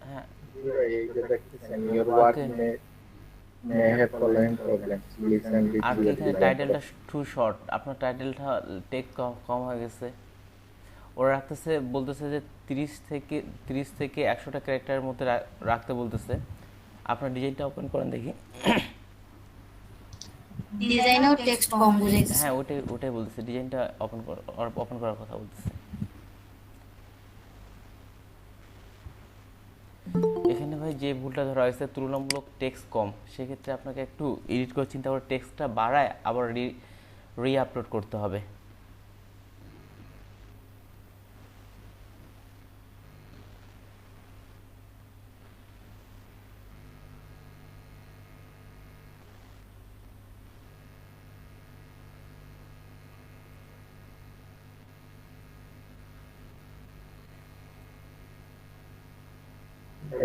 হ্যাঁ এই যে দেখতেছেন your work okay, may have following problems. Please and আর কি retrieve এখানে the টাইটেলটা laptop. টু শর্ট, আপনার টাইটেলটা টেক কম কম হয়ে গেছে। ওরা রাখতেছে, বলতেছে যে 30 থেকে 100টা ক্যারেক্টারের মধ্যে রাখতে বলতেছে। আপনার ডিজাইনটা ওপেন করেন দেখি। ডিজাইনেও টেক্সট কম বুঝাইতেছে। হ্যাঁ ওটাই ওটাই বলতেছে, ডিজাইনটা ওপেন করার কথা বলতেছে। এখানে ভাই যে ভুলটা ধরা হয়েছে, তুলনামূলক টেক্সট কম, সেক্ষেত্রে আপনাকে একটু এডিট করে চিন্তা করে টেক্সটটা বাড়ায় আবার রি আপলোড করতে হবে।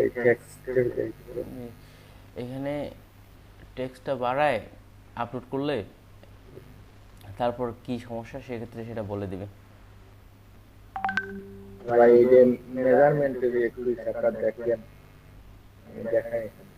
এই text এখানে টেক্সটটা বাড়ায় আপলোড করলে তারপর কি সমস্যা সেক্ষেত্রে সেটা বলে দিবে। ভাই এই যে মেজারমেন্টের একটু টাকা দেখেন, আমি দেখাই এখান থেকে।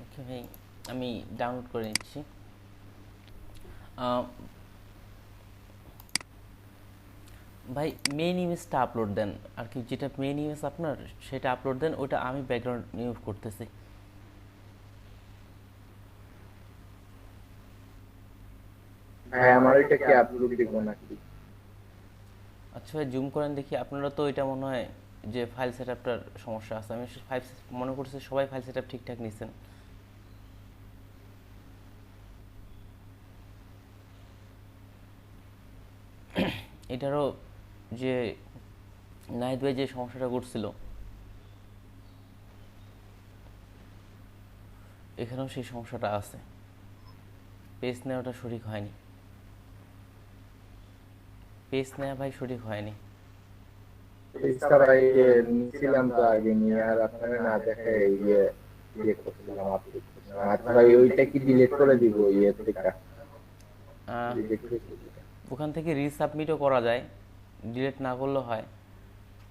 ওকে ভাই, আমি ডাউনলোড করে নিচ্ছি। আহ, ভাই মেইন ইমেজটা আপলোড দেন, আর কি যেটা মেইন ইমেজ আপনার সেটা আপলোড দেন, ওটা আমি ব্যাকগ্রাউন্ড ইউজ করতেছি। ভাই আমার এটা কি আপলোড দিব নাকি? আচ্ছা ভাই জুম করেন দেখি, আপনারা তো এটা মনে হয় যে ফাইল সেট আপটার সমস্যা আছে, আমি ফাইল মনে করছি সবাই ফাইল সেট আপ ঠিকঠাক নিছেন। এটারও যে নাহিদ ভাই যে সমস্যাটা করছিল, এখানেও সেই সমস্যাটা আছে, পেজ নেওয়াটা সঠিক হয়নি, পেজ নেওয়া ভাই সঠিক হয়নি। পেজটা ভাই যে নিছিলাম তো আগে নিয়ে, আর আপনারা না দেখে ইয়ে করছিলাম, আপলোড করছিলাম। আচ্ছা ভাই ওইটা কি ডিলিট করে দিব ইয়ে থেকে? আহ, রিজেক্ট হয়েছে যেটা। ওখান থেকে রিসাবমিটও করা যায়, ডিলিট না করলেও হয়।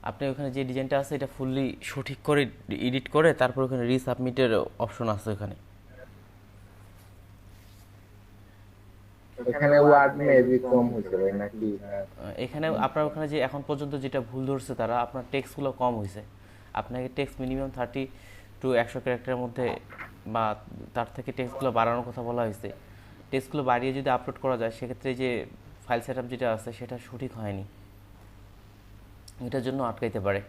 আপনি ওখানে যে ডিজাইনটা আছে এটা ফুললি সঠিক করে এডিট করে তারপর ওখানে রিসাবমিটের অপশন আছে ওখানে। এখানে ওয়ার্ড মেবি কম হয়েছে ভাই নাকি? এখানে আপনার ওখানে যে এখন পর্যন্ত যেটা ভুল ধরছে তারা, আপনার টেক্সটগুলো কম হয়েছে। আপনাকে টেক্সট মিনিমাম 30 to 100 ক্যারেক্টারের মধ্যে বা তার থেকে টেক্সটগুলো বাড়ানোর কথা বলা হয়েছে। টেক্সটগুলো বাড়িয়ে যদি আপলোড করা যায় সেক্ষেত্রে যে ফাইল সেট যেটা আছে সেটা সঠিক হয়নি, এটার জন্য আটকাইতে পারে।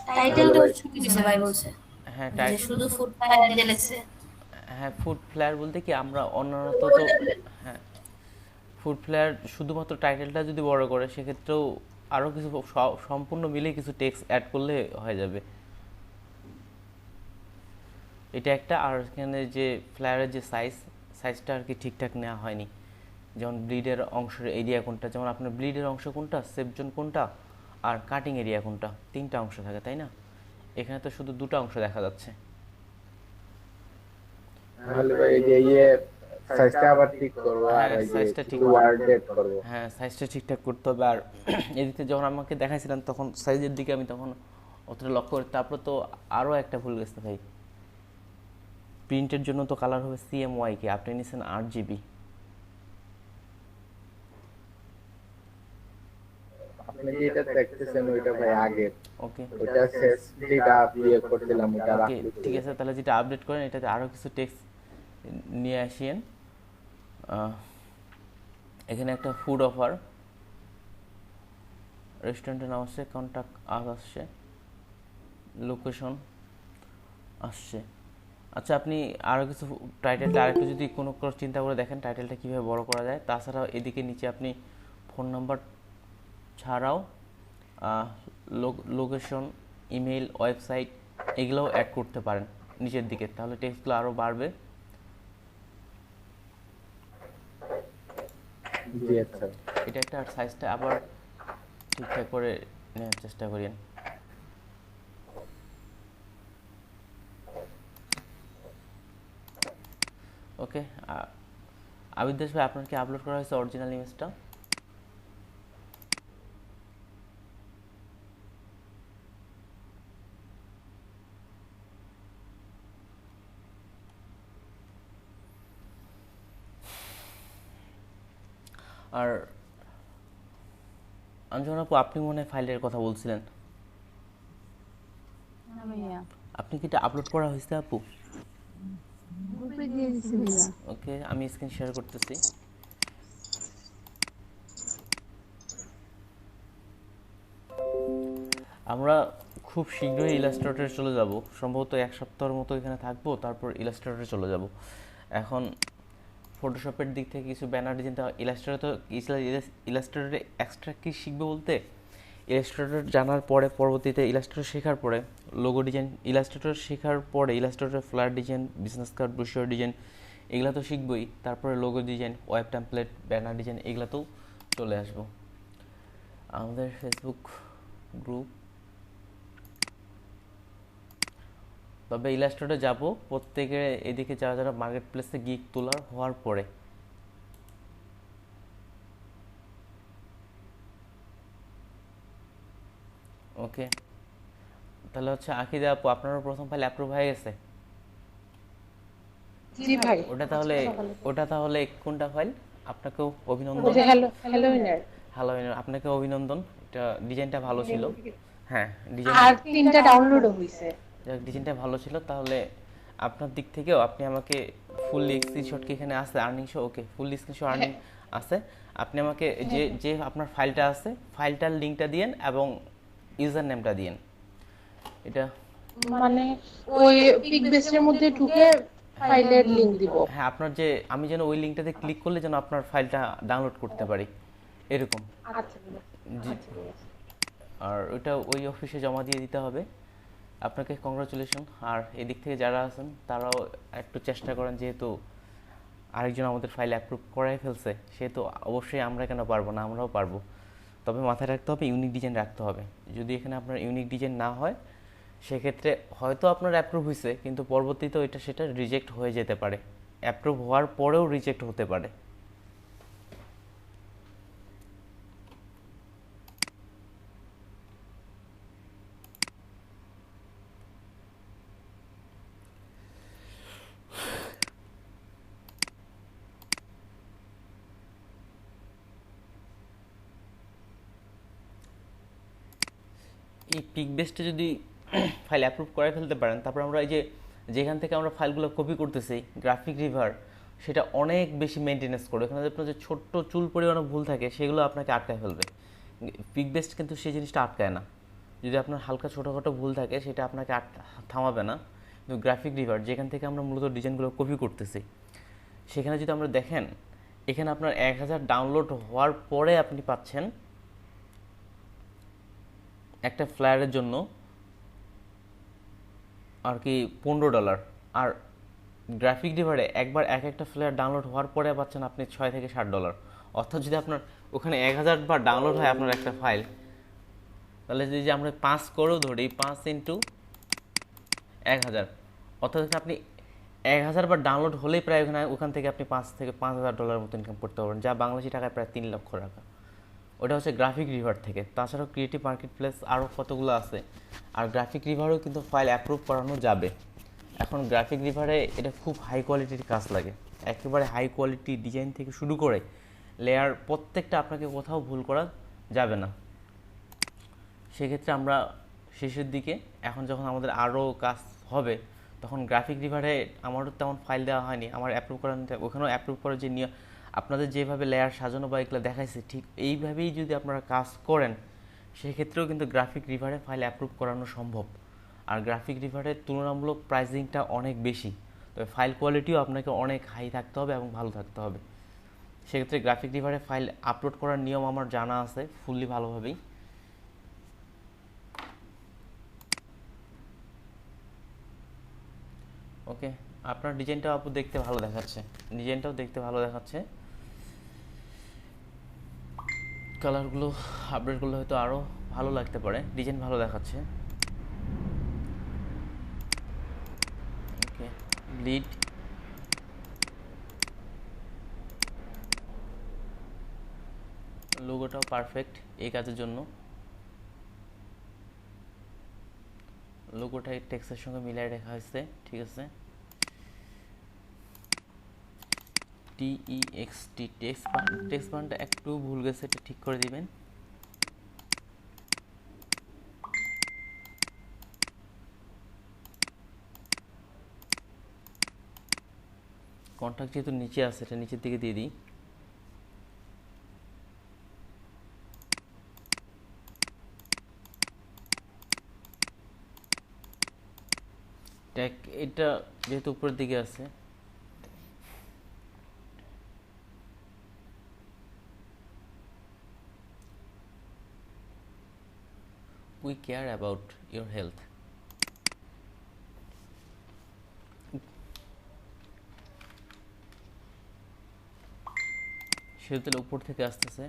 তাহলে টাইটেলটা ভাই ছোট কিছু ভাই বলছে, হ্যাঁ যে শুধু ফুড ফায়ার দিয়ে লেখছে। হ্যাঁ ফুড ফ্লেয়ার বলতে কি আমরা অন্যান্য তো হ্যাঁ ফুড ফ্লেয়ার শুধুমাত্র টাইটেলটা যদি বড় করে সেক্ষেত্রেও আরও কিছু সম্পূর্ণ মিলে কিছু টেক্সট অ্যাড করলে হয়ে যাবে। এটা একটা, আর এখানে যে ফ্লায়ারের যে সাইজটা আর কি ঠিকঠাক নেওয়া হয়নি। যেমন ব্লিডের অংশের এরিয়া কোনটা, যেমন আপনার ব্লিডের অংশ কোনটা, সেফ জোন কোনটা, আর কাটিং এরিয়া কোনটা, তিনটা অংশ থাকে তাই না? এখানে তো শুধু দুটো অংশ দেখা যাচ্ছে। তাহলে ভাই এই যে সাইজটা আবার ঠিক করবো, আর হ্যাঁ এই যে সাইজটা ঠিক, শুধু ওয়ার্ড এড করবো। হ্যাঁ সাইজটা ঠিকঠাক করতে হবে। আর এদিকে যখন আমাকে দেখাইছিলেন তখন সাইজের দিকে আমি তখন অতটা লক্ষ্য করে। তারপর তো আরও একটা ভুল গেছে ভাই, প্রিন্টের জন্য তো কালার হবে CMYK, আপনি নিয়েছেন 8 GB। আপনি যেটা দেখতেছেন ওইটা ভাই আগের, ওকে ওইটা শেষ যেটা ইয়ে করছিলাম ওটা ওকে রাখতে ঠিক আছে, তাহলে যেটা আপডেট করেন এটাতে আরও কিছু টেক্সট নিয়ে আসিয়েন। এখানে একটা ফুড অফার, রেস্টুরেন্টের নাম আসছে, কন্ট্যাক্ট আস আসছে, লোকেশন আসছে। আচ্ছা, আপনি আরও কিছু টাইটেলটা আরেকটু যদি কোনো চিন্তা করে দেখেন টাইটেলটা কীভাবে বড় করা যায়। তাছাড়াও এদিকে নিচে আপনি ফোন নাম্বার ছাড়াও লোকেশন, ইমেল, ওয়েবসাইট এগুলোও অ্যাড করতে পারেন নিচের দিকে, তাহলে টেক্সটগুলো আরও বাড়বে। জি আচ্ছা। এটা একটা সাইজটা আবার ঠিকঠাক করে নেওয়ার চেষ্টা করেন। ওকে, আবিদ্যাস ভাই, আপনার কি আপলোড করা হয়েছে অরিজিনাল ইমেজটা? আর আঞ্জনা আপু, আপনি মনে হয় ফাইলের কথা বলছিলেন, না ভাইয়া, আপনি কি এটা আপলোড করা হয়েছে আপু? গ্রুপে দিয়ে দিছি ভাইয়া। ওকে, আমি স্ক্রিন শেয়ার করতেছি। আমরা খুব শীঘ্রই ইলাস্ট্রেটরে চলে যাব, সম্ভবত 1 সপ্তাহের মতো এখানে থাকবো, তারপর ইলাস্ট্রেটরে চলে যাব। এখন ফটোশপের দিক থেকে কিছু ব্যানার ডিজাইন, ইলাস্ট্রেটরে এক্সট্রা কী শিখবে বলতে, ইলাস্ট্রেটর জানার পরে পরবর্তীতে ইলাস্ট্রেটর শেখার পরে লোগো ডিজাইন, ইলাস্ট্রেটর শেখার পরে illustrator flat design, business card, brochure design এগুলো তো শিখবই, তারপরে logo design, web template, banner design এগুলোতেও চলে আসবো। আমাদের ফেসবুক গ্রুপ, তবে ইলাস্ট্রেটরে যাব প্রত্যেকের এদিকে যারা যারা মার্কেট প্লেসে গিগ তোলার হওয়ার পরে। ওকে, তাহলে হচ্ছে আকিদা আপু, আপনারও প্রথম ফাইল অ্যাপ্রুভ হয়ে গেছে? জি ভাই। ওটা তাহলে কোনটা ফাইল? আপনাকেও অভিনন্দন। Hello hello winner. হ্যালো, আপনাকে অভিনন্দন, এটা ডিজাইনটা ভালো ছিল। হ্যাঁ, ডিজাইন আর 3টা ডাউনলোডও হইছে। ডিজাইনটা ভালো ছিল। তাহলে আপনার দিক থেকেও আপনি আমাকে ফুল স্ক্রিনশট কি এখানে আছে আর্নিং শো? ওকে, ফুল স্ক্রিনশট আর্নিং আছে। আপনি আমাকে যে যে আপনার ফাইলটা আছে ফাইলটার লিংকটা দিয়েন এবং ইউজার নেমটা দিয়েন। এটা মানে ওই পিক বেসের মধ্যে ঢুকে ফাইলের লিংক দিব। হ্যাঁ, আপনার যে আমি যেন ওই লিংকটাতে ক্লিক করলে যেন আপনার ফাইলটা ডাউনলোড করতে পারি এরকম। আচ্ছা জি, আর ওইটা ওই অফিসে জমা দিয়ে দিতে হবে। আপনাকে কংগ্রাচুলেশন। আর এদিক থেকে যারা আছেন তারাও একটু চেষ্টা করেন, যেহেতু আরেকজন আমাদের ফাইল অ্যাপ্রুভ করাই ফেলছে, সেহেতু অবশ্যই আমরা কেন পারবো না, আমরাও পারবো। তবে মাথায় রাখতে হবে ইউনিক ডিজাইন রাখতে হবে। যদি এখানে আপনার ইউনিক ডিজাইন না হয় সেক্ষেত্রে হয়তো আপনার অ্যাপ্রুভ হয়েছে, কিন্তু পরবর্তীতে ওইটা সেটা রিজেক্ট হয়ে যেতে পারে, অ্যাপ্রুভ হওয়ার পরেও রিজেক্ট হতে পারে। এই পিক বেসটা যদি ফাইল অ্যাপ্রুভ করে ফেলতে পারেন, তারপর আমরা এই যে যেখান থেকে আমরা ফাইলগুলো কপি করতেছি গ্রাফিক রিভার, সেটা অনেক বেশি মেনটেনেন্স করবে। এখানে আপনার যে ছোট্ট চুল পরিমাণে ভুল থাকে সেগুলো আপনাকে আটকায় ফেলবে। পিক বেস্ট কিন্তু সেই জিনিসটা আটকায় না। যদি আপনার হালকা ছোটোখাটো ভুল থাকে সেটা আপনাকে থামাবে না। কিন্তু গ্রাফিক রিভার, যেখান থেকে আমরা মূলত ডিজাইনগুলো কপি করতেছি, সেখানে যদি আমরা দেখেন, এখানে আপনার 1000 ডাউনলোড হওয়ার পরে আপনি পাচ্ছেন একটা ফ্লায়ারের জন্য আর কি $15। আর গ্রাফিক রিভারে একবার একটা ফ্লায়ার ডাউনলোড হওয়ার পরে পাচ্ছেন আপনি $6 থেকে $7। অর্থাৎ যদি আপনার ওখানে 1000 বার ডাউনলোড হয় আপনার একটা ফাইল, তাহলে যদি আমরা 5 করেও ধরি, 5 ইন্টু 1000, অর্থাৎ আপনি 1000 বার ডাউনলোড হলেই প্রায় ওখান থেকে আপনি $5 থেকে $5000 মতো ইনকাম করতে পারবেন, যা বাংলাদেশি টাকায় প্রায় 3 লক্ষ টাকা। ওটা হচ্ছে গ্রাফিক রিভার থেকে। তাছাড়াও ক্রিয়েটিভ মার্কেট প্লেস আরও কতগুলো আছে। আর গ্রাফিক রিভারও কিন্তু ফাইল অ্যাপ্রুভ করানো যাবে। এখন গ্রাফিক রিভারে এটা খুব হাই কোয়ালিটির কাজ লাগে, একেবারে হাই কোয়ালিটি ডিজাইন থেকে শুরু করে লেয়ার প্রত্যেকটা আপনাকে কোথাও ভুল করা যাবে না। সেক্ষেত্রে আমরা শেষের দিকে এখন যখন আমাদের আরও কাজ হবে তখন গ্রাফিক রিভারে আমারও তেমন ফাইল দেওয়া হয়নি, আমার অ্যাপ্রুভ করা ওখানেও অ্যাপ্রুভ করার যে নিয়ে আপনাদের যেভাবে লেয়ার সাজানো বা এগুলো দেখাইছে ঠিক এইভাবেই যদি আপনারা কাজ করেন সেক্ষেত্রেও কিন্তু গ্রাফিক রিভারে ফাইল অ্যাপ্রুভ করানো সম্ভব। আর গ্রাফিক রিভারের তুলনামূলক প্রাইসিংটা অনেক বেশি, তবে ফাইল কোয়ালিটিও আপনাকে অনেক হাই থাকতে হবে এবং ভালো থাকতে হবে। সেক্ষেত্রে গ্রাফিক রিভারে ফাইল আপলোড করার নিয়ম আমার জানা আছে ফুললি ভালোভাবেই। ওকে, আপনার ডিজাইনটাও আপু দেখতে ভালো দেখাচ্ছে, ডিজাইনটাও দেখতে ভালো দেখাচ্ছে। কালারগুলো আপডেটগুলো হয়তো আরও ভালো লাগতে পারে, ডিজাইন ভালো দেখাচ্ছে। ওকে, লিড লোগোটাও পারফেক্ট এই কাজের জন্য। লোগোটা টেক্সটের সঙ্গে মিলাই রাখা হয়েছে, ঠিক আছে। TEXT টেক্সট বানটা একটু ভুল গেছে, এটা ঠিক করে দিবেন। কন্ট্যাক্ট যেহেতু নিচে আছে এটা নিচের দিকে দিয়ে দিই। ট্যাগ এটা যেহেতু উপরের দিকে আছে we care about your health। সেহেতু উপর থেকে আসতেছে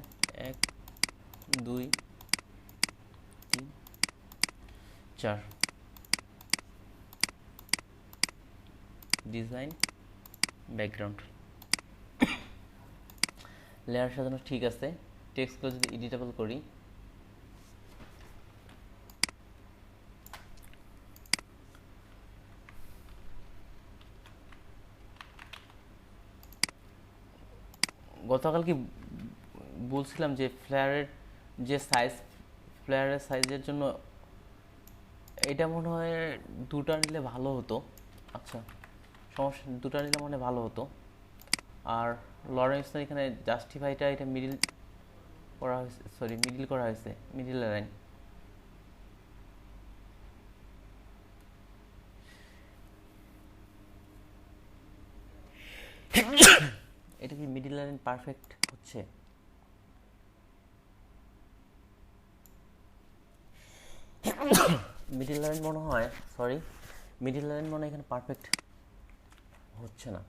1 2 3 4। ডিজাইন ব্যাকগ্রাউন্ড লেয়ার সাজানো ঠিক আছে। টেক্সটগুলো যদি এডিটেবল করি গতকাল কি বলছিলাম যে ফ্লেয়ারের যে সাইজ, ফ্লেয়ারের সাইজের জন্য এটা মনে হয় দুটা নিলে ভালো হতো। আচ্ছা সমস্যা, দুটা নিলে মনে ভালো হতো। আর লরেন্স এখানে জাস্টিফাইটা এটা মিডিল করা হয়েছে, সরি মিডিল করা হয়েছে, মিডিল লাইন। এটা কি মিডিল লাইন পারফেক্ট হচ্ছে? মিডিল লাইন মনে হয়, সরি মিডিল লাইন মনে হয় এখানে পারফেক্ট হচ্ছে না।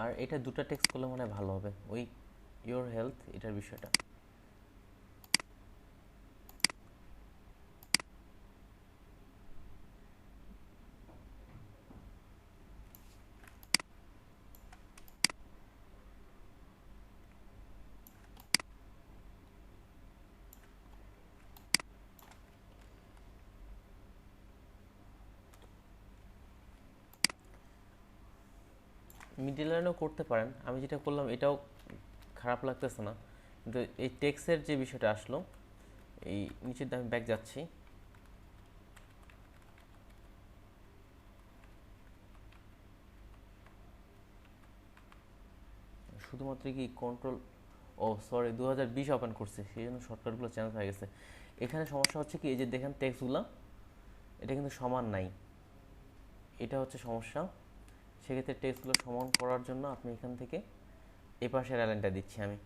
আর এটা দুটো টেক্সট করলে মনে হয় ভালো হবে, ওই ইয়োর হেলথ এটার বিষয়টা। মিডল লাইনও করতে পারেন, আমি যেটা করলাম এটাও খারাপ লাগতেছে না, কিন্তু এই টেক্সের যে বিষয়টা আসলো, এই নিচের আমি ব্যাক যাচ্ছি, শুধুমাত্র কি কন্ট্রোল, ও সরি 2020 ওপেন করছে সেই জন্য শর্টকাটগুলো চেঞ্জ হয়ে গেছে। এখানে সমস্যা হচ্ছে কি, এই যে দেখেন টেক্সটগুলো এটা কিন্তু সমান নাই, এটা হচ্ছে সমস্যা। সেক্ষেত্রে টেক্সটগুলো সমান করার জন্য আপনি এখান থেকে এই পাশের লাইনটা দিচ্ছি আমি।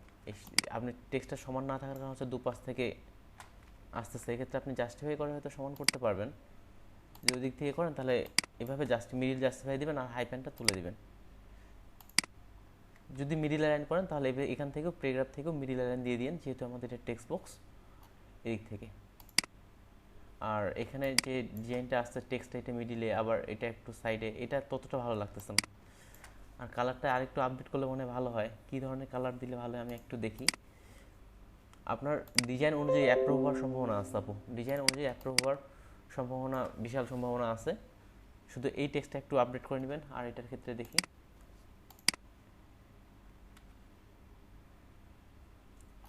আপনি টেক্সটটা সমান না থাকার কারণে হচ্ছে দুপাশ থেকে আসতেছে, এক্ষেত্রে আপনি জাস্টিফাই করে হয়তো সমান করতে পারবেন। যদি ওই দিক থেকে করেন তাহলে এভাবে মিডিল জাস্টিফাই দিবেন আর হাই প্যানটা তুলে দিবেন। যদি মিডিল লাইন করেন তাহলে এখান থেকেও প্যারাগ্রাফ থেকেও মিডিল লাইন দিয়ে দিন, যেহেতু আমাদের এটা টেক্সট বক্স এদিক থেকে। আর এখানে যে ডিজাইনটা আসছে টেক্সট এটা মিডিলে, আবার এটা একটু সাইডে, এটা ততটা ভালো লাগতেছে না। আর কালারটা আরেকটু আপডেট করলে মনে হয় ভালো হয়। কী ধরনের কালার দিলে ভালো হয় আমি একটু দেখি। আপনার ডিজাইন অনুযায়ী অ্যাপ্রুভ হওয়ার সম্ভাবনা আছে আপু, ডিজাইন অনুযায়ী অ্যাপ্রুভ হওয়ার সম্ভাবনা, বিশাল সম্ভাবনা আছে। শুধু এই টেক্সটটা একটু আপডেট করে নেবেন। আর এটার ক্ষেত্রে দেখি,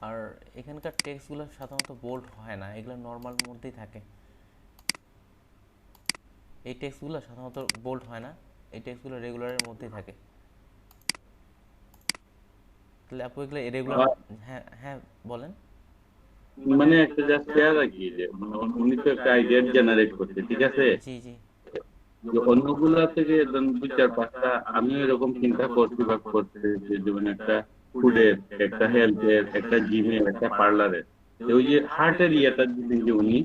আর এখানকার টেক্সটগুলো সাধারণত বোল্ড হয় না, এগুলো নর্মাল মধ্যেই থাকে। এই টেক্সটগুলো সাধারণত বোল্ড হয় না, এই টেক্সটগুলো রেগুলারের মধ্যেই থাকে। তাহলে আপু এগুলো রেগুলার। হ্যাঁ হ্যাঁ বলেন। মানে একটা জাস্ট শেয়ার রাখি যে উনি তো একটা আইডিয়া জেনারেট করছে, ঠিক আছে? জি জি যে অন্যগুলা থেকে ধরুন 2-4-5টা আমিও এরকম চিন্তা করছি বা করতে, যে যেমন একটা ফুডের, একটা হেলথের, একটা জিমের, একটা পার্লারের। ওই যে হার্টের ইয়েটা দিলেন যে উনি,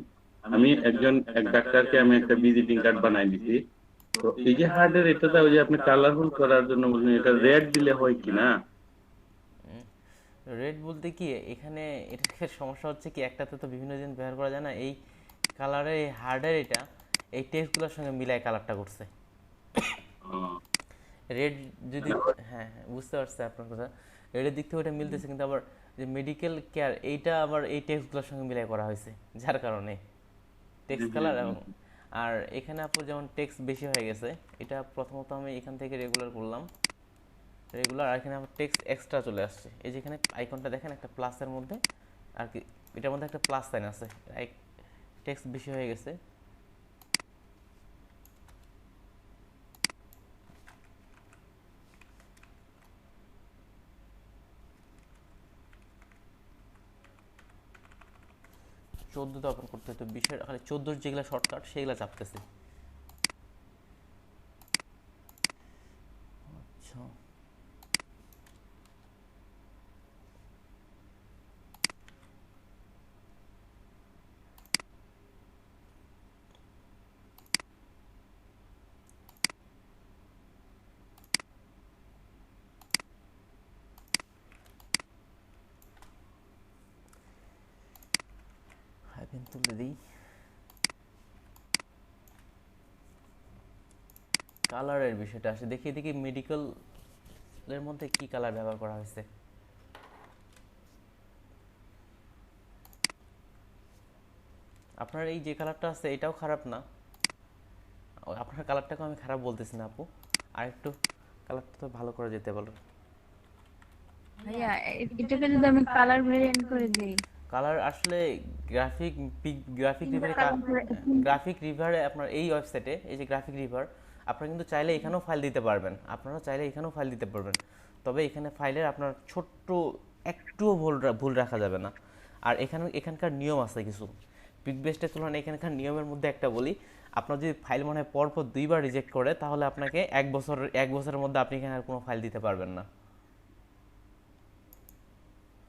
আমি এক ডাক্তারকে আমি একটা ভিজিটিং কার্ড বানাই দিছি। তো এই যে হার্টের এটাতে ওই যে আপনি কালারফুল করার জন্য বলছেন, এটা রেড দিলে হয় কিনা? রেড বলতে কি, এখানে এটার সমস্যা হচ্ছে কি, একটাতে তো বিভিন্ন দিন ব্যবহার করা যায় না। এই কালারের এই হার্ডের এটা এই টেক্সটগুলোর সঙ্গে মিলাই কালারটা করছে। রেড যদি, হ্যাঁ হ্যাঁ বুঝতে পারছি আপনার কথা, রেডের দিক থেকে ওটা মিলতেছে, কিন্তু আবার যে মেডিকেল কেয়ার এইটা আবার এই টেক্সটগুলোর সঙ্গে মিলাই করা হয়েছে, যার কারণে টেক্সট কালার। এবং আর এখানে আপনার যেমন টেক্সট বেশি হয়ে গেছে, এটা প্রথমত আমি এখান থেকে রেগুলার করলাম, রেগুলার। আর এখানে আমার টেক্সট এক্সট্রা চলে আসছে, এই যেখানে আইকনটা দেখেন একটা প্লাসের মধ্যে, আর কি এটার মধ্যে একটা প্লাস সাইন আছে, টেক্সট বেশি হয়ে গেছে। চোদ্দোতে ওপেন করতে হতো, বিষয় খালি 14 যেগুলো শর্টকাট সেগুলো চাপতেছে। আচ্ছা হাইপেন তুলে দিই। কালারের বিষয়টা আসে, দেখি দেখি মেডিকেলের মধ্যে কি কালার ব্যবহার করা হয়েছে। আপনার এই যে কালারটা আছে এটাও খারাপ না, আপনার কালারটাকে আমি খারাপ বলতেছি না আপু, আর একটু কালারটা তো ভালো করে যেতে বলো। ভাইয়া এটাকে যদি আমি কালার ভেরিয়েন্ট করে দিই, কালার আসলে গ্রাফিক রিভারে আপনার এই ওয়েবসাইটে, এই যে গ্রাফিক রিভার, আপনারা কিন্তু চাইলে এখানেও ফাইল দিতে পারবেন, তবে এখানে ফাইলের আপনার ছোট্ট একটুও ভুল রাখা যাবে না। আর এখানকার নিয়ম আছে কিছু, পিকবেস্টের তুলনায় এখানকার নিয়মের মধ্যে একটা বলি, আপনার যদি ফাইল মনে হয় পরপর 2বার রিজেক্ট করে, তাহলে আপনাকে 1 বছরের মধ্যে আপনি এখানে আর কোনো ফাইল দিতে পারবেন না।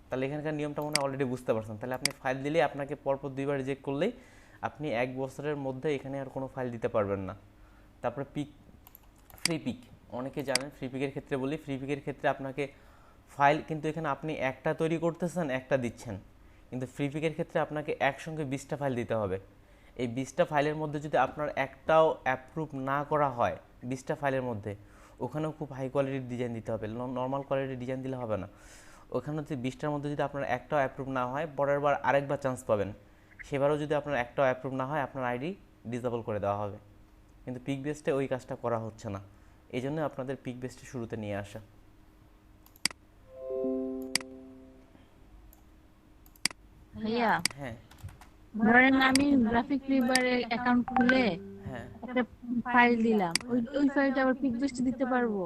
তাহলে এখানকার নিয়মটা মনে হয় অলরেডি বুঝতে পারছেন। তাহলে আপনি ফাইল দিলে আপনাকে পরপর 2বার রিজেক্ট করলেই আপনি 1 বছরের মধ্যে এখানে আর কোনো ফাইল দিতে পারবেন না। তারপরে ফ্রি পিক, অনেকে জানেন, ফ্রি পিকের ক্ষেত্রে বলি, ফ্রি পিকের ক্ষেত্রে আপনাকে ফাইল কিন্তু এখানে আপনি একটা তৈরি করতেছেন, একটা দিচ্ছেন, কিন্তু ফ্রি পিকের ক্ষেত্রে আপনাকে একসঙ্গে 20টা ফাইল দিতে হবে। এই 20টা ফাইলের মধ্যে যদি আপনার একটাও অ্যাপ্রুভ না করা হয়, 20টা ফাইলের মধ্যে, ওখানেও খুব হাই কোয়ালিটির ডিজাইন দিতে হবে, নর্মাল কোয়ালিটির ডিজাইন দিলে হবে না। ওখানে যদি 20টার মধ্যে যদি আপনার একটাও অ্যাপ্রুভ না হয়, পরের বার আরেকবার চান্স পাবেন, সেবারও যদি আপনার একটাও অ্যাপ্রুভ না হয়, আপনার আইডি ডিসেবল করে দেওয়া হবে। কিন্তু পিক বেস্টে ওই কাজটা করা হচ্ছে না, এই জন্য আপনাদের পিক বেস্টে শুরুতে নিয়ে আসা। ভাইয়া হ্যাঁ ধরেন আমি গ্রাফিক রিভারে অ্যাকাউন্ট খুলে হ্যাঁ একটা ফাইল দিলাম, ওই ফাইলটা আবার পিকবেস্টে দিতে পারবো?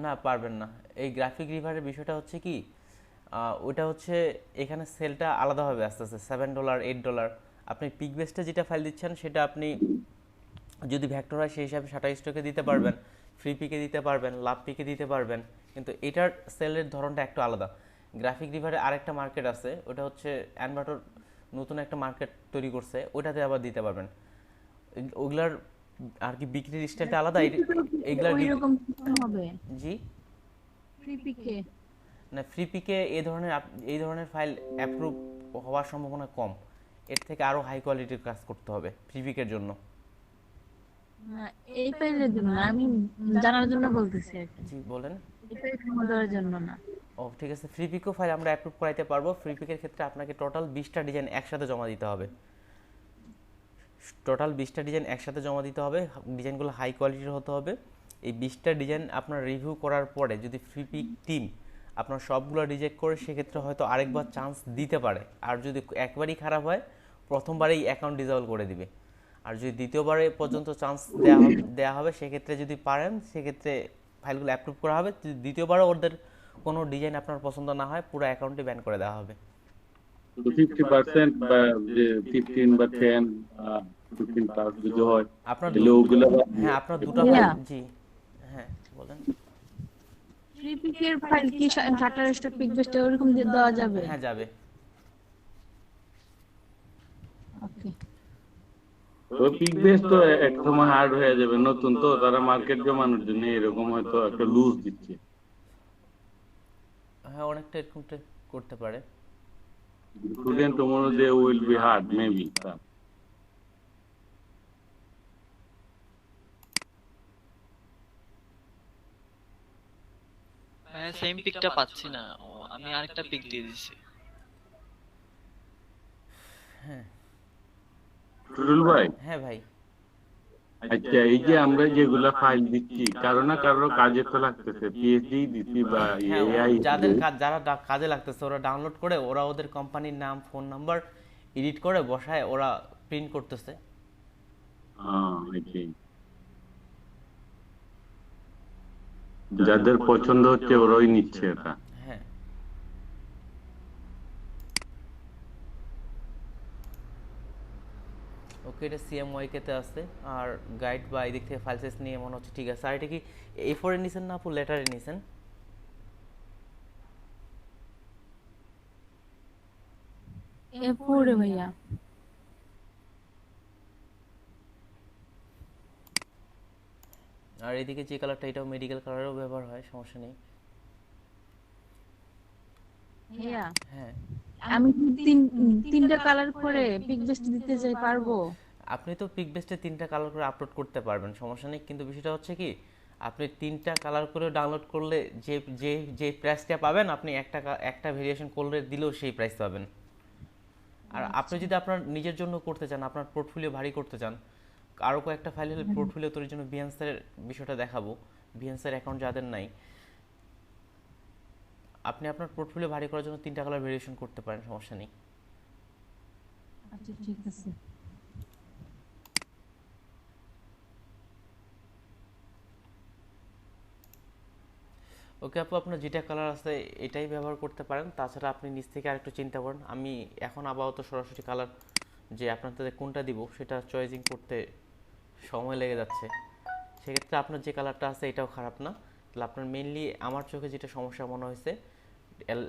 না পারবেন না। এই গ্রাফিক রিভারের বিষয়টা হচ্ছে কি, ওটা হচ্ছে এখানে সেলটা আলাদাভাবে আসতে আসতে $7 $8, আপনি পিক বেস্টে যেটা ফাইল দিচ্ছেন সেটা আপনি যদি ভেক্টর হয় সেই হিসাবে শাটার স্টকে দিতে পারবেন, ফ্রি পিকে দিতে পারবেন, লাভ পিকে দিতে পারবেন, কিন্তু এটার সেলের ধরনটা একটু আলাদা। গ্রাফিক রিভারে আরেকটা মার্কেট আছে, ওটা হচ্ছে অ্যানভার্টর নতুন একটা মার্কেট তৈরি করছে, ওটাতে আবার দিতে পারবেন। ওগুলার আর কি বিক্রির স্টাইলটা আলাদা, এগুলার ওইরকম হবে? জি ফ্রি পিকে না ফ্রি পিকে এই ধরনের ফাইল অ্যাপ্রুভ হওয়ার সম্ভাবনা কম, এর থেকে আরও হাই কোয়ালিটির কাজ করতে হবে ফ্রি পিকের জন্য। না, এই ফাইলের জন্য না, আমি জানার জন্য বলতেছি আর কি। জি বলেন। এই ফাইল জমা দেওয়ার জন্য না। ও ঠিক আছে, ফ্রি পিকও ফাইল আমরা অ্যাপ্রুভ করাইতে পারবো। ফ্রি পিকের ক্ষেত্রে আপনাকে টোটাল 20টা ডিজাইন একসাথে জমা দিতে হবে। ডিজাইনগুলো হাই কোয়ালিটির হতে হবে। এই 20টা ডিজাইন আপনার রিভিউ করার পরে যদি ফ্রি পিক টিম আপনার সবগুলো রিজেক্ট করে, সেক্ষেত্রে হয়তো আরেকবার চান্স দিতে পারে। আর যদি একবারই খারাপ হয়, প্রথমবারেই অ্যাকাউন্ট ডিসেবল করে দিবে। আর যদি দ্বিতীয়বারে পর্যন্ত চান্স দেওয়া হবে, সেক্ষেত্রে যদি পারেন সেক্ষেত্রে ফাইলগুলো অ্যাপ্রুভ করা হবে। যদি দ্বিতীয়বারও ওদের কোনো ডিজাইন আপনার পছন্দ না হয়, পুরো অ্যাকাউন্টে ব্যান করে দেওয়া হবে। 50% বা যে 15 বা 10 15 প্লাস যদি হয় আপনার তাহলে ওগুলো হ্যাঁ আপনার দুটো ভাইয়া। ফাইল। জি হ্যাঁ বলেন। ফ্রি পিকের ফাইল কি শাটার স্টপ পিক বেস্ট ওরকম দেওয়া যাবে? হ্যাঁ যাবে। ওকে। তো পিক বেস তো এক সময় হার্ড হয়ে যাবে, নতুন তো তারা মার্কেট জমানোর জন্য এরকম হয়তো একটা লুজ দিচ্ছে। হ্যাঁ অনেকটা এরকম করতে পারে। Student tomorrow they will be hard maybe. হ্যাঁ সেম পিকটা পাচ্ছি না, আমি আরেকটা পিক দিয়ে দিছি। হ্যাঁ টুটুল ভাই, হ্যাঁ ভাই। আচ্ছা এই যে আমরা যেগুলা ফাইল দিচ্ছি কারো না কারো কাজে তো লাগতেছে, পিএইচডি দিচ্ছি বা হ্যাঁ এআই যারা কাজে লাগতেছে ওরা ডাউনলোড করে, ওরা ওদের কোম্পানির নাম ফোন নাম্বার এডিট করে বসায়, ওরা প্রিন্ট করতেছে। যাদের পছন্দ হচ্ছে ওরাই নিচ্ছে এটা। হ্যাঁ ওকে, এটা সিএমওয়াইকে তে আছে। আর গাইড বা এদিক থেকে ফাইল সাইজ নিয়ে মনে হচ্ছে ঠিক আছে। আর এটা কি A4 এ নিছেন না আপু লেটারে নিছেন? A4 ভাইয়া। আর এদিকে যে কালারটা, এটাও মেডিকেল কালারও ব্যবহার হয়, সমস্যা নেই। ভাইয়া হ্যাঁ আমি তিনটা কালার করে পিক বেস্ট দিতে চাই, পারবো? আপনি তো পিক বেস্টে 3টা কালার করে আপলোড করতে পারবেন, সমস্যা নেই। কিন্তু বিষয়টা হচ্ছে কি, আপনি 3টা কালার করে ডাউনলোড করলে যে যে যে প্রাইসটা পাবেন, আপনি একটা ভেরিয়েশন করলে দিলেও সেই প্রাইস পাবেন। আর আপনি যদি আপনার নিজের জন্য করতে চান, আপনার পোর্টফোলিও ভারী করতে চান, আরও কয়েকটা ফাইল হলে পোর্টফোলিও তৈরির জন্য বিহান্সের বিষয়টা দেখাবো। বিহান্সের অ্যাকাউন্ট যাদের নাই, আপনি আপনার পোর্টফোলিও ভারী করার জন্য 3টা কালার ভেরিয়েশন করতে পারেন, সমস্যা নেই। আচ্ছা ঠিক আছে। ওকে আপু, আপনার যেটা কালার আছে এটাই ব্যবহার করতে পারেন। তাছাড়া আপনি নিজ থেকে আরেকটু চিন্তা করেন। আমি এখন আপাতত সরাসরি কালার যে আপনাদের কোনটা দিব সেটা চয়েজিং করতে সময় লেগে যাচ্ছে। সেক্ষেত্রে আপনার যে কালারটা আছে এটাও খারাপ না। তাহলে আপনার মেইনলি আমার চোখে যেটা সমস্যা মনে হয়েছে,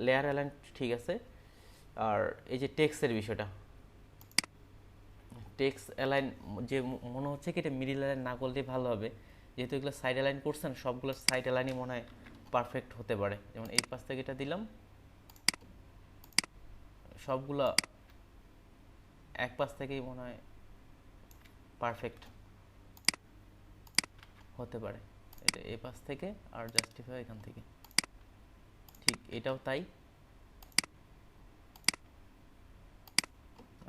লেয়ার অ্যালাইন ঠিক আছে। আর এই যে টেক্সটের বিষয়টা, টেক্সট অ্যালাইন যে মনে হচ্ছে কি এটা মিডিল অ্যালাইন না করলেই ভালো হবে। যেহেতু এগুলো সাইড অ্যালাইন করছেন, সবগুলো সাইড অ্যালাইনই মনে হয় পারফেক্ট হতে পারে। যেমন এই পাশ থেকে এটা দিলাম, সবগুলো এক পাশ থেকেই মনে হয় পারফেক্ট হতে পারে। এটা এই পাশ থেকে আর জাস্টিফাই এখান থেকে, ঠিক এটাও তাই।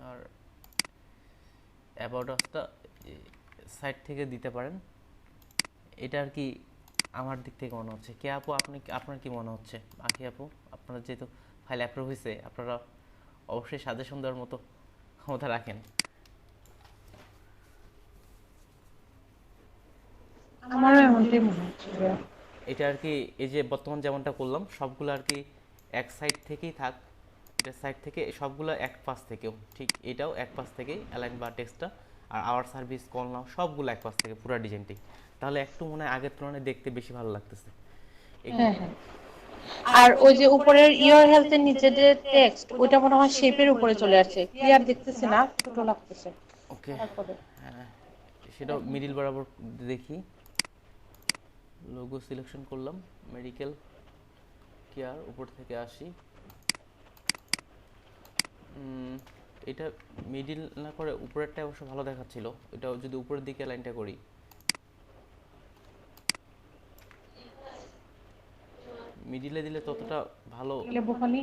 আর অ্যাবাউট অফটা সাইড থেকে দিতে পারেন। এটা আর কি আমার দিক থেকে মনে হচ্ছে। কে আপু আপনার কি মনে হচ্ছে? আঁকি আপু, আপনারা যেহেতু ফাইল অ্যাপ্রুভ হয়েছে, আপনারা অবশ্যই সাজেশন দেওয়ার মতো ক্ষমতা রাখেন। আমারও এমনটাই মনে হচ্ছে। এটা আর কি এই যে বর্তমান যেমনটা করলাম, সবগুলো আর কি এক সাইড থেকেই থাক। এটা সাইড থেকে সবগুলো এক পাশ থেকেও, ঠিক এটাও এক পাশ থেকেই অ্যালাইন বা টেক্সটটা। আর আওয়ার সার্ভিস, কল নাও, সবগুলো এক পাশ থেকে, পুরো ডিজাইনটি। তাহলে একটু মনে হয় আগের তুলনায় দেখতে বেশি ভালো লাগতেছে। হ্যাঁ হ্যাঁ। আর ওই যে উপরের ইওর হেলথের নিচে যে টেক্সট, ওটা মনে হয় শেপের উপরে চলে আসছে, ক্লিয়ার দেখতেছি না, ছোট লাগতেছে। ওকে তারপরে হ্যাঁ, সেটাও মিডিল বরাবর দেখি। লোগো সিলেকশন করলাম, মেডিকেল কেয়ার উপর থেকে আসি, এটা মিডিল না করে উপরেরটা অবশ্য ভালো দেখাচ্ছিল, এটাও যদি উপরের দিকে লাইনটা করি, মিডিলে দিলে ততটা ভালো, লেবুখানি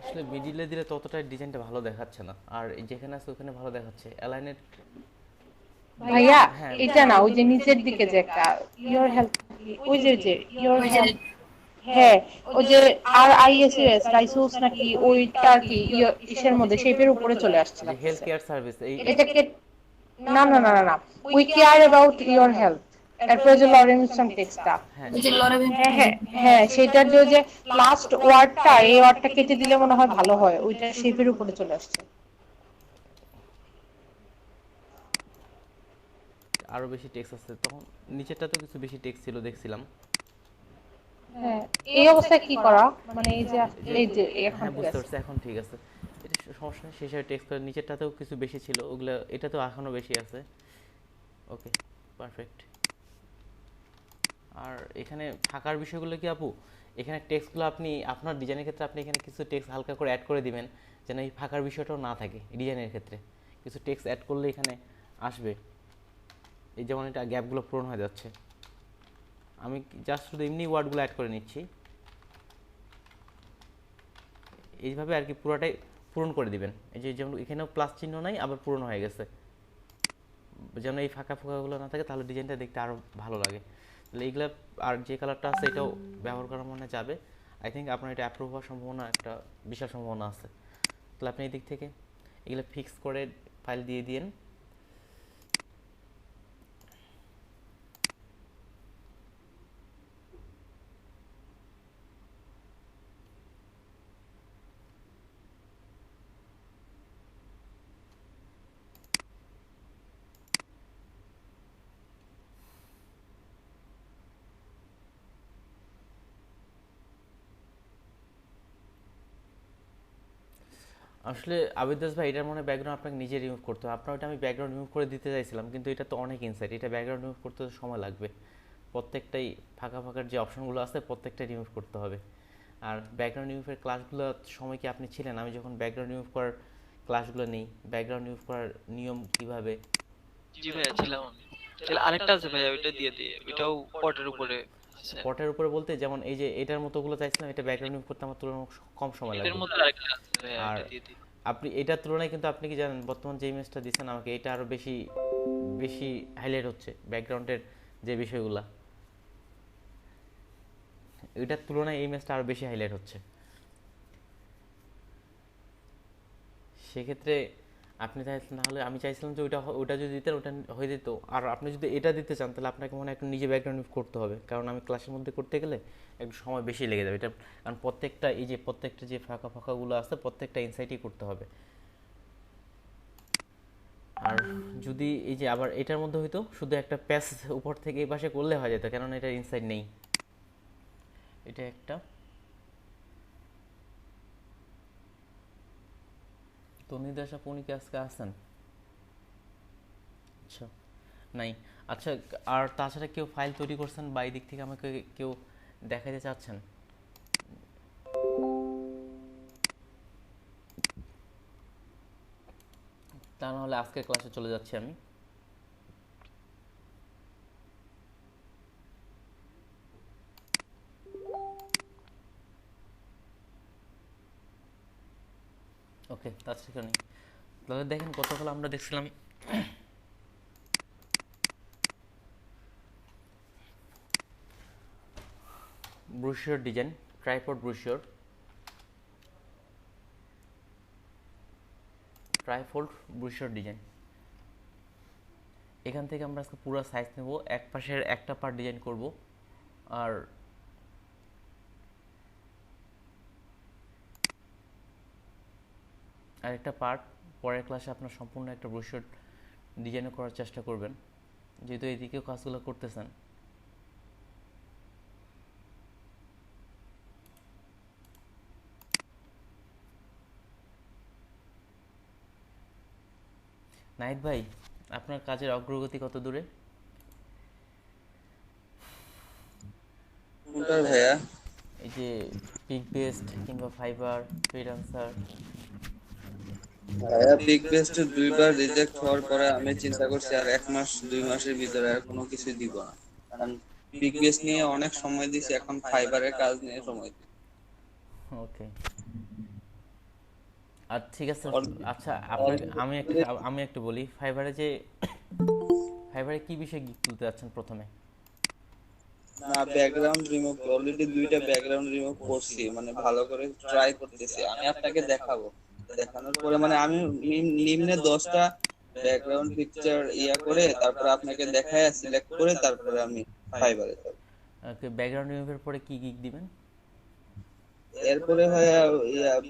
আসলে মিডিলে দিলে ততটা ডিজাইনটা ভালো দেখাচ্ছে না, আর এই যেখানে আছে ওখানে ভালো দেখাচ্ছে অ্যালাইনের। ভাইয়া হ্যাঁ এটা না, ওই যে নিচের দিকে যে একটা ইওর হেলথ, ওই যে ইওর ওই যে হেলথ, হ্যাঁ ওই যে RISUS রাইসুস নাকি ওইটা আর কি ইসের মধ্যে শেপের উপরে চলে আসছে যে হেলথ লাগতেছে। কেয়ার সার্ভিস এই এটাকে না না না না না, we care about your health, এরপরে যে লরেন্সন টেক্সটটা, হ্যাঁ ওই যে লরেবেন হ্যাঁ হ্যাঁ হ্যাঁ সেটার যে ওই যে লাস্ট ওয়ার্ডটা, এই ওয়ার্ডটা কেটে দিলে মনে হয় ভালো হয়, ওইটা শেপের উপরে চলে আসছে। আরো বেশি টেক্সট আছে, তখন নিচেরটা তো কিছু বেশি টেক্সট ছিল দেখছিলাম। হ্যাঁ এই অবস্থায় কি করা, মানে এই যে এই যে এখন হ্যাঁ ঠিক বুঝতে আছে। পারছি, এখন ঠিক আছে, এটা সমস্যা নেই, সেই হিসাবে টেক্সট করে নিচেরটাতেও কিছু বেশি ছিল ওগুলো, এটা তো এখনো বেশি আছে। Okay perfect. আর এখানে ফাঁকার বিষয়গুলো কি আপু, এখানে টেক্সটগুলো আপনি আপনার ডিজাইনের ক্ষেত্রে আপনি এখানে কিছু টেক্সট হালকা করে অ্যাড করে দিবেন, যেন এই ফাঁকার বিষয়টাও না থাকে ডিজাইনের ক্ষেত্রে, কিছু টেক্সট অ্যাড করলে এখানে আসবে। এই যেমন এটা গ্যাপগুলো পূরণ হয়ে যাচ্ছে, আমি জাস্ট শুধু এমনি ওয়ার্ডগুলো অ্যাড করে নিচ্ছি, এইভাবে আর কি পুরোটাই পূরণ করে দিবেন। এই যে যেমন এখানেও প্লাস চিহ্ন নাই, আবার পূরণ হয়ে গেছে, যেন এই ফাঁকা ফাঁকাগুলো না থাকে, তাহলে ডিজাইনটা দেখতে আরও ভালো লাগে। তাহলে এইগুলো আর যে কালারটা আছে এটাও ব্যবহার করার মনে যাবে, আই থিঙ্ক আপনার এটা অ্যাপ্রুভ হওয়ার সম্ভাবনা একটা বিশাল সম্ভাবনা আছে। তাহলে আপনি এই দিক থেকে এগুলো ফিক্স করে ফাইল দিয়ে দিন। আসলে আবিদাস ভাই, এটার মনে ব্যাকগ্রাউন্ড আপনাকে নিজে রিমুভ করতে হবে, আপনার ওটা আমি ব্যাকগ্রাউন্ড রিমুভ করে দিতে চাইছিলাম, কিন্তু এটা তো অনেক ইনসাইট, এটা ব্যাকগ্রাউন্ড রিমুভ করতে তো সময় লাগবে, প্রত্যেকটাই ফাঁকা ফাঁকার যে অপশনগুলো আছে প্রত্যেকটাই রিমুভ করতে হবে। আর ব্যাকগ্রাউন্ড রিমুভের ক্লাসগুলো সময় কি আপনি ছিলেন, আমি যখন ব্যাকগ্রাউন্ড রিমুভ করার ক্লাসগুলো নেই, ব্যাকগ্রাউন্ড রিমুভ করার নিয়ম কিভাবে? জি ভাইয়া ছিলাম আমি। তাহলে আরেকটা আছে ভাইয়া, ওইটা দিয়ে দিই, ওইটাও পটের উপরে আছে। স্পটের উপরে বলতে যেমন এই যে এটার মতোগুলো চাইছিলাম, এটা ব্যাকগ্রাউন্ড রিমুভ করতে আমার তুলনামূলক কম সময় এটার লাগবে। মধ্যে আরেকটা আছে ভাইয়া, আর এটা দিয়ে দিই। আপনি এটার তুলনায় কিন্তু আপনি কি জানেন, বর্তমান যে ইমেজটা দিচ্ছেন আমাকে, এটা আরো বেশি বেশি হাইলাইট হচ্ছে ব্যাকগ্রাউন্ডের যে বিষয়গুলা, এটার তুলনায় এই ইমেজটা আরো বেশি হাইলাইট হচ্ছে। সেক্ষেত্রে আপনি তাহলে আমি চাইছিলাম যে ওটা যদি দিতেন ওটা হয়ে যেত, আর আপনি যদি এটা দিতে চান তাহলে আপনাকে মনে হয় একটু নিজে ব্যাকগ্রাউন্ড করতে হবে, কারণ আমি ক্লাসের মধ্যে করতে গেলে একটু সময় বেশি লেগে যাবে এটা, কারণ প্রত্যেকটা যে ফাঁকা ফাঁকাগুলো আছে প্রত্যেকটা ইনসাইটই করতে হবে। আর যদি এই যে আবার এটার মধ্যে হয়তো শুধু একটা প্যাচ উপর থেকে এই পাশে করলে হয়ে যেত, কেননা এটার ইনসাইড নেই। এটা একটা তনিদাস আপু, উনি কি আজকে আসেন? আচ্ছা নাই, আচ্ছা। আর তাছাড়া কেউ ফাইল তৈরি করছেন বা এই দিক থেকে আমাকে কেউ দেখাতে চাচ্ছেন? তা না হলে আজকের ক্লাসে চলে যাচ্ছি আমি। ওকে, তার থেকে নেই। তাহলে দেখেন গতকাল আমরা দেখছিলাম ব্রুশিওর ডিজাইন, ট্রাইপড ব্রুশিওর, ট্রাইফোল্ড ব্রুশিওর ডিজাইন। এখান থেকে আমরা আজকে পুরো সাইজ নেব, এক পাশের একটা পার্ট ডিজাইন করব, আর আরেকটা পার্ট পরের ক্লাসে আপনার সম্পূর্ণ একটা ব্রুশিওর ডিজাইন করার চেষ্টা করবেন, যেহেতু এদিকেও কাজগুলো করতেছেন। নাহিদ ভাই, আপনার কাজের অগ্রগতি কত দূরে? কোনটার ভাইয়া? এই যে পিক বেস্ট কিংবা ফাইবার, ফ্রিল্যান্সার? ভাইয়া বিগ বেস্টে 2বার রিজেক্ট হওয়ার পরে আমি চিন্তা করছি আর 1 মাস 2 মাসের ভিতরে আর কোনো কিছু দিব না, কারণ বিগ বেস্ট নিয়ে অনেক সময় দিছি, এখন ফাইবারের কাজ নিয়ে সময় দিই। ওকে, আর ঠিক আছে। All- আচ্ছা আপনাকে আমি একটু বলি, ফাইবারে কি বিষয়ে গিগ তুলতে যাচ্ছেন প্রথমে? না, ব্যাকগ্রাউন্ড রিমুভ অলরেডি 2টা ব্যাকগ্রাউন্ড রিমুভ করছি, মানে ভালো করে ট্রাই করতেছি। আমি আপনাকে দেখাবো, দেখানোর পরে মানে আমি নিম্নে 10টা ব্যাকগ্রাউন্ড পিকচার করে তারপর আপনাকে দেখায় সিলেক্ট করে তারপরে আমি ফাইবারে যাব। ওকে, ব্যাকগ্রাউন্ড রিমুভের পরে কি গিগ দিবেন? এরপরে ভাইয়া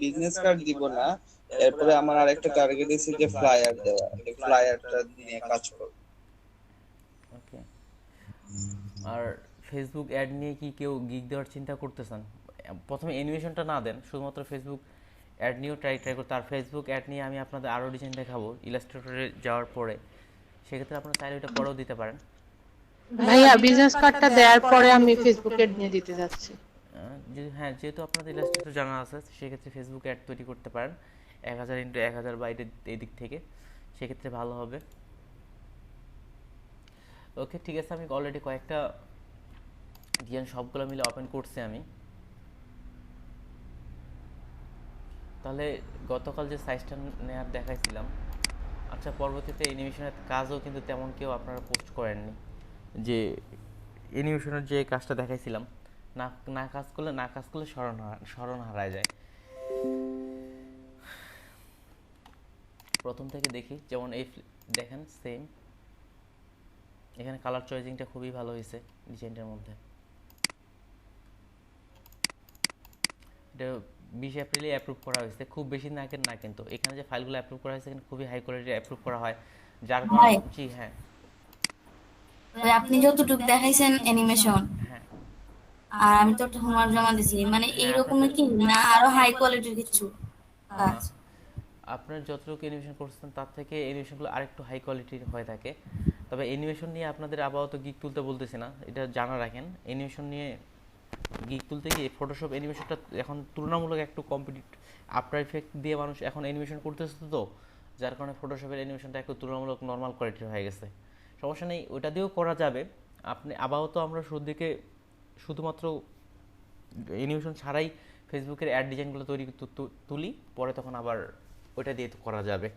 বিজনেস কার্ড দিব না, এরপরে আমার আরেকটা টার্গেট আছে যে ফ্লায়ার দেওয়া, এই ফ্লায়ারটা নিয়ে কাজ করব। ওকে, আর ফেসবুক অ্যাড নিয়ে কি কেউ গিগ দেওয়ার চিন্তা করতেছেন? প্রথমে অ্যানিমেশনটা না দেন, শুধুমাত্র ফেসবুক অ্যাড নিয়েও ট্রাই করতে। আর ফেসবুক অ্যাড নিয়ে আমি আপনাদের আরও ডিজাইন দেখাবো ইলাস্ট্রেটরে যাওয়ার পরে, সেক্ষেত্রে আপনারা চাইলে ওটা পরেও দিতে পারেন। ভাইয়া বিজনেস কার্ডটা দেওয়ার পরে আমি ফেসবুকে নিয়ে দিতে যাচ্ছি। হ্যাঁ, যেহেতু আপনাদের ইলাস্ট্রেটর জানা আছে, সেক্ষেত্রে ফেসবুক অ্যাড তৈরি করতে পারেন 1000x1000 বাইরে এই দিক থেকে, সেক্ষেত্রে ভালো হবে। ওকে ঠিক আছে, আমি অলরেডি কয়েকটা ডিজাইন সবগুলো মিলে ওপেন করছি আমি। তাহলে গতকাল যে সাইজটা নেওয়ার দেখাইছিলাম, আচ্ছা পরবর্তীতে অ্যানিমেশনের কাজও কিন্তু তেমন কেউ আপনারা পোস্ট করেননি। যে অ্যানিমেশনের যে কাজটা দেখাইছিলাম, না কাজ করলে স্মরণ হারায় যায়। প্রথম থেকে দেখি, যেমন এই দেখেন সেম, এখানে কালার চয়েজিংটা খুবই ভালো হয়েছে ডিজাইনটার মধ্যে। এটা 20 এপ্রিলে অ্যাপ্রুভ করা হয়েছে, খুব বেশি না কিন্তু এখানে যে ফাইলগুলো অ্যাপ্রুভ করা হয়েছে খুবই হাই কোয়ালিটির অ্যাপ্রুভ করা হয়, যার কারণে জি হ্যাঁ ওই আপনি যতটুকু দেখাইছেন অ্যানিমেশন, হ্যাঁ আর আমি তো একটা হোমওয়ার্ক জমা দিছি, মানে এইরকমই কি না আরো হাই কোয়ালিটির কিছু কাজ? আপনার যতটুকু অ্যানিমেশন করছেন তার থেকে অ্যানিমেশনগুলো আরেকটু হাই কোয়ালিটির হয়ে থাকে। তবে অ্যানিমেশন নিয়ে আপনাদের আপাতত গিগ তুলতে বলতেছি না, এটা জানা রাখেন। অ্যানিমেশন নিয়ে গিগ তুলতে গিয়ে ফটোশপ অ্যানিমেশনটা এখন তুলনামূলক একটু আফটার ইফেক্ট দিয়ে মানুষ এখন অ্যানিমেশন করতেছে, তো যার কারণে ফটোশপের অ্যানিমেশনটা একটু তুলনামূলক নর্মাল কোয়ালিটির হয়ে গেছে। সমস্যা নেই, ওটা দিয়েও করা যাবে। আপনি আপাতত আমরা শুরুর দিকে শুধুমাত্র অ্যানিমেশন ছাড়াই ফেসবুকের অ্যাড ডিজাইনগুলো তুলি, পরে তখন আবার ওটা দিয়ে করা যাবে।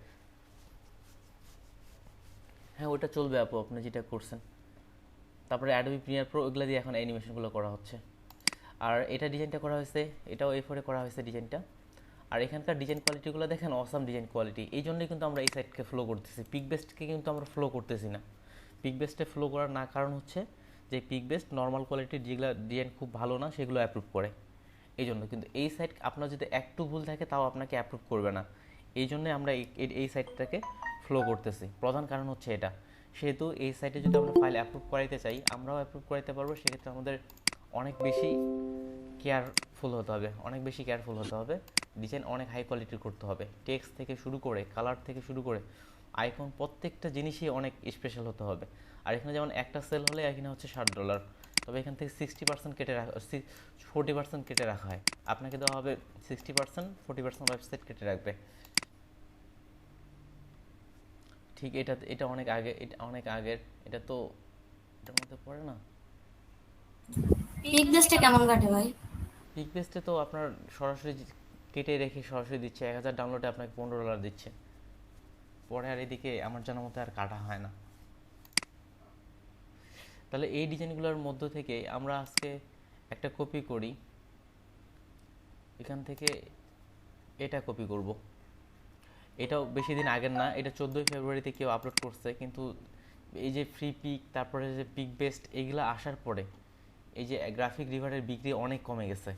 হ্যাঁ ওটা চলবে আপু, আপনি যেটা করছেন। তারপরে অ্যাডোবি প্রিমিয়ার প্রো, ওগুলো দিয়ে এখন অ্যানিমেশনগুলো করা হচ্ছে। আর এটা ডিজাইনটা করা হয়েছে, এটাও A4 করা হয়েছে ডিজাইনটা। আর এখানকার ডিজাইন কোয়ালিটিগুলো দেখেন, অসাম ডিজাইন কোয়ালিটি। এই জন্যই কিন্তু আমরা এই সাইটকে ফলো করতেছি, পিক বেস্টকে কিন্তু আমরা ফলো করতেছি না। পিক বেস্টে ফলো করার না কারণ হচ্ছে যে পিক বেস্ট নর্মাল কোয়ালিটির যেগুলো ডিজাইন খুব ভালো না সেগুলো অ্যাপ্রুভ করে, এই জন্য। কিন্তু এই সাইট আপনার যদি একটু ভুল থাকে তাও আপনাকে অ্যাপ্রুভ করবে না, এই জন্যে আমরা এই সাইটটাকে ফলো করতেছি। প্রধান কারণ হচ্ছে এটা। সেহেতু এই সাইটে যদি আমরা ফাইল অ্যাপ্রুভ করাইতে চাই, আমরাও অ্যাপ্রুভ করাইতে পারবো। সেক্ষেত্রে আমাদের অনেক বেশি কেয়ারফুল হতে হবে। ডিজাইন অনেক হাই কোয়ালিটির করতে হবে, টেক্সট থেকে শুরু করে কালার থেকে শুরু করে আইকন, প্রত্যেকটা জিনিসই অনেক স্পেশাল হতে হবে। আর এখানে যেমন একটা সেল হলে এখানে হচ্ছে $60, তবে এখান থেকে 40% কেটে রাখা হয়। আপনাকে দেওয়া হবে 60%, 40% ওয়েবসাইট কেটে রাখবে। ঠিক এটা অনেক আগের, এটা তো এটার মধ্যে পড়ে না। পিক বেস্টে কেমন কাটে ভাই? পিক বেস্টে তো আপনার সরাসরি কেটে রেখে সরাসরি দিচ্ছে, 1000 ডাউনলোডে আপনাকে $15 দিচ্ছে। পরে আর এদিকে আমার জানার মতো আর কাটা হয় না। তাহলে এই ডিজাইনগুলোর মধ্য থেকে আমরা আজকে একটা কপি করি, এখান থেকে এটা কপি করব। এটাও বেশি দিন আগের না, এটা 14 ফেব্রুয়ারিতে কেউ আপলোড করছে। কিন্তু এই যে ফ্রি পিক, তারপরে যে পিক বেস্ট, এইগুলো আসার পরে এই যে গ্রাফিক রিভারের বিক্রি অনেক কমে গেছে।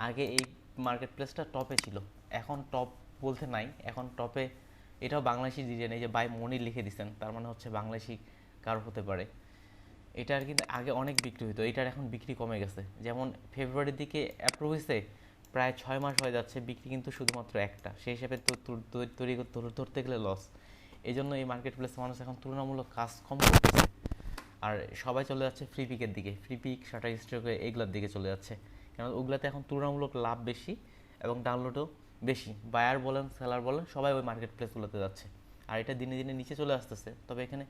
আগে এই মার্কেট প্লেসটা টপে ছিল, এখন টপ বলতে নাই, এখন টপে এটাও বাংলাদেশি ডিজাইন। এই যে বাই মনির লিখে দিচ্ছেন, তার মানে হচ্ছে বাংলাদেশি কারো হতে পারে। এটার কিন্তু আগে অনেক বিক্রি হতো, এটার এখন বিক্রি কমে গেছে। যেমন ফেব্রুয়ারির দিকে অ্যাপ্রুভ হয়েছে, প্রায় 6 মাস হয়ে যাচ্ছে, বিক্রি কিন্তু শুধুমাত্র একটা। সেই হিসেবে ধরতে গেলে লস। এই জন্য এই মার্কেট প্লেসে মানুষ এখন তুলনামূলক কাজ কম করতেছে। আর সবাই চলে যাচ্ছে ফ্রি পিকের দিকে, ফ্রি পিক, শাটার স্ট্রোক এগুলোর দিকে চলে যাচ্ছে, কারণ ওগুলাতে এখন তুলনামূলক লাভ বেশি এবং ডাউনলোডও বেশি। বায়ার বলেন সেলার বলেন সবাই ওই মার্কেট প্লেসগুলোতে যাচ্ছে। আর এটা দিনে দিনে নিচে চলে আসতেছে, তবে এখানে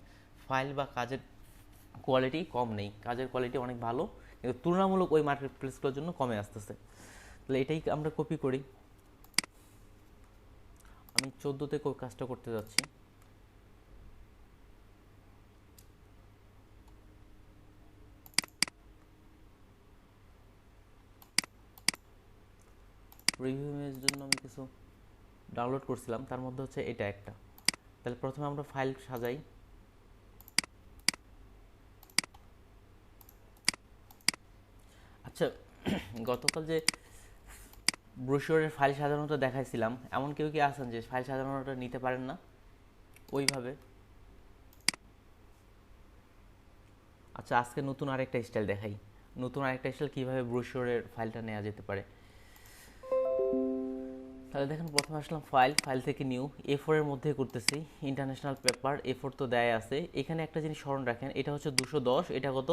ফাইল বা কাজের কোয়ালিটি কম নেই, কাজের কোয়ালিটি অনেক ভালো, কিন্তু তুলনামূলক ওই মার্কেট প্লেসগুলোর জন্য কমে আসতেছে। তাহলে এটাই আমরা কপি করি। আমি 14তে কাজটা করতে যাচ্ছি। রিভিউ ইমেজের জন্য আমি কিছু ডাউনলোড করছিলাম, তার মধ্যে হচ্ছে এটা একটা। তাহলে প্রথমে আমরা ফাইল সাজাই। আচ্ছা, গতকাল যে ব্রোশিওরের ফাইল সাজানোটা দেখাইছিলাম, এমন কেউ কি আছেন যে ফাইল সাজানোটা নিতে পারেন না ওইভাবে? আচ্ছা, আজকে নতুন আরেকটা স্টাইল দেখাই, নতুন আরেকটা স্টাইল কীভাবে ব্রোশিওরের ফাইলটা নেওয়া যেতে পারে। তাহলে দেখেন, প্রথমে আসলাম ফাইল থেকে নিউ, A4 এর মধ্যে করতেছি, ইন্টারন্যাশনাল পেপার A4 তো দেয় আছে। এখানে একটা জিনিস স্মরণ রাখেন, এটা হচ্ছে 210, এটা কত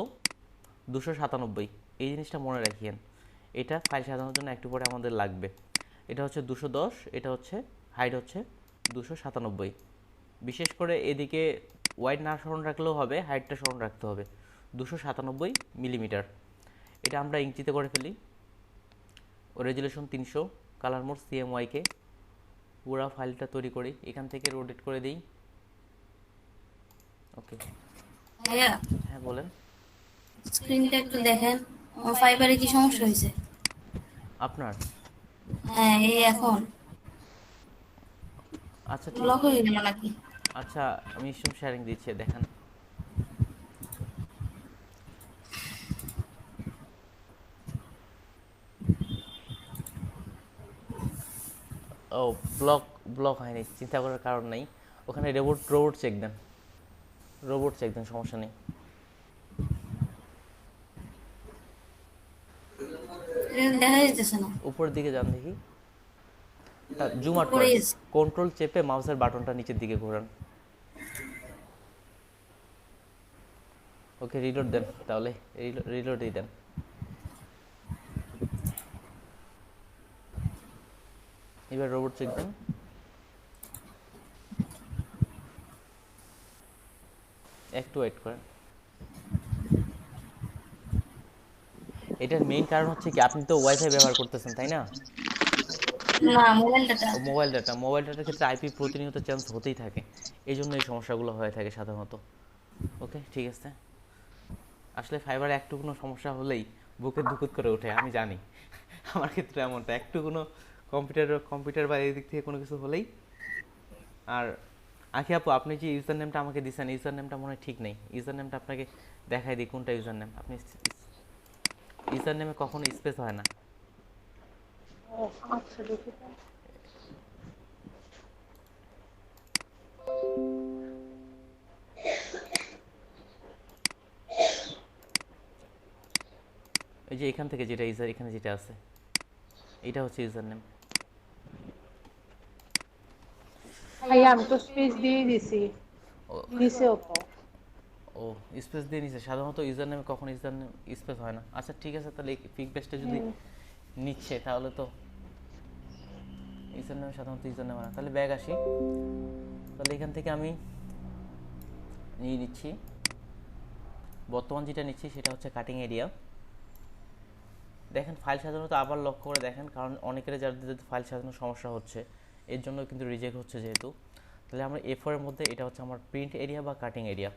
297, এই জিনিসটা মনে রাখিয়েন। এটা ফাইল সাজানোর জন্য একটু পরে আমাদের লাগবে। এটা হচ্ছে 210, এটা হচ্ছে হাইট হচ্ছে 297। বিশেষ করে এদিকে ওয়াইড না স্মরণ রাখলেও হবে, হাইটটা স্মরণ রাখতে হবে, 297 মিলিমিটার। এটা আমরা ইঞ্চিতে করে ফেলি। রেজুলেশন 300, কালার মোড CMYK, পুরো ফাইলটা তৈরি করি, এখান থেকে রোটেট করে দিই। ওকে, ভাইয়া হ্যাঁ বলেন। স্ক্রিনটা একটু দেখেন, আমার ফাইবারে কি সমস্যা হয়েছে? আপনার? হ্যাঁ, এই এখন আচ্ছা ঠিক, লক হয়ে গেল নাকি? আচ্ছা আমি স্ক্রিন শেয়ারিং দিচ্ছি, দেখেন। ও, ব্লক হয়নি, চিন্তা করার কারণ নেই। ওখানে রোবট চেক দেন, সমস্যা নেই। এটা দেখা যাইতেছে না। উপরের দিকে যান দেখি, জুম আউট করে করেন, কন্ট্রোল চেপে মাউসের বাটনটা নিচের দিকে ঘোরান। ওকে, রিলোড দেন, তাহলে রিলোডই দেন। এবার রোবট চেক দেন। একটু ওয়েট করেন। এটার মেইন কারণ হচ্ছে কি, আপনি তো ওয়াইফাই ব্যবহার করতেছেন তাই না? না, মোবাইল ডাটা। মোবাইল ডাটার ক্ষেত্রে আইপি প্রতিনিয়ত চেঞ্জ হতেই থাকে, এই জন্য এই সমস্যাগুলো হয়ে থাকে সাধারণত। ওকে, ঠিক আছে। আসলে ফাইবারে একটু কোনো সমস্যা হলেই বুকের ধুকুত করে ওঠে, আমি জানি। আমার ক্ষেত্রে এমনটা, একটু কোনো কম্পিউটার বা এই দিক থেকে কোনো কিছু হলেই। আর আঁকি আপু, আপনি যে ইউজার নেমটা আমাকে দিচ্ছেন, ইউজার নেমটা মনে হয় ঠিক নেই। ইউজার নেমটা আপনাকে দেখাই দিই কোনটা ইউজার নেম। আপনি ইউজার নেমে কখনো স্পেস হয় না। ও আচ্ছা, দেখি তো। ওই যে এখান থেকে যেটা ইউজার, এখানে যেটা আছে, এটা হচ্ছে ইউজার নেম। ভাইয়া আমি তো স্পেস দিয়ে দিছি, নিচেও তো। ও, স্পেস দিয়ে নিছে। সাধারণত ইউজার নেমে কখনো ইউজার নেম স্পেস হয় না। আচ্ছা ঠিক আছে, তাহলে পিক বেসটা যদি নিচ্ছে তাহলে তো ইউজার নেম সাধারণত ইউজার নেম হয় না। তাহলে ব্যাগ আসি, তাহলে এখান থেকে আমি নিয়ে নিচ্ছি। বর্তমান যেটা নিচ্ছি সেটা হচ্ছে কাটিং এরিয়া। দেখেন, ফাইল সাজানোতে আবার লক্ষ্য করে দেখেন, কারণ অনেকের যাদের ফাইল সাজানোর সমস্যা হচ্ছে, এর জন্য কিন্তু রিজেক্ট হচ্ছে যেহেতু। তাহলে আমরা A4 এর মধ্যে এটা হচ্ছে আমার প্রিন্ট এরিয়া বা কাটিং এরিয়া।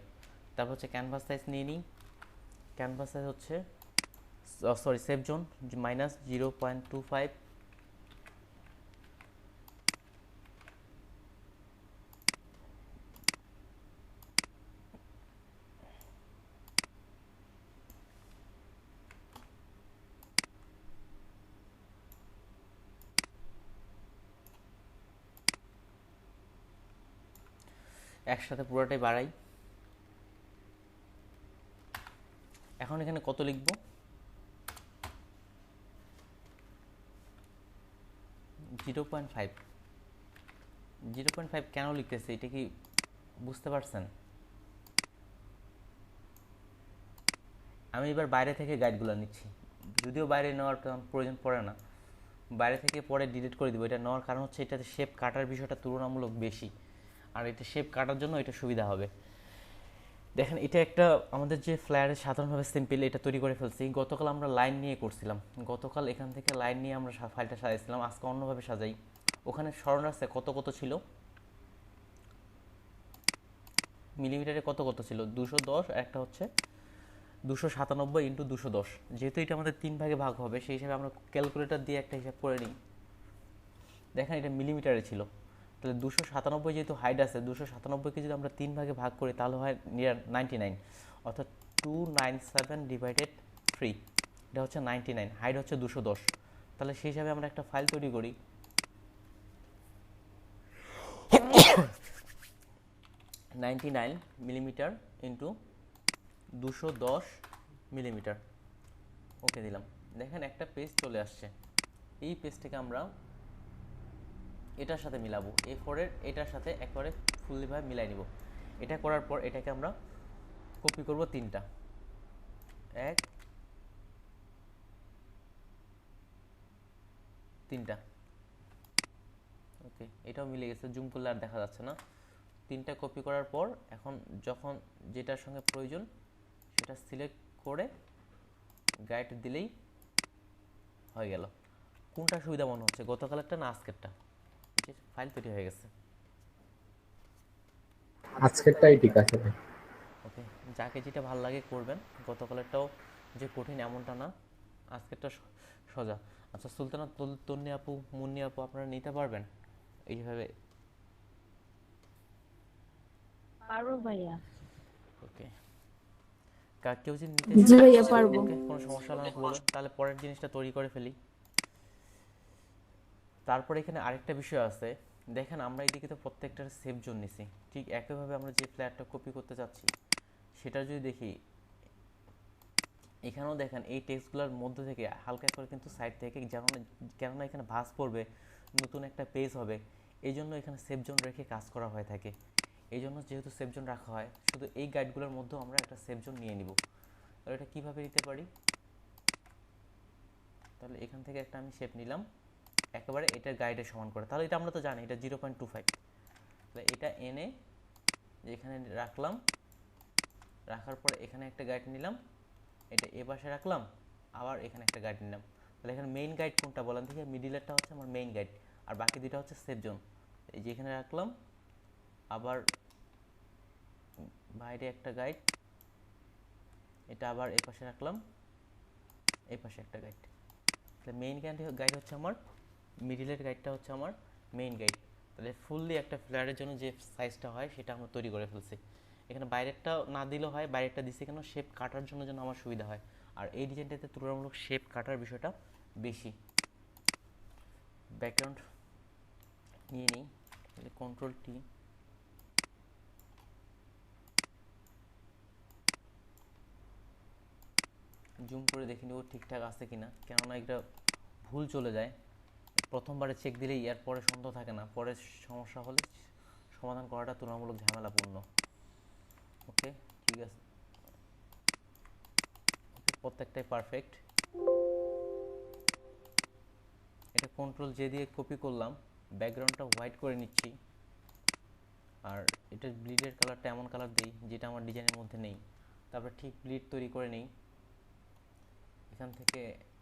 তারপর হচ্ছে ক্যানভাস সাইজ নিয়ে নিই। ক্যানভাস সাইজ হচ্ছে সেভ জোন -0.25। একসাথে পুরোটাই বাড়াই। এখন এখানে কত লিখব? 0.5। 0.5 কেন লিখতেছি এটা কি বুঝতে পারছেন? আমি এবার বাইরে থেকে গাইডগুলো নিচ্ছি, যদিও বাইরে নেওয়ার প্রয়োজন পড়ে না, বাইরে থেকে পরে ডিলিট করে দিব। এটা নেওয়ার কারণ হচ্ছে এটাতে শেপ কাটার বিষয়টা তুলনামূলক বেশি, আর এটা শেপ কাটার জন্য এটা সুবিধা হবে। দেখেন এটা একটা আমাদের যে ফ্লায়ারে সাধারণভাবে সিম্পল এটা তৈরি করে ফেলছি। গতকাল আমরা লাইন নিয়ে করছিলাম, গতকাল এখান থেকে লাইন নিয়ে আমরা ফাইলটা সাজাইছিলাম, আজকে অন্যভাবে সাজাই। ওখানে স্মরণ আছে কত কত ছিল, মিলিমিটারে কত কত ছিল, 210, একটা হচ্ছে 297 ইন্টু 210। যেহেতু এটা আমাদের 3 ভাগে ভাগ হবে, সেই হিসাবে আমরা ক্যালকুলেটর দিয়ে একটা হিসাব করে নিই। দেখেন এটা মিলিমিটারে ছিল, তাহলে 297 যেহেতু হাইট আছে, 297কে যদি আমরা 3 ভাগে ভাগ করি তাহলে হয় নিয়ার 99, অর্থাৎ 297 ডিভাইডেড 3, এটা হচ্ছে 99, হাইট হচ্ছে 210। তাহলে সেই হিসাবে আমরা একটা ফাইল তৈরি করি, 99 মিলিমিটার ইন্টু 210 মিলিমিটার, ওকে দিলাম। দেখেন একটা পেজ চলে আসছে, এই পেজটাকে আমরা এটার সাথে মিলাবো, A4 এর এটার সাথে একবারে ফুললিভাবে মিলাই নিব। এটা করার পর এটাকে আমরা কপি করব 3টা, 1 3টা, ওকে এটাও মিলে গেছে, জুম করলে আর দেখা যাচ্ছে না। 3টা কপি করার পর এখন যখন যেটার সঙ্গে প্রয়োজন সেটা সিলেক্ট করে গাইড দিলেই হয়ে গেল। কোনটা সুবিধা মনে হচ্ছে, গতকালেরটা না আজকেরটা? ফাইল তৈরি হয়ে গেছে, আজকেরটাই ঠিক আছে ভাই। ওকে যাকে যেটা ভালো লাগে করবেন, গতকালেরটাও যে কঠিন এমনটা না, আজকেরটা সোজা। আচ্ছা সুলতানা, তন্নি আপু, মুন্নি আপু আপনারা নিতে পারবেন এইভাবে? পারবো ভাইয়া। ওকে কেউ যদি নিতে জি ভাইয়া পারবো। ওকে কোনো সমস্যা হলে আমাকে বলবেন, তাহলে পরের জিনিসটা তৈরি করে ফেলি। তারপরে এখানে আরেকটা বিষয় আছে, দেখেন আমরা এদিকে তো প্রত্যেকটার সেভ জোন নিছি, ঠিক একইভাবে আমরা যে ফ্ল্যাটটা কপি করতে চাচ্ছি সেটা যদি দেখি, এখানেও দেখেন এই টেক্সটগুলোর মধ্যে থেকে হালকা করে কিন্তু সাইড থেকে কেননা এখানে ভাঁজ পড়বে, নতুন একটা পেজ হবে, এই জন্য এখানে সেভ জোন রেখে কাজ করা হয়ে থাকে। এই জন্য যেহেতু সেভ জোন রাখা হয়, শুধু এই গাইডগুলোর মধ্যেও আমরা একটা সেভ জোন নিয়ে নিব। তাহলে এটা কীভাবে নিতে পারি, তাহলে এখান থেকে একটা আমি শেপ নিলাম একেবারে এটার গাইডের সমান করে, তাহলে এটা আমরা তো জানি এটা 0.25, তাহলে এটা এনে যেখানে রাখলাম, রাখার পরে এখানে একটা গাইড নিলাম, এটা এ পাশে রাখলাম, আবার এখানে একটা গাইড নিলাম। তাহলে এখানে মেইন গাইড কোনটা বলেন দেখি, মিডিলেরটা হচ্ছে আমার মেইন গাইড, আর বাকি দুটো হচ্ছে সেভ জোন। এই যে এখানে রাখলাম, আবার বাইরে একটা গাইড, এটা আবার এই পাশে রাখলাম, এই পাশে একটা গাইড। তাহলে মেইন গাইড হচ্ছে আমার, মিডিলের গাইডটা হচ্ছে আমার মেইন গাইড। তাহলে ফুললি একটা ফ্ল্যাটের জন্য যে সাইজটা হয় সেটা আমরা তৈরি করে ফেলছি। এখানে বাইরেরটা না দিলেও হয়, বাইরেরটা দিছি কেন, শেপ কাটার জন্য যেন আমার সুবিধা হয়, আর এই ডিজাইনটাতে তুলনামূলক শেপ কাটার বিষয়টা বেশি। ব্যাকগ্রাউন্ড নিয়ে নিই, কন্ট্রোল টি, জুম করে দেখে নিব ঠিকঠাক আছে কিনা, কেননা এটা ভুল চলে যায়, প্রথমবারে চেক দিলেই এর পরে সন্দেহ থাকে না, পরে সমস্যা হলে সমাধান করাটা তুলনামূলক ঝামেলাপূর্ণ। ওকে ঠিক আছে, প্রত্যেকটাই পারফেক্ট। এটা কন্ট্রোল জে দিয়ে কপি করলাম, ব্যাকগ্রাউন্ডটা হোয়াইট করে নিচ্ছি, আর এটা ব্লিডের কালারটা এমন কালার দিই যেটা আমার ডিজাইনের মধ্যে নেই। তারপর ঠিক ব্লিড তৈরি করে নেই, এখান থেকে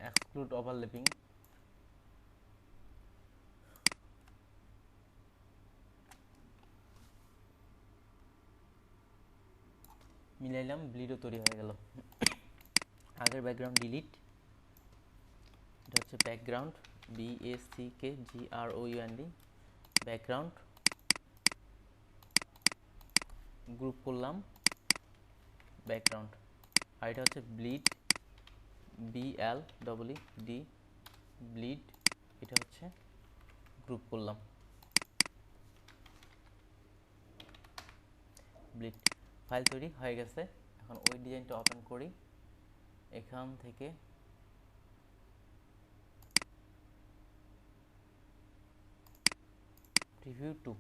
এক্সক্লুড ওভারল্যাপিং, মিলাইলাম, ব্লিডও তৈরি হয়ে গেল। আগের ব্যাকগ্রাউন্ড ডিলিট, এটা হচ্ছে ব্যাকগ্রাউন্ড, BACKGROUND, ব্যাকগ্রাউন্ড, গ্রুপ করলাম ব্যাকগ্রাউন্ড, আর এটা হচ্ছে ব্লিড, BLEED, ব্লিড, এটা হচ্ছে গ্রুপ করলাম ব্লিড। ফাইল তৈরি হয়ে গেছে, এখন ওই ডিজাইনটা ওপেন করি, এখান থেকে প্রিভিউ 2,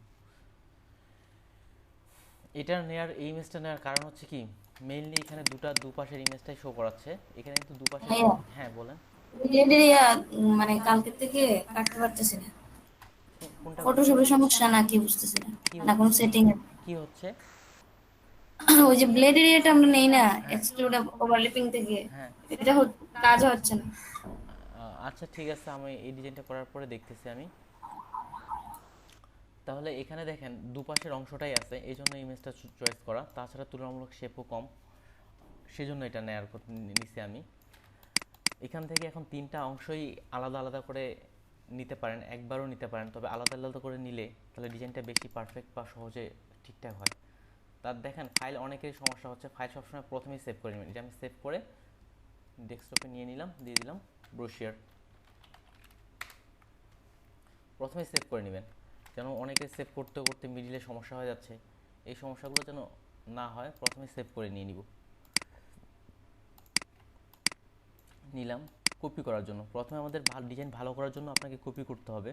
এটার নেয়ার, এই ইমেজটা নেওয়ার কারণ হচ্ছে কি, মেইনলি এখানে দুপাশের ইমেজটাই শো করাচ্ছে, এখানে কিন্তু দুপাশে। ভাইয়া হ্যাঁ বলেন। ব্লেডের মানে কালকে থেকে কাটতে পারতেছি না, কোনটা? ফটোশপের সমস্যা না কি বুঝতেছি না, কি না কোনো সেটিং এ। কি হচ্ছে? ওই যে ব্লেডের আমরা নেই না হ্যাঁ এক্সট্রুড ওভারল্যাপিং থেকে, হ্যাঁ। এটা কাজ হচ্ছে না। আচ্ছা ঠিক আছে, আমি এই ডিজাইনটা করার পরে দেখতেছি আমি। তাহলে এখানে দেখেন দুপাশের অংশটাই আছে, এই জন্য ইমেজটা চয়েস করা, তাছাড়া তুলনামূলক শেপও কম, সেজন্য এটা নিছি আমি। এখান থেকে এখন তিনটা অংশই আলাদা আলাদা করে নিতে পারেন, একবারও নিতে পারেন, তবে আলাদা আলাদা করে নিলে তাহলে ডিজাইনটা বেশি পারফেক্ট বা সহজে ঠিকঠাক হয়। তার দেখেন ফাইল অনেকেরই সমস্যা হচ্ছে, ফাইল সবসময় প্রথমেই সেভ করে নেবেন। এটা আমি সেভ করে ডেস্কটপে নিয়ে নিলাম, দিয়ে দিলাম ব্রোশিয়ার। প্রথমেই সেভ করে নেবেন, যেন অনেকে সেভ করতে করতে মিডিলে সমস্যা হয়ে যাচ্ছে, এই সমস্যাগুলো যেন না হয়, প্রথমে সেভ করে নিয়ে নিব। নিলাম কপি করার জন্য, প্রথমে আমাদের ডিজাইন ভালো করার জন্য আপনাকে কপি করতে হবে,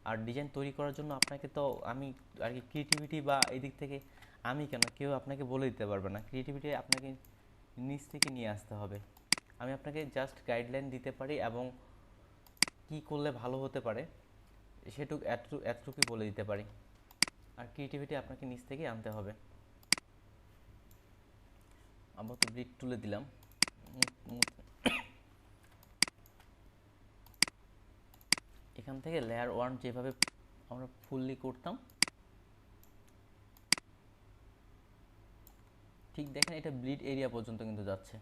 আর ডিজাইন তৈরি করার জন্য আপনাকে তো আমি আর কি ক্রিয়েটিভিটি বা এই দিক থেকে আমি কেন, কেউ আপনাকে বলে দিতে পারবে না, ক্রিয়েটিভিটি আপনাকে নিজ থেকে নিয়ে আসতে হবে। আমি আপনাকে জাস্ট গাইডলাইন দিতে পারি এবং কি করলে ভালো হতে পারে এতটুকুই বলে দিতে পারি, আর ক্রিয়েটিভিটি আপনাকে নিজ থেকেই আনতে হবে। আবার তো ব্লিড তুলে দিলাম। এখান থেকে লেয়ার 1 যেভাবে আমরা ফুললি করতাম, ঠিক দেখেন এটা ব্লিড এরিয়া পর্যন্ত কিন্তু যাচ্ছে।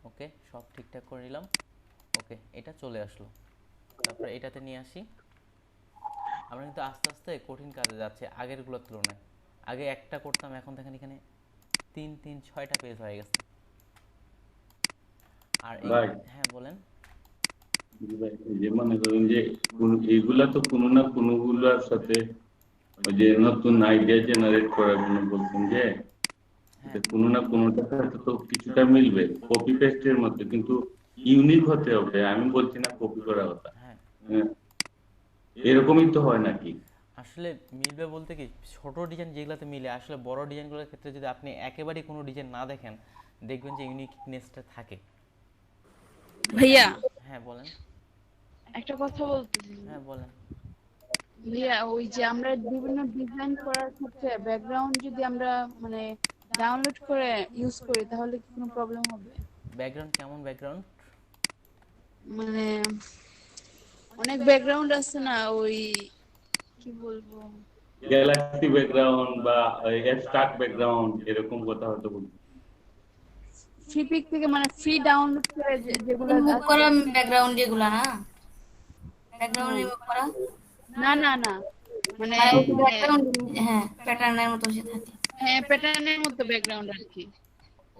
ওকে, সব ঠিকঠাক করে নিলাম। ওকে, এটা চলে আসলো। তারপরে এটাতে নিয়ে আসি। আমরা কিন্তু আস্তে আস্তে কঠিন কাজে যাচ্ছে আগেরগুলোর তুলনায়। আগে একটা করতাম, এখন দেখেন এখানে 6টা পেজ হয়ে গেছে। আর হ্যাঁ বলেন। যে মনে করেন যে এইগুলা তো কোনো না কোনোগুলোর সাথে ওই যে নতুন আইডিয়া জেনারেট করার জন্য বলছেন যে কোনো না কোনোটার সাথে তো কিছুটা মিলবে, কপি পেস্টের মধ্যে, কিন্তু ইউনিক হতে হবে। আমি বলছি না কপি করা কথা, হ্যাঁ এরকমই তো হয় নাকি? আসলে মিলবে বলতে কি, ছোট ডিজাইন যেগুলোতে মিলে, আসলে বড় ডিজাইনগুলোর ক্ষেত্রে যদি আপনি একেবারেই কোনো ডিজাইন না দেখেন, দেখবেন যে ইউনিকনেসটা থাকে। ভাইয়া হ্যাঁ বলেন। একটা কথা বলতেছি। হ্যাঁ বলেন। ভাইয়া ওই যে আমরা বিভিন্ন ডিজাইন করার ক্ষেত্রে ব্যাকগ্রাউন্ড যদি আমরা মানে ডাউনলোড করে ইউজ করি তাহলে কি কোনো প্রবলেম হবে? ব্যাকগ্রাউন্ড কেমন ব্যাকগ্রাউন্ড? মানে অনেক ব্যাকগ্রাউন্ড আছে না, ওই কি বলবো, গ্যালাক্সি ব্যাকগ্রাউন্ড বা অ্যাবস্ট্রাক্ট ব্যাকগ্রাউন্ড এরকম কথা হয়তো বলছি। ফ্রি পিক থেকে মানে ফ্রি ডাউনলোড করে যেগুলো রিমুভ আছে। করা ব্যাকগ্রাউন্ড যেগুলো না, ব্যাকগ্রাউন্ড হ্যাঁ। রিমুভ করা, না না না, মানে মানে ওই ব্যাকগ্রাউন্ড, হ্যাঁ প্যাটার্নের মতো সে থাকে। হ্যাঁ প্যাটার্নের মতো ব্যাকগ্রাউন্ড আর কি।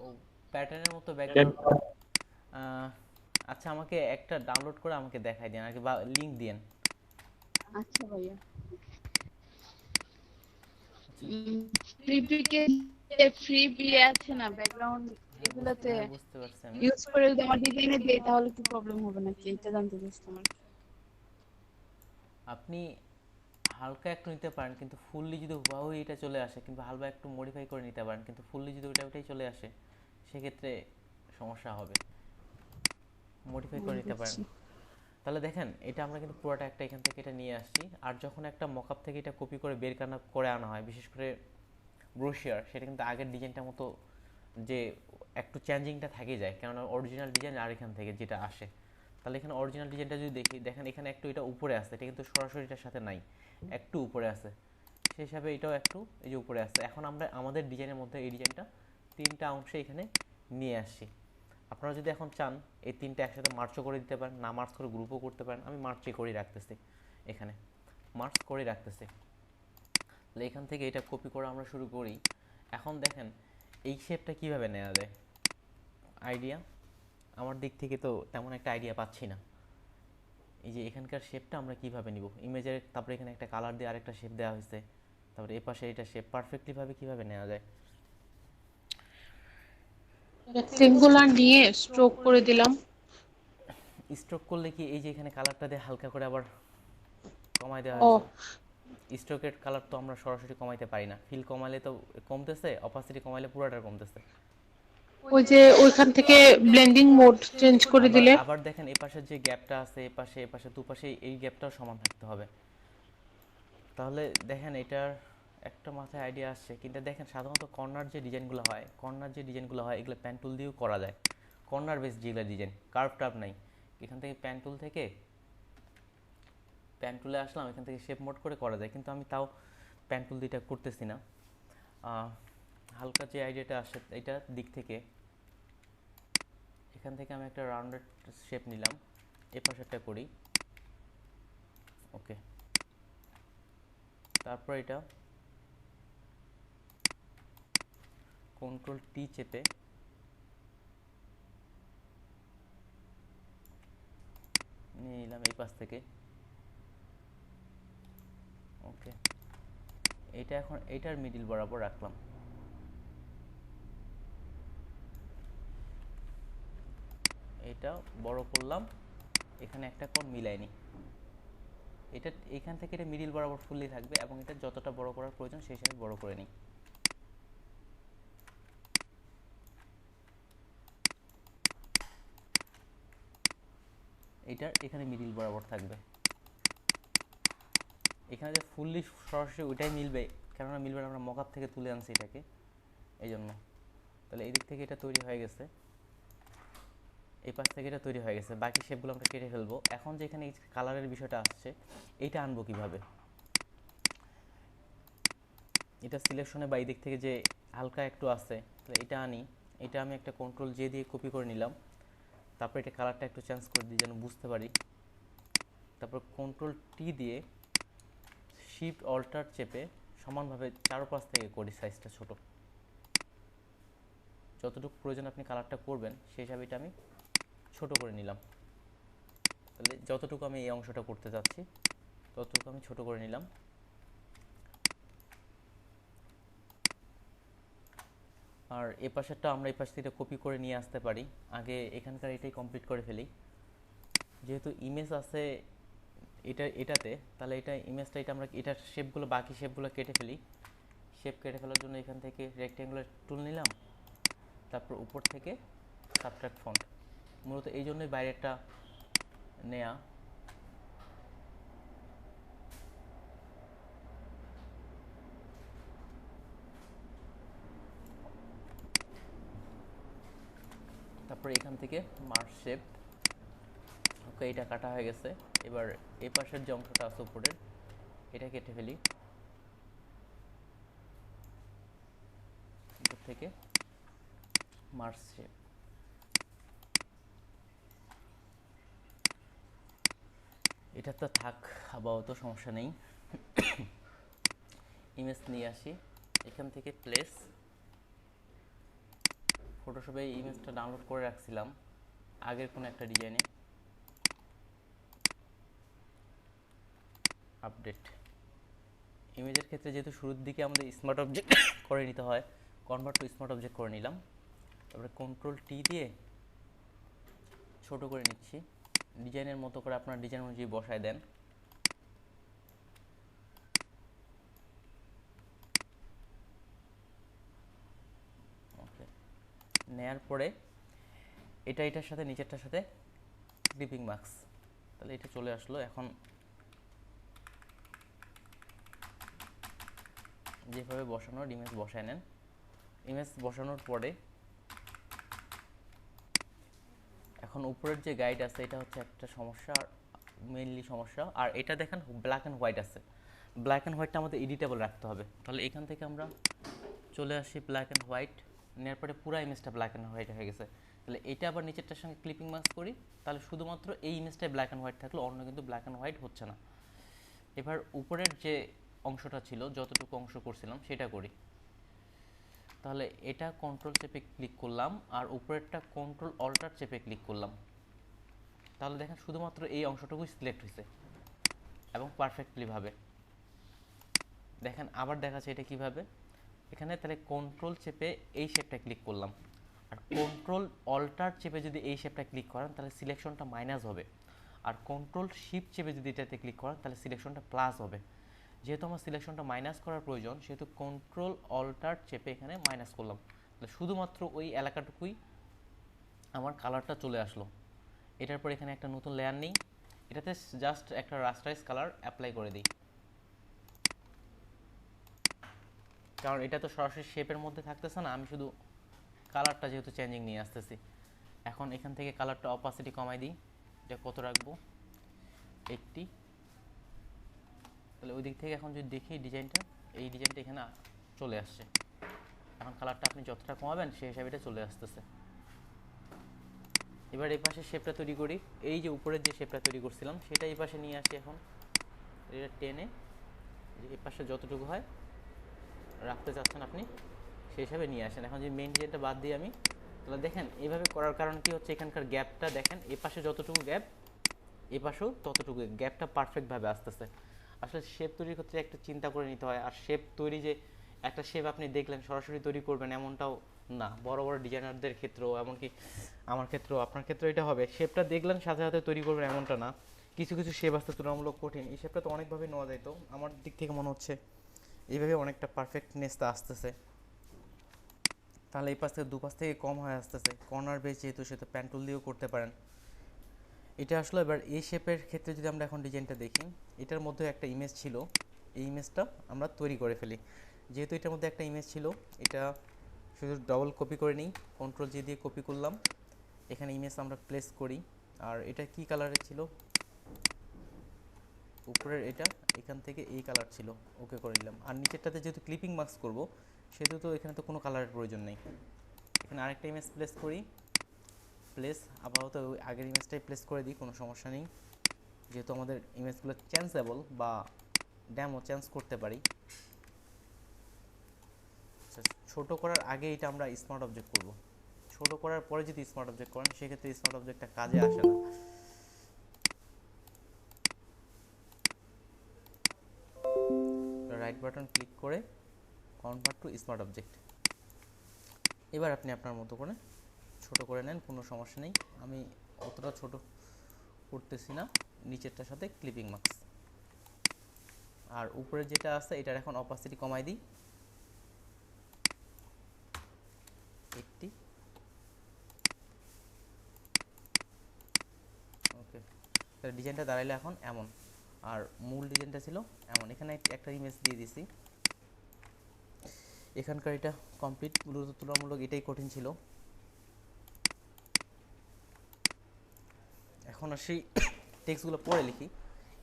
ও প্যাটার্নের মতো ব্যাকগ্রাউন্ড। আচ্ছা আমাকে একটা ডাউনলোড করে আমাকে দেখাই দেন আর কি, বা লিংক দিয়েন। আচ্ছা ভাইয়া, ফ্রি পিকে ফ্রি বিয়ে আছে না ব্যাকগ্রাউন্ড, এগুলাতে হ্যাঁ বুঝতে পারছি আমি। ইউজ করে যদি আমার ডিজাইনে দেই তাহলে কি প্রবলেম হবে নাকি, এটা জানতে চাচ্ছিলাম আর কি। আপনি হালকা একটু নিতে পারেন, কিন্তু ফুললি যদি হুবাহু এটা চলে আসে, কিন্তু হালকা একটু মডিফাই করে নিতে পারেন, কিন্তু ফুললি যদি ওইটাই চলে আসে সেক্ষেত্রে সমস্যা হবে। মডিফাই করে নিতে পারেন। তাহলে দেখেন এটা আমরা কিন্তু পুরোটা একটা এখান থেকে এটা নিয়ে আসছি, আর যখন একটা মকআপ থেকে এটা কপি করে বের করে আনা হয়, বিশেষ করে ব্রোশিয়ার, সেটা কিন্তু আগের ডিজাইনটার মতো যে একটু চেঞ্জিংটা থেকে যায়, কেননা অরিজিনাল ডিজাইন আর এখান থেকে যেটা আসে। তাহলে এখানে অরিজিনাল ডিজাইনটা যদি দেখি, দেখেন এখানে একটু এটা উপরে আছে, এটা কিন্তু সরাসরি এটার সাথে নাই, একটু উপরে আছে, সেই হিসাবে এটাও একটু এই যে উপরে আছে। এখন আমরা আমাদের ডিজাইনের মধ্যে এই ডিজাইনটা 3টা অংশে এখানে নিয়ে আসছি। আপনারা যদি এখন চান এই 3টা একসাথে মার্চও করে দিতে পারেন, না মার্চ করে গ্রুপও করতে পারেন। আমি মার্চই করে রাখতেছি, এখানে মার্চ করে রাখতেছি। তাহলে এখান থেকে এটা কপি করে আমরা শুরু করি। এখন দেখেন এই শেপটা কিভাবে নেওয়া যায়, আইডিয়া আমার দিক থেকে তো তেমন একটা আইডিয়া পাচ্ছি না। এই যে এখানকার শেপটা আমরা কিভাবে নিব, ইমেজের, তারপরে এখানে একটা কালার দিয়ে আরেকটা শেপ দেওয়া হয়েছে, তারপরে এই পাশে এটা শেপ পারফেক্টলি ভাবে কিভাবে নেওয়া যায়। সিঙ্গুলার নিয়ে স্ট্রোক করে দিলাম। স্ট্রোক করলে কি এই যে এখানে কালারটা দিয়ে হালকা করে আবার কমায় দেওয়া ও হয়েছে। স্ট্রোকের কালার তো আমরা সরাসরি কমাইতে পারি না, ফিল কমাইলে তো কমতেছে, অপাসিটি কমাইলে পুরোটা কমতেছে। ওই যে ওইখান থেকে ব্লেন্ডিং মোড চেঞ্জ করে আবার দিলে আবার দেখেন এই পাশে যে গ্যাপটা আছে, এপাশে দুপাশে এই গ্যাপটাও সমান থাকতে হবে। তাহলে দেখেন এটার একটা মাথায় আইডিয়া আসছে, কিন্তু দেখেন সাধারণত কর্নার যে ডিজাইনগুলো হয় এগুলো প্যান টুল দিয়েও করা যায়। কর্নার বেস যেগুলো ডিজাইন, কার্ভ টার্ভ নাই, এখান থেকে প্যান টুলে আসলাম, এখান থেকে শেপ মোড করে করা যায়, কিন্তু আমি তাও প্যান টুল দিয়ে এটা করতেছি না। হালকা যে আইডিয়াটা আসে এইটার দিক থেকে, এখান থেকে আমি একটা রাউন্ডেড শেপ নিলাম, এ পাশেরটা করি, ওকে। তারপর এটা কন্ট্রোল টি চেপে নিয়ে নিলাম এই পাশ থেকে, ওকে। এটা এখন এইটার মিডিল বরাবর রাখলাম, এটা বড় করলাম, এখানে একটা কোণ মিলাইনি, এটা এখান থেকে এটা মিডিল বরাবর ফুললি থাকবে, এবং এটা যতটা বড় করার প্রয়োজন সেই হিসাবে বড় করে নিই। এটার এখানে মিডিল বরাবর থাকবে, এখানে যে ফুললি সরাসরি ওইটাই মিলবে, কেননা মিলবে না, আমরা মকআপ থেকে তুলে আনছি এটাকে, এই জন্য। তাহলে এই দিক থেকে এটা তৈরি হয়ে গেছে, এই পাশ থেকে এটা তৈরি হয়ে গেছে, বাকি শেপগুলো আমরা কেটে ফেলবো। এখন যে এখানে কালারের বিষয়টা আসছে, এইটা আনবো কিভাবে? এটা সিলেকশনে বা এই দিক থেকে যে হালকা একটু আছে, তাহলে এটা আনি, এটা আমি একটা কন্ট্রোল জে দিয়ে কপি করে নিলাম, তারপর এটা কালারটা একটু চেঞ্জ করে দিই যেন বুঝতে পারি। তারপর কন্ট্রোল টি দিয়ে শিফট অল্টার চেপে সমানভাবে চারপাশ থেকে করি সাইজটা ছোট, যতটুকু প্রয়োজন আপনি কালারটা করবেন সেই হিসাবে এটা আমি ছোট করে নিলাম। তাহলে যতটুকু আমি এই অংশটা করতে যাচ্ছি ততটুকু আমি ছোট করে নিলাম। আর এই পাশেরটা আমরা এই পাশ থেকে কপি করে নিয়ে আসতে পারি, আগে এখানকার এটাই কমপ্লিট করে ফেলি। যেহেতু ইমেজ আছে এটাতে, তাহলে এটা ইমেজটা এটা আমরা এটার শেপগুলো বাকি শেপগুলো কেটে ফেলি। শেপ কেটে ফেলার জন্য এখান থেকে রেক্ট্যাঙ্গুলার টুল নিলাম, তারপর উপর থেকে সাবট্রাক্ট ফন্ট, মূলত এই জন্যই বাইরেরটা নেয়া। তারপর এখান থেকে মার্জ শেপ, ওকে, এটা কাটা হয়ে গেছে। এবার এই পাশের যে অংশটা আছে উপরের, এটা কেটে ফেলি, উপর থেকে মার্জ শেপ। এটা তো থাক আপাতত, সমস্যা নেই। ইমেজ নিয়ে আসি, এখান থেকে প্লেস, ফটোশপে এই ইমেজটা ডাউনলোড করে রাখছিলাম আগের কোনো একটা ডিজাইনে, আপডেট। ইমেজের ক্ষেত্রে যেহেতু শুরুর দিকে আমাদের স্মার্ট অবজেক্ট করে নিতে হয়, কনভার্ট টু স্মার্ট অবজেক্ট করে নিলাম। তারপরে কন্ট্রোল টি দিয়ে ছোট করে নিচ্ছি, ডিজাইনের মতো করে আপনার ডিজাইন অনুযায়ী বসায় দেন। ওকে, নেয়ার পরে এটার সাথে নিচেরটার সাথে ক্লিপিং মার্কস, তাহলে এটা চলে আসলো। এখন যেভাবে বসানোর ইমেজ বসায় নেন। ইমেজ বসানোর পরে এখন উপরের যে গাইড আছে এটা হচ্ছে একটা সমস্যা, মেইনলি সমস্যা। আর এটা দেখেন ব্ল্যাক অ্যান্ড হোয়াইট আছে, ব্ল্যাক অ্যান্ড হোয়াইটটা আমাদের এডিটেবল রাখতে হবে। তাহলে এখান থেকে আমরা চলে আসি ব্ল্যাক অ্যান্ড হোয়াইট, নেওয়ার পরে পুরো ইমেজটা ব্ল্যাক অ্যান্ড হোয়াইট হয়ে গেছে। তাহলে এটা আবার নিচেরটার সঙ্গে ক্লিপিং মার্কস করি, তাহলে শুধুমাত্র এই ইমেজটাই ব্ল্যাক অ্যান্ড হোয়াইট থাকলো, অন্য কিন্তু ব্ল্যাক অ্যান্ড হোয়াইট হচ্ছে না। এবার উপরের যে অংশটা ছিল, যতটুকু অংশ করছিলাম সেটা করি। তাহলে এটা কন্ট্রোল চেপে ক্লিক করলাম, আর উপরেরটা কন্ট্রোল অল্টার চেপে ক্লিক করলাম। তাহলে দেখেন শুধুমাত্র এই অংশটুকুই সিলেক্ট হয়েছে এবং পারফেক্টলি ভাবে দেখেন। আবার দেখাচ্ছে এটা কিভাবে, এখানে তাহলে কন্ট্রোল চেপে এই শেপটা ক্লিক করলাম, আর কন্ট্রোল অল্টার চেপে যদি এই শেপটা ক্লিক করেন তাহলে সিলেকশনটা মাইনাস হবে, আর কন্ট্রোল শিফট চেপে যদি এটাতে ক্লিক করেন তাহলে সিলেকশনটা প্লাস হবে। যেহেতু আমার সিলেকশনটা মাইনাস করার প্রয়োজন, সেহেতু কন্ট্রোল অল্টার চেপে এখানে মাইনাস করলাম, তাহলে শুধুমাত্র ওই এলাকাটুকুই আমার কালারটা চলে আসলো। এটার পর এখানে একটা নতুন লেয়ার নেই, এটাতে জাস্ট একটা রাস্টারাইজ কালার অ্যাপ্লাই করে দিই, কারণ এটা তো সরাসরি শেপের মধ্যে থাকতেছে না, আমি শুধু কালারটা যেহেতু চেঞ্জিং নিয়ে আসতেছি। এখন এখান থেকে কালারটা অপাসিটি কমাই দিই, এটা কত রাখবো, 80। তাহলে ওই দিক থেকে এখন যদি দেখি ডিজাইনটা, এই ডিজাইনটা এখানে চলে আসছে। এখন কালারটা আপনি যতটা কমাবেন সেই হিসাবে এটা চলে আসতেছে। এবার এই পাশে শেপটা তৈরি করি, এই যে উপরের যে শেপটা তৈরি করছিলাম সেটা এই পাশে নিয়ে আসি। এখন এটা টেনে এই পাশে যতটুকু হয় রাখতে চাচ্ছেন আপনি সেই হিসাবে নিয়ে আসেন। এখন যে মেইন ডিজাইনটা বাদ দিই আমি, তাহলে দেখেন এইভাবে করার কারণ কি হচ্ছে, এখানকার গ্যাপটা দেখেন, এই পাশে যতটুকু গ্যাপ এই পাশেও ততটুকু গ্যাপটা পারফেক্টভাবে আসতেছে। আসলে শেপ তৈরির ক্ষেত্রে একটা চিন্তা করে নিতে হয়, আর শেপ তৈরি যে একটা শেপ আপনি দেখলেন সরাসরি তৈরি করবেন এমনটাও না, বড় বড় ডিজাইনারদের ক্ষেত্রেও, এমনকি আমার ক্ষেত্রেও, আপনার ক্ষেত্রেও এটা হবে, শেপটা দেখলেন সাথে সাথে তৈরি করবেন এমনটা না। কিছু কিছু শেপ আসতে তুলনামূলক কঠিন, এই শেপটা তো অনেকভাবে নেওয়া যায়, তো আমার দিক থেকে মনে হচ্ছে এইভাবে অনেকটা পারফেক্টনেসটা আসতেছে। তাহলে এই পাশ থেকে দুপাশ থেকে কম হয়ে আসতেছে, কর্নার বেস যেহেতু সেহেতু প্যান্টুল দিয়েও করতে পারেন। এটা আসলে এবার এই শেপের ক্ষেত্রে যদি আমরা এখন ডিজাইনটা দেখি, এটার মধ্যে একটা ইমেজ ছিল, এই ইমেজটা আমরা তৈরি করে ফেলি। যেহেতু এটার মধ্যে একটা ইমেজ ছিল, এটা শুধু ডবল কপি করে নিই, কন্ট্রোল জি দিয়ে কপি করলাম, এখানে ইমেজ আমরা প্লেস করি। আর এটা কি কালারের ছিল, উপরের এটা এখান থেকে এই কালার ছিল, ওকে করে নিলাম। আর নিচেরটাতে যেহেতু ক্লিপিং মার্কস করব সেহেতু তো এখানে তো কোনো কালারের প্রয়োজন নেই। এখানে আরেকটা ইমেজ প্লেস করি, প্লেস আপাতত ওই আগের ইমেজটাই প্লেস করে দিই, কোনো সমস্যা নেই, যেহেতু আমাদের ইমেজগুলো চেঞ্জেবল বা ড্যামও চেঞ্জ করতে পারি। ছোট করার আগে এটা আমরা স্মার্ট অবজেক্ট করব, ছোট করার পরে যদি স্মার্ট অবজেক্ট করেন সেক্ষেত্রে স্মার্ট অবজেক্টটা কাজে আসে না। রাইট বাটন ক্লিক করে কনভার্ট টু স্মার্ট অবজেক্ট। এবার আপনি আপনার মতো করে ছোট করে নেন, কোনো সমস্যা নেই, আমি অতটা ছোট করতেছি না, নিচেরটার সাথে ক্লিপিং মার্কস। আর উপরে যেটা আছে এটার এখন অপাসিটি কমাই দিই 80। ওকে, তাহলে ডিজাইনটা দাঁড়াইলে এখন এমন, আর মূল ডিজাইনটা ছিল এমন। এখানে একটা ইমেজ দিয়ে দিছি, এখানকার এটা কমপ্লিট, তুলনামূলক এটাই কঠিন ছিল। এখন আসি টেক্সটগুলো পড়ে লিখি।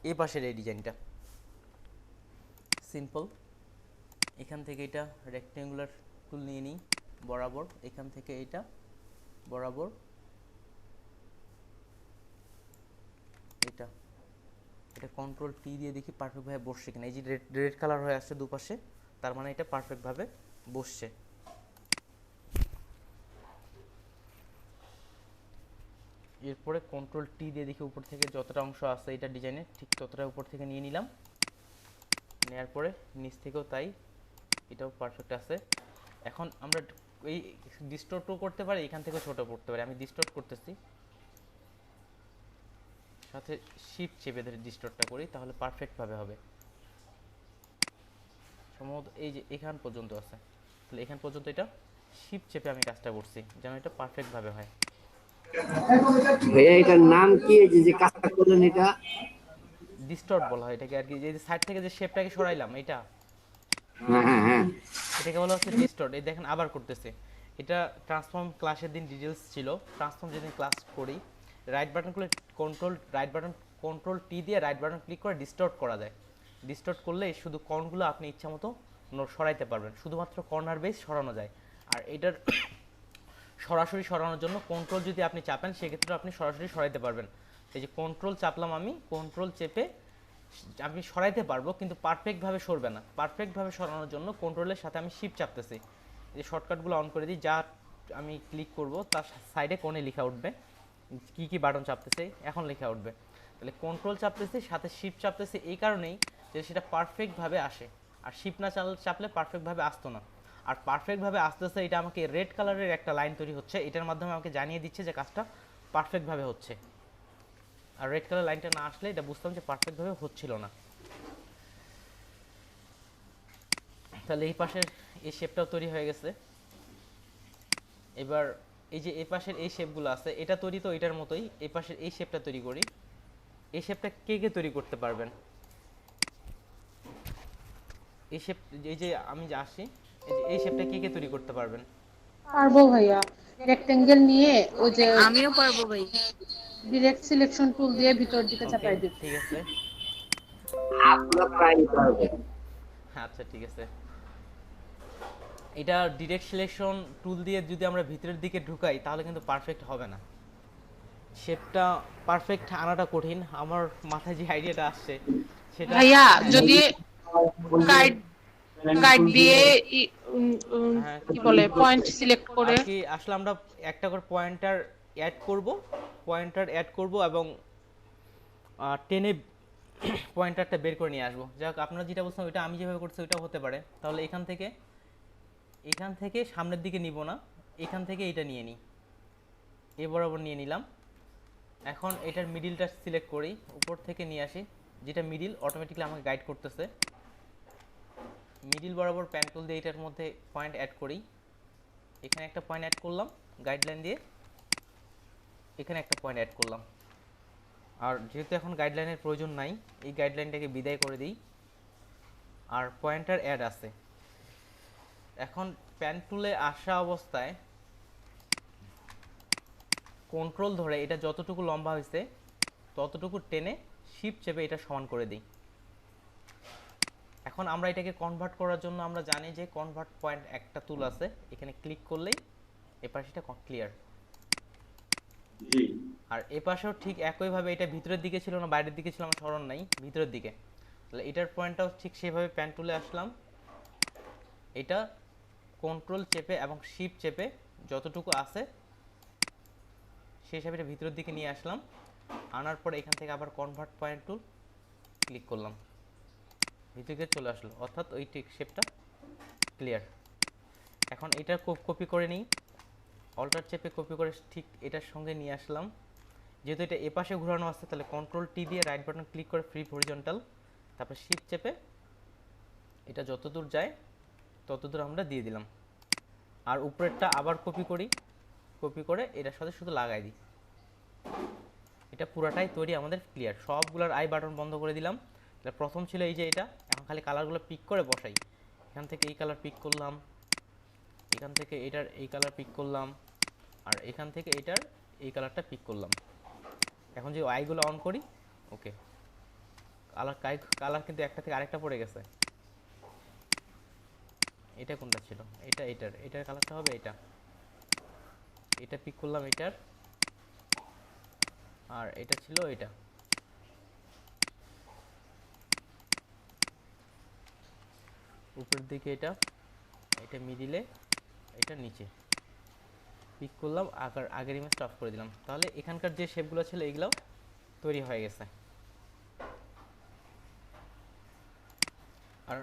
এই পাশের এই ডিজাইনটা সিম্পল, এখান থেকে এটা রেক্টেঙ্গুলার টুল নিয়ে নিই বরাবর, এখান থেকে এটা বরাবর, এটা এটা কন্ট্রোল টি দিয়ে দেখি পারফেক্টভাবে বসছে কিনা। এই যে রেড কালার হয়ে আসছে দুপাশে, তার মানে এটা পারফেক্টভাবে বসছে। এরপরে কন্ট্রোল টি দিয়ে দেখি উপর থেকে যতটা অংশ আছে এটা ডিজাইনে ঠিক ততটা উপর থেকে নিয়ে নিলাম, নেওয়ার পরে নিচ থেকেও তাই, এটাও পারফেক্ট আছে। এখন আমরা এই ডিস্টর্টও করতে পারি, এখান থেকে ছোট করতে পারি, আমি ডিস্টর্ট করতেছি, সাথে শিফট চেপে ধরে ডিস্টর্টটা করি, তাহলে পারফেক্টভাবে হবে। সম্ভবত এই যে এখান পর্যন্ত আছে, তাহলে এখান পর্যন্ত এটা শিফট চেপে আমি কাজটা করছি যেন এটা পারফেক্টভাবে হয়। ভাইয়া এটার নাম কি, যে কাজটা করলেন এটা? ডিস্টর্ট বলা হয় এটাকে, আর কি যে সাইড থেকে যে শেপটাকে সরাইলাম এটা, হ্যাঁ হ্যাঁ হ্যাঁ, এটাকে বলা হচ্ছে ডিস্টর্ট। এই দেখেন আবার করতেছে, এটা ট্রান্সফর্ম ক্লাসের দিন ডিটেলস ছিল, ট্রান্সফর্ম যেদিন ক্লাস করি রাইট বাটন করে কন্ট্রোল টি দিয়ে রাইট বাটন ক্লিক করে ডিস্টর্ট করা যায়। ডিস্টর্ট করলে শুধু কর্নগুলো আপনি ইচ্ছা মতো সরাইতে পারবেন, শুধুমাত্র কর্নার বেস সরানো যায়। আর এটার সরাসরি সরানোর জন্য কন্ট্রোল যদি আপনি চাপেন সেক্ষেত্রে আপনি সরাসরি সরাইতে পারবেন। এই যে কন্ট্রোল চাপলাম, আমি কন্ট্রোল চেপে আমি সরাইতে পারবো, কিন্তু পারফেক্টভাবে সরবে না। পারফেক্টভাবে সরানোর জন্য কন্ট্রোলের সাথে আমি শিফট চাপতেছি, এই শর্টকাটগুলো অন করে দিই, যা আমি ক্লিক করব তার সাইডে কোণে লেখা উঠবে, কি কি বাটন চাপতেছে এখন লেখা উঠবে। তাহলে কন্ট্রোল চাপতেছি সাথে শিফট চাপতেছি এই কারণেই যে সেটা পারফেক্টভাবে আসে, আর শিফট না চাপলে পারফেক্টভাবে আসতো না। আর পারফেক্টভাবে আসতেছে এটা আমাকে রেড কালারের একটা লাইন তৈরি হচ্ছে, এটার মাধ্যমে আমাকে জানিয়ে দিচ্ছে যে কাজটা পারফেক্টভাবে হচ্ছে। আর রেড কালার লাইনটা না আসলে এটা বুঝতাম যে পারফেক্টভাবে হচ্ছিল না। তাহলে এই পাশের এই শেপটাও তৈরি হয়ে গেছে। এবার এই যে এই পাশের এই শেপগুলো আছে এটা তৈরি তো এটার মতোই, এই পাশের এই শেপটা তৈরি করি। এই শেপটা কে কে তৈরি করতে পারবেন? এই শেপ, এই যে আমি যে আসি, এই শেপটা কে কে তৈরি করতে পারবেন? পারবো ভাইয়া। রেক্টেঙ্গেল নিয়ে ওই যে আমিও পারবো ভাই। ডিরেক্ট সিলেকশন টুল দিয়ে ভিতর দিকে ওকে, চাপাই দিব। ঠিক আছে। আমরা প্রায় পারবো। আচ্ছা ঠিক আছে, এটা ডিরেক্ট সিলেকশন টুল দিয়ে যদি আমরা ভিতরের দিকে ঢুকাই তাহলে কিন্তু পারফেক্ট হবে না। শেপটা পারফেক্ট আনাটা কঠিন। আমার মাথায় যে আইডিয়াটা আসছে সেটা ভাইয়া যদি গাইড দিয়ে হ্যাঁ, কি বলে পয়েন্ট সিলেক্ট করে আর কি আসলে আমরা একটা করে পয়েন্টার অ্যাড করব এবং টেনে পয়েন্টারটা বের করে নিয়ে আসবো। যাক, আপনারা যেটা বলছেন ওইটা আমি যেভাবে করছি ওইটাও হতে পারে। তাহলে এখান থেকে সামনের দিকে নিব না, এখান থেকে এটা নিয়ে নিই, এ বরাবর নিয়ে নিলাম। এখন এটার মিডিলটা সিলেক্ট করি, উপর থেকে নিয়ে আসি, যেটা মিডিল অটোমেটিক্যালি আমাকে গাইড করতেছে। মিডিল বরাবর প্যান টুল দিয়ে এটার মধ্যে পয়েন্ট অ্যাড করি। এখানে একটা পয়েন্ট অ্যাড করলাম গাইডলাইন দিয়ে, এখানে একটা পয়েন্ট অ্যাড করলাম। আর যেহেতু এখন গাইডলাইনের প্রয়োজন নাই, এই গাইডলাইনটাকে বিদায় করে দিই। আর পয়েন্টার অ্যাড আছে। এখন প্যান টুলে আসা অবস্থায় কন্ট্রোল ধরে এটা যতটুকু লম্বা হয়েছে ততটুকু টেনে শিফট চেপে এটা সমান করে দিই। এখন আমরা এটাকে কনভার্ট করার জন্য আমরা জানি যে কনভার্ট পয়েন্ট একটা টুল আছে, এখানে ক্লিক করলেই এই পাশটা ক্লিয়ার। জি, আর এই পাশেও ঠিক একইভাবে, এটা ভিতরের দিকে ছিল না বাইরের দিকে ছিল আমার স্মরণ নাই, ভিতরের দিকে। তাহলে এটার পয়েন্টটাও ঠিক সেইভাবে প্যান টুলে আসলাম, এটা কন্ট্রোল চেপে এবং শিফট চেপে যতটুকু আছে সেই হিসাবে এটা ভিতরের দিকে নিয়ে আসলাম। আনার পরে এখান থেকে আবার কনভার্ট পয়েন্ট টুল ক্লিক করলাম, ভিতরে চলে আসলো, অর্থাৎ ওই ঠিক শেপটা ক্লিয়ার। এখন এটা কপি করে নিই, অল্টার চেপে কপি করে ঠিক এটার সঙ্গে নিয়ে আসলাম। যেহেতু এটা এপাশে ঘোরানো আছে তাহলে কন্ট্রোল টি দিয়ে রাইট বাটন ক্লিক করে ফ্লিপ হরিজন্টাল, তারপর শিফট চেপে এটা যতদূর যায় ততদূর আমরা দিয়ে দিলাম। আর উপরেরটা আবার কপি করে এটার সাথে শুধু লাগাই দিই। এটা পুরাটাই তৈরি, আমাদের ক্লিয়ার। সবগুলোর আই বাটন বন্ধ করে দিলাম। তাহলে প্রথম ছিল এই যে এটা, এখন খালি কালারগুলো পিক করে বসাই। এখান থেকে এই কালার পিক করলাম, এখান থেকে এটার এই কালার পিক করলাম, আর এখান থেকে এটার এই কালারটা পিক করলাম। এখন যে আইগুলো অন করি, ওকে, কালার কিন্তু একটা থেকে আরেকটা পড়ে গেছে। এটা কোনটা ছিল? এটার কালারটা হবে এটা পিক করলাম এটার, আর এটা ছিল এটা। উপরের দিকে এটা মিডিলে, এটা নিচে পিক করলাম, আগের ইমেজটা অফ করে দিলাম। তাহলে এখানকার যে শেপগুলো ছিল এগুলো তৈরি হয়ে গেছে। আর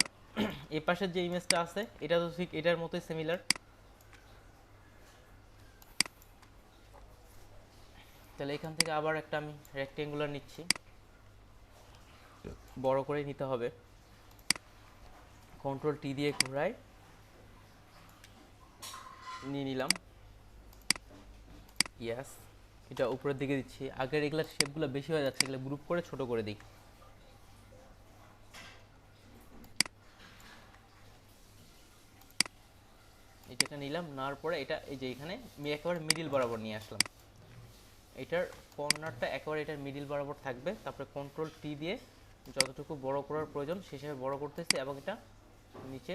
এই পাশের যে ইমেজটা আছে এটা তো ঠিক এটার মতোই সিমিলার। তাহলে এখান থেকে আবার একটা আমি রেক্টেঙ্গুলার নিচ্ছি, বড় করে নিতে হবে। কন্ট্রোল টি দিয়ে ঘোরাই নিয়ে নিলাম। ইয়াস, এটা উপরের দিকে দিচ্ছি। আগের এগুলার শেপগুলো বেশি হয়ে যাচ্ছে, এগুলো গ্রুপ করে ছোট করে দিই। এটাকে নিলাম, নেওয়ার পরে এটা এই যে এখানে একেবারে মিডিল বরাবর নিয়ে আসলাম। এটার কর্নারটা একেবারে এটার মিডিল বরাবর থাকবে। তারপরে কন্ট্রোল টি দিয়ে যতটুকু বড় করার প্রয়োজন সেই হিসাবে বড় করতেছি এবং এটা নিচে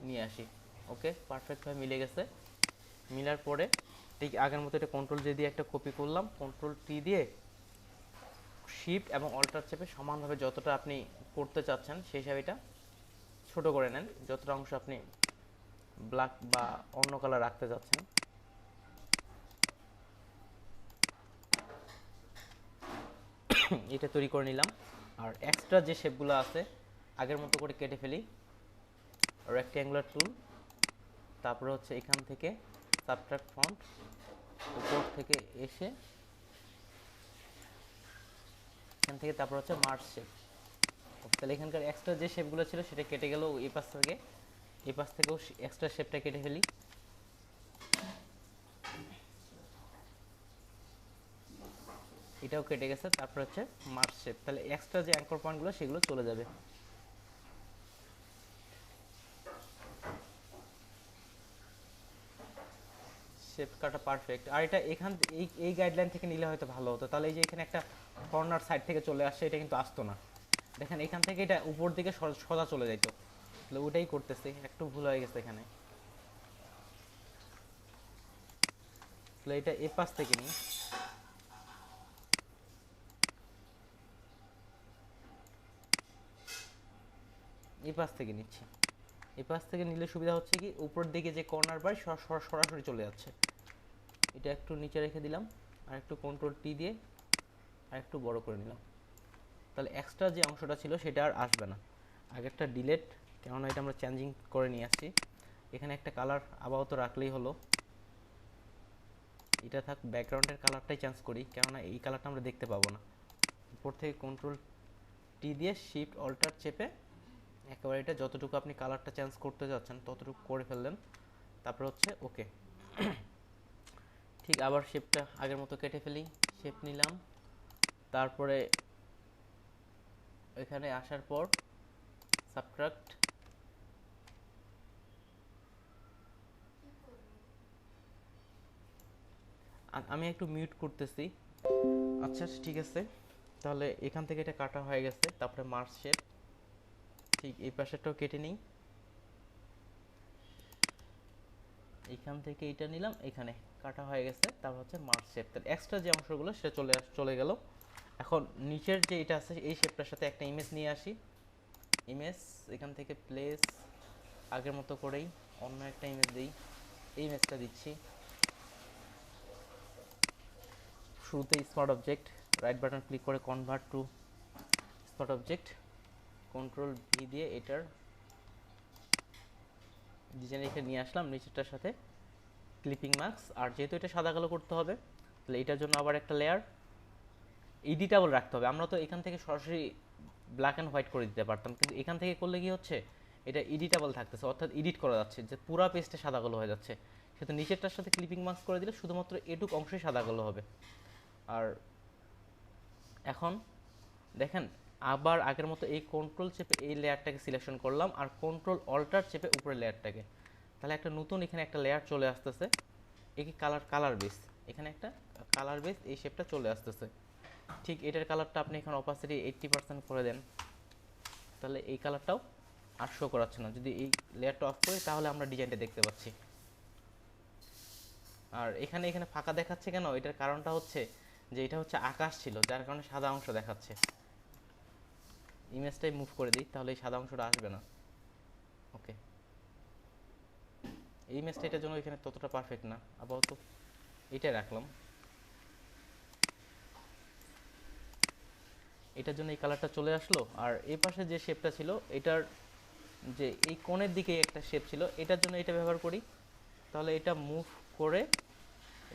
নিয়ে আসি। ওকে, পারফেক্টভাবে মিলে গেছে। মিলার পরে ঠিক আগের মতো এটা কন্ট্রোল জে দিয়ে একটা কপি করলাম, কন্ট্রোল টি দিয়ে শিফট এবং অল্টার চেপে সমানভাবে যতটা আপনি করতে চাচ্ছেন সেই হিসাবে এটা ছোট করে নেন, যতটা অংশ আপনি ব্ল্যাক বা অন্য কালার রাখতে যাচ্ছেন। এটা তৈরি করে নিলাম। আর এক্সট্রা যে শেপগুলো আছে আগের মতো করে কেটে ফেলি, রেক্ট্যাঙ্গুলার টুল, তারপরে হচ্ছে এখান থেকে সাবট্রাক্ট ফন্ট, উপর থেকে এসে এখান থেকে তারপর হচ্ছে মার্জ শেপ। তাহলে এখানকার এক্সট্রা যে শেপগুলো ছিল সেটা কেটে গেল এই পাশ থেকে, এই পাশ থেকেও এক্সট্রা শেপটা কেটে ফেলি। এটাও কেটে গেছে। তারপর হচ্ছে মার্চ শেপ, তাহলে এক্সট্রা যে অ্যাঙ্কর পয়েন্টগুলো সেগুলো চলে যাবে। শেপ কাটা পারফেক্ট। আর এটা এখান এই গাইডলাইন থেকে নিলে হয়তো ভালো হতো, তাহলে এই যে এখানে একটা কর্নার সাইড থেকে চলে আসছে, এটা কিন্তু আসতো না। দেখেন এখান থেকে এটা উপর দিকে সোজা চলে যেত, তাহলে ওটাই করতেছি, একটু ভুল হয়ে গেছে এখানে। তাহলে এটা এ পাশ থেকে নিই, এই পাশ থেকে নিচ্ছি। এই পাশ থেকে নিলে সুবিধা হচ্ছে কি উপর দিকে যে কর্নার বার সরাসরি চলে যাচ্ছে। এটা একটু নিচে রেখে দিলাম, আর একটু কন্ট্রোল টি দিয়ে আর একটু বড় করে নিলাম, তাহলে এক্সট্রা যে অংশটা ছিল সেটা আর আসবে না। আগেরটা ডিলেট, কেননা এটা আমরা চেঞ্জিং করে নিয়ে আসছি। এখানে একটা কালার আপাতত রাখলেই হলো, এটা থাক। ব্যাকগ্রাউন্ডের কালারটাই চেঞ্জ করি, কেননা এই কালারটা আমরা দেখতে পাবো না। উপর থেকে কন্ট্রোল টি দিয়ে শিফট অল্টার চেপে একেবারে এটা যতটুকু আপনি কালারটা চেঞ্জ করতে যাচ্ছেন ততটুকু করে ফেললেন। তারপর হচ্ছে ওকে। ঠিক আবার শেপটা আগের মতো কেটে ফেলি, শেপ নিলাম। তারপরে এখানে আসার পর সাবট্রাক্ট, আমি একটু মিউট করতেছি। আচ্ছা ঠিক আছে, তাহলে এখান থেকে এটা কাটা হয়ে গেছে। তারপরে মার্চ শেপ, ঠিক এই পাশেরটাও কেটে নিই। এইখান থেকে এটা নিলাম, এখানে কাটা হয়ে গেছে। তারপর হচ্ছে মার্চ শেপ, তাহলে এক্সট্রা যে অংশগুলো সেটা চলে গেল। এখন নিচের যে এটা আছে এই শেপটার সাথে একটা ইমেজ নিয়ে আসি। ইমেজ এখান থেকে প্লেস, আগের মতো করেই অন্য একটা ইমেজ দিই। এই ইমেজটা দিচ্ছি। শুরুতেই smart object, right button click করে convert to smart object, control V দিয়ে এটার ডিজাইন রেখে নিয়ে আসলাম নিচেরটার সাথে ক্লিপিং মার্কস। আর যেহেতু এটা সাদা কালো করতে হবে, তাহলে এটার জন্য আবার একটা লেয়ার এডিটেবল রাখতে হবে। আমরা তো এখান থেকে সরাসরি ব্ল্যাক অ্যান্ড হোয়াইট করে দিতে পারতাম, কিন্তু এখান থেকে করলে কি হচ্ছে, এটা এডিটেবল থাকতেছে, অর্থাৎ এডিট করা যাচ্ছে, যে পুরো পেজটা সাদা কালো হয়ে যাচ্ছে। সেহেতু নিচেরটার সাথে ক্লিপিং মার্কস করে দিলে শুধুমাত্র এটুক অংশই সাদা কালো হবে। আর এখন দেখেন আবার আগের মতো এই কন্ট্রোল চেপে এই লেয়ারটাকে সিলেকশন করলাম, আর কন্ট্রোল অল্টার চেপে উপরের লেয়ারটাকে, তাহলে একটা নতুন এখানে একটা লেয়ার চলে আসতেছে। একে কালার বেস, এখানে একটা কালার বেস এই শেপটা চলে আসতেছে। ঠিক এটার কালারটা আপনি এখানে অপাসিটি 80% করে দেন, তাহলে এই কালারটাও আর শো করাচ্ছে না। যদি এই লেয়ারটা অফ করি তাহলে আমরা ডিজাইনটা দেখতে পাচ্ছি। আর এখানে ফাঁকা দেখাচ্ছে কেন, এটার কারণটা হচ্ছে যে এটা হচ্ছে আকাশ ছিল, যার কারণে সাদা অংশ দেখাচ্ছে। ইমেজটাই মুভ করে দিই, তাহলে এই সাদা অংশটা আসবে না। ওকে, এই ইমেজটা এটার জন্য এখানে ততটা পারফেক্ট না, আপাতত এটাই রাখলাম। এটার জন্য এই কালারটা চলে আসলো। আর এই পাশে যে শেপটা ছিল, এটার যে এই কোণের দিকে একটা শেপ ছিল, এটার জন্য এটা ব্যবহার করি। তাহলে এটা মুভ করে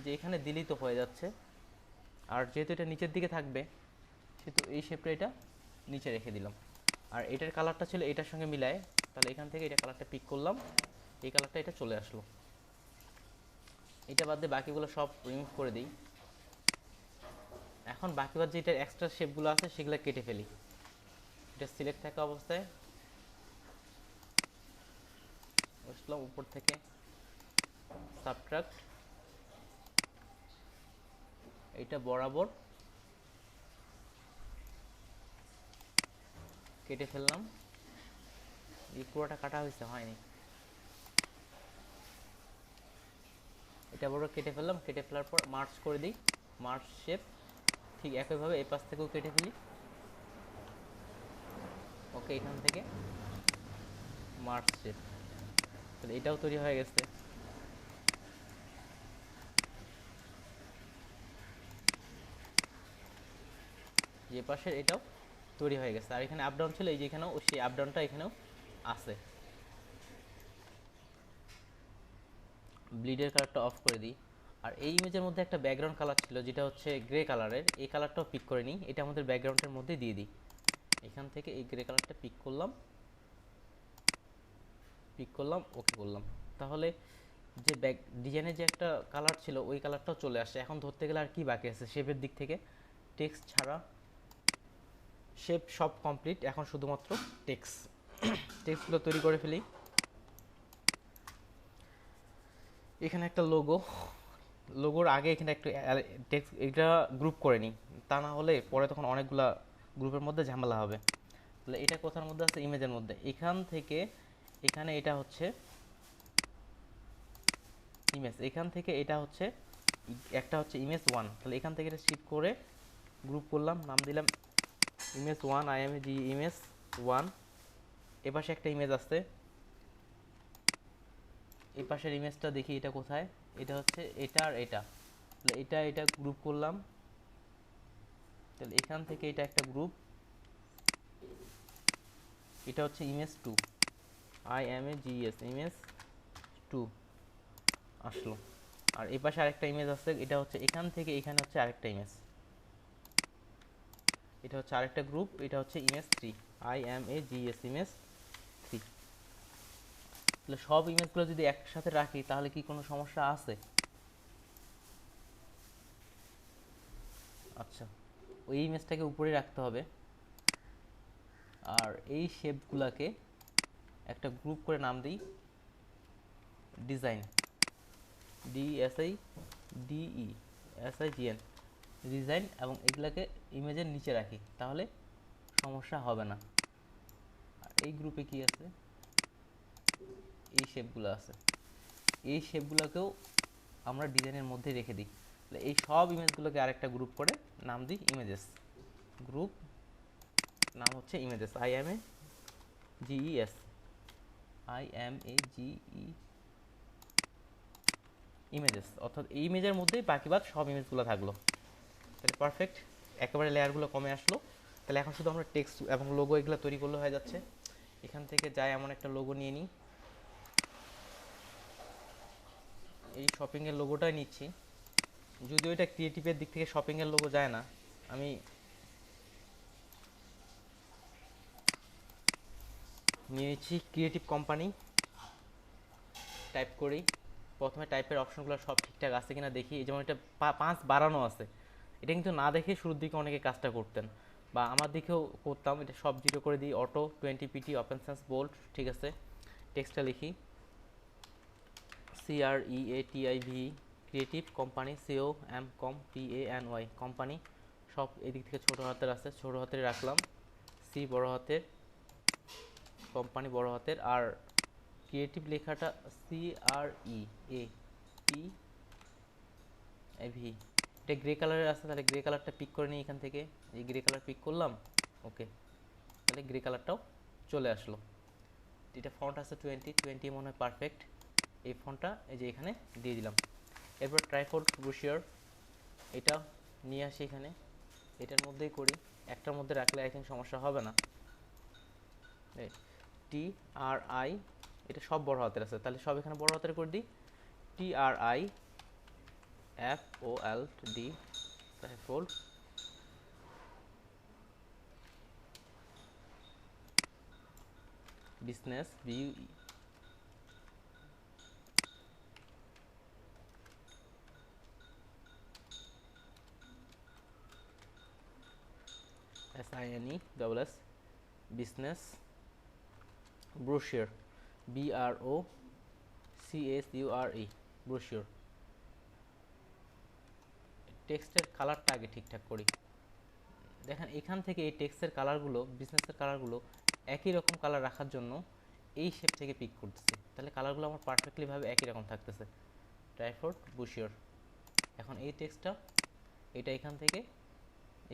যে এখানে দিলেই তো হয়ে যাচ্ছে। আর যেহেতু এটা নিচের দিকে থাকবে, সেহেতু এই শেপটা এটা নিচে রেখে দিলাম। আর এটার কালারটা ছিল এটার সঙ্গে মিলায়, তাহলে এখান থেকে এটা কালারটা পিক করলাম, এই কালারটা এটা চলে আসলো। এটা বাদ দিয়ে বাকিগুলো সব রিমুভ করে দিই। এখন বাকি বাদ যে এটার এক্সট্রা শেপগুলো আছে সেগুলো কেটে ফেলি। এটা সিলেক্ট থাকা অবস্থায় বসলাম, উপর থেকে সাবট্রাক্ট, এটা বরাবর কেটে ফেললাম। এই পুরোটা কাটা হয়েছে, হয়নি। এটা বড় কেটে ফেললাম, কেটে ফেলার পর মার্চ করে দিই, মার্চ শেপ। ঠিক একইভাবে এই পাশ থেকেও কেটে ফেলি। ওকে, এখান থেকে মার্চ শেপ, তাহলে এটাও তৈরি হয়ে গেছে। যে পাশের এটাও তৈরি হয়ে গেছে। আর এখানে আপডাউন ছিল, এই যে এখানেও সেই আপডাউনটা এখানেও আছে। ব্লিডের কালারটা অফ করে দিই। আর এই ইমেজের মধ্যে একটা ব্যাকগ্রাউন্ড কালার ছিল যেটা হচ্ছে গ্রে কালারের, এই কালারটাও পিক করে নিই, এটা আমাদের ব্যাকগ্রাউন্ডের মধ্যে দিয়ে দিই। এখান থেকে এই গ্রে কালারটা পিক করলাম, ওকে করলাম। তাহলে যে ব্যাক ডিজাইনের যে একটা কালার ছিল ওই কালারটাও চলে আসছে। এখন ধরতে গেলে আর কি বাকি আছে শেপের দিক থেকে? টেক্সট ছাড়া শেপ সব কমপ্লিট, এখন শুধুমাত্র টেক্সটগুলো তৈরি করে ফেলি। এখানে একটা লোগোর আগে এখানে একটু টেক্সট এটা গ্রুপ করে নিই, তা না হলে পরে তখন অনেকগুলা গ্রুপের মধ্যে ঝামেলা হবে। তাহলে এটা কোথার মধ্যে আছে? ইমেজের মধ্যে। এখান থেকে এখানে এটা হচ্ছে ইমেজ, এখান থেকে এটা হচ্ছে একটা হচ্ছে ইমেজ 1। তাহলে এখান থেকে এটা শিফট করে গ্রুপ করলাম, নাম দিলাম ইমেজ 1, img ইমেজ 1। এপাশে একটা ইমেজ আছে, এই পাশের ইমেজটা দেখি এটা কোথায়, এটা হচ্ছে এটা আর এটা। তাহলে এটা গ্রুপ করলাম, তাহলে এখান থেকে এটা একটা গ্রুপ, এটা হচ্ছে ইমেজ 2, imgs ইমেজ 2 আসলো। আর এই পাশে আরেকটা ইমেজ আছে, এটা হচ্ছে এখান থেকে এখানে হচ্ছে আরেকটা ইমেজ, এটা হচ্ছে আরেকটা গ্রুপ, এটা হচ্ছে ইমেজ 3, imgs ইমেজ 3। তাহলে সব ইমেজগুলো যদি একসাথে রাখি তাহলে কি কোনো সমস্যা আছে? আচ্ছা, ওই ইমেজটাকে উপরে রাখতে হবে। আর এই শেপগুলোকে একটা গ্রুপ করে নাম দিই ডিজাইন, DSIDESIGN ডিজাইন, এবং এগুলাকে ইমেজের নিচে রাখি, তাহলে সমস্যা হবে না। আর এই গ্রুপে কি আছে? এই শেপগুলো আছে, এই শেপগুলোকেও আমরা ডিজাইনের মধ্যে রেখে দিই। তাহলে এই সব ইমেজগুলোকে আরেকটা গ্রুপ করে নাম দিই ইমেজেস, গ্রুপ নাম হচ্ছে ইমেজেস, IMAGES ইমেজেস। অর্থাৎ এই ইমেজের মধ্যেই বাকিবাদ সব ইমেজগুলো থাকলো। তাহলে পারফেক্ট, একেবারে লেয়ারগুলো কমে আসলো। তাহলে এখন শুধু আমরা টেক্সট এবং লোগো এগুলো তৈরি করলে হয়ে যাচ্ছে। এখান থেকে যাই এমন একটা লোগো নিয়ে নিই, এই শপিংয়ের লোগোটাই নিচ্ছি, যদিও এটা ক্রিয়েটিভের দিক থেকে শপিংয়ের লোগো যায় না। আমি নিয়ে নিচ্ছি ক্রিয়েটিভ কোম্পানি, টাইপ করি। প্রথমে টাইপের অপশনগুলো সব ঠিকঠাক আছে কিনা দেখি। যেমন এটা 5 বাড়ানো আছে, এটা কিন্তু না দেখে শুরুর দিকে অনেকে কাজটা করতেন, বা আমার দিকেও করতাম। এটা সব 0 করে দিই, auto 20 pt open sans bold, ঠিক আছে। টেক্সটটা লিখি CREATIV creative company, COMPANY company, সব এদিক থেকে ছোটো হাতের আছে, ছোটো হাতের রাখলাম। সি বড় হাতের, কোম্পানি বড় হাতের, আর ক্রিয়েটিভ লেখাটা CREATIV। এটা গ্রে কালারের আছে, তাহলে গ্রে কালারটা পিক করে নিই এখান থেকে, এই গ্রে কালার পিক করলাম, ওকে। তাহলে গ্রে কালারটাও চলে আসলো। এটা ফন্ট আছে 20 মনে হয় পারফেক্ট। এই ফন্টটা এই যে এখানে দিয়ে দিলাম। এরপর ট্রাইফোল্ড ব্রোশিওর, এটা নিয়ে আসি এখানে, এটার মধ্যেই করি, একটার মধ্যে রাখলে আই থিঙ্ক সমস্যা হবে না। TRI, এটা সব বড় হাতের আছে, তাহলে সব এখানে বড় হাতের করে দিই। TRIFOLD trifold, business BUE, SINESS business brochure, BROCSURE brochure. টেক্সটের কালারটা আগে ঠিকঠাক করি। দেখেন এখান থেকে এই টেক্সটের কালারগুলো, বিজনেসের কালারগুলো একই রকম কালার রাখার জন্য এই শেপ থেকে পিক করতেছি, তাহলে কালারগুলো আমার পারফেক্টলিভাবে একই রকম থাকতেছে। Trifold brochure. এখন এই টেক্সটটা এটা এখান থেকে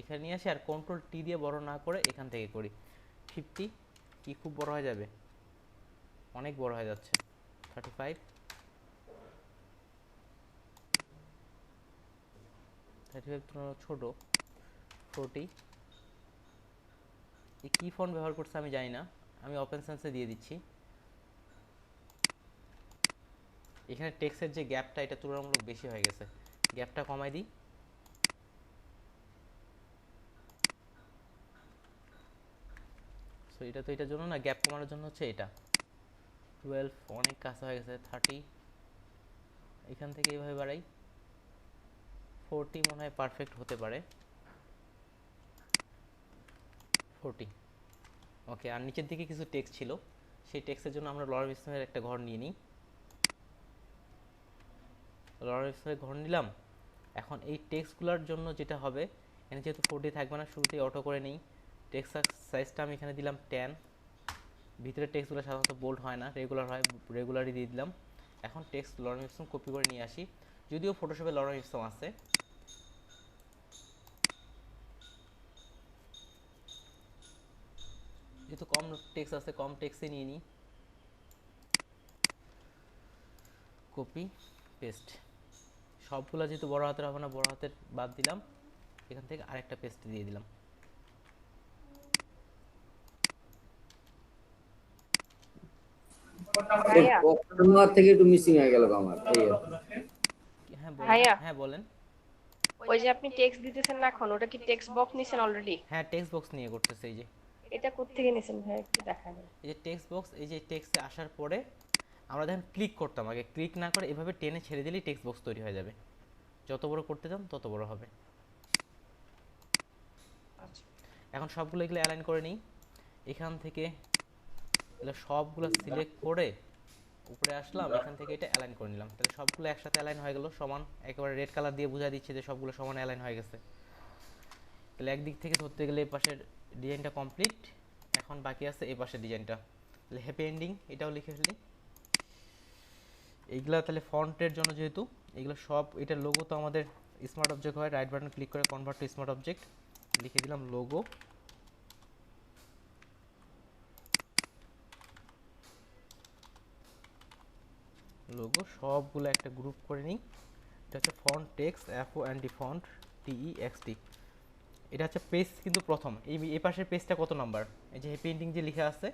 এখানে নিয়ে আসি, আর কন্ট্রোল T দিয়ে বড় না করে এখান থেকে করি 50। কি খুব বড় হয়ে যাবে? অনেক বড় হয়ে যাচ্ছে। 35 ছোট, 40। এই কি ফন্ট ব্যবহার করছে আমি জানি না, আমি ওপেন সেন্সে দিয়ে দিচ্ছি। এখানে টেক্সটের যে গ্যাপটা, এটা তুলনামূলক বেশি হয়ে গেছে, গ্যাপটা কমাই দিই। সো এটা তো এটার জন্য না, গ্যাপ কমানোর জন্য হচ্ছে এটা 12 অনেক কাছে হয়ে গেছে 30, এখান থেকে এইভাবে বাড়াই 40 মনে হয় পারফেক্ট হতে পারে 40। ওকে, আর নিচের দিকে কিছু টেক্সট ছিল, সেই টেক্সটের জন্য আমরা লগারিদমের একটা ঘর নিয়ে নিই। লগারিদমের ঘর নিলাম। এখন এই টেক্সটগুলোর জন্য যেটা হবে, এখানে যেহেতু 40 থাকবে না, শুরুতেই অটো করে নিই। টেক্সট সাইজটা আমি এখানে দিলাম 10। ভিতরে টেক্সটগুলো সাধারণত বোল্ড হয় না, রেগুলার হয়, রেগুলারই দিয়ে দিলাম। এখন টেক্সট লগারিদম কপি করে নিয়ে আসি, যদিও ফটোশপে লগারিদম আছে। যেহেতু কম টেক্সট আছে, কম টেক্সটে নিয়ে নিই, কপি পেস্ট। সবগুলো যেহেতু বড় হাতের হবে না, বড় হাতের বাদ দিলাম, এখান থেকে আরেকটা পেস্ট দিয়ে দিলাম। থেকে একটু মিসিং হয়ে গেল আমার এই আর কি। হ্যাঁ ভাইয়া। হ্যাঁ বলেন। ওই যে আপনি টেক্সট দিতেছেন না এখন, ওটা কি টেক্সট বক্স নিছেন অলরেডি? হ্যাঁ, টেক্সট বক্স নিয়ে করতেছে। এই যে এটা কোত্থেকে নিছেন ভাই, একটু দেখান। এই যে টেক্সট বক্স, এই যে টেক্সটে আসার পরে আমরা দেখেন ক্লিক করতাম, আগে ক্লিক না করে এভাবে টেনে ছেড়ে দিলেই টেক্সট বক্স তৈরি হয়ে যাবে। যত বড় করতে চান তত বড় হবে। এখন সবগুলো এগুলো অ্যালাইন করে নিই। এখান থেকে এগুলো সবগুলো সিলেক্ট করে উপরে আসলাম, এখান থেকে এটা অ্যালাইন করে নিলাম। তাহলে সবগুলো একসাথে অ্যালাইন হয়ে গেল সমান, একেবারে রেড কালার দিয়ে বুঝিয়ে দিচ্ছে যে সবগুলো সমান অ্যালাইন হয়ে গেছে। তাহলে একদিক থেকে ধরতে গেলে এই পাশের ডিজাইনটা কমপ্লিট। এখন বাকি আছে এই পাশের ডিজাইনটা। তাহলে হ্যাপি এন্ডিং এটাও লিখে ফেলি। এইগুলা তাহলে ফন্টের জন্য, যেহেতু এগুলো সব, এটার লোগো তো আমাদের স্মার্ট অবজেক্ট হয়, রাইট বাটন ক্লিক করে কনভার্ট টু স্মার্ট অবজেক্ট, লিখে দিলাম লোগো। লোগো সবগুলো একটা গ্রুপ করে নিই। এটা হচ্ছে font text FONT font TEXT। এটা হচ্ছে পেজ কিন্তু প্রথম, এই পাশের পেজটা কত নাম্বার? এই যে হ্যাপি এন্ডিং যে লেখা আছে,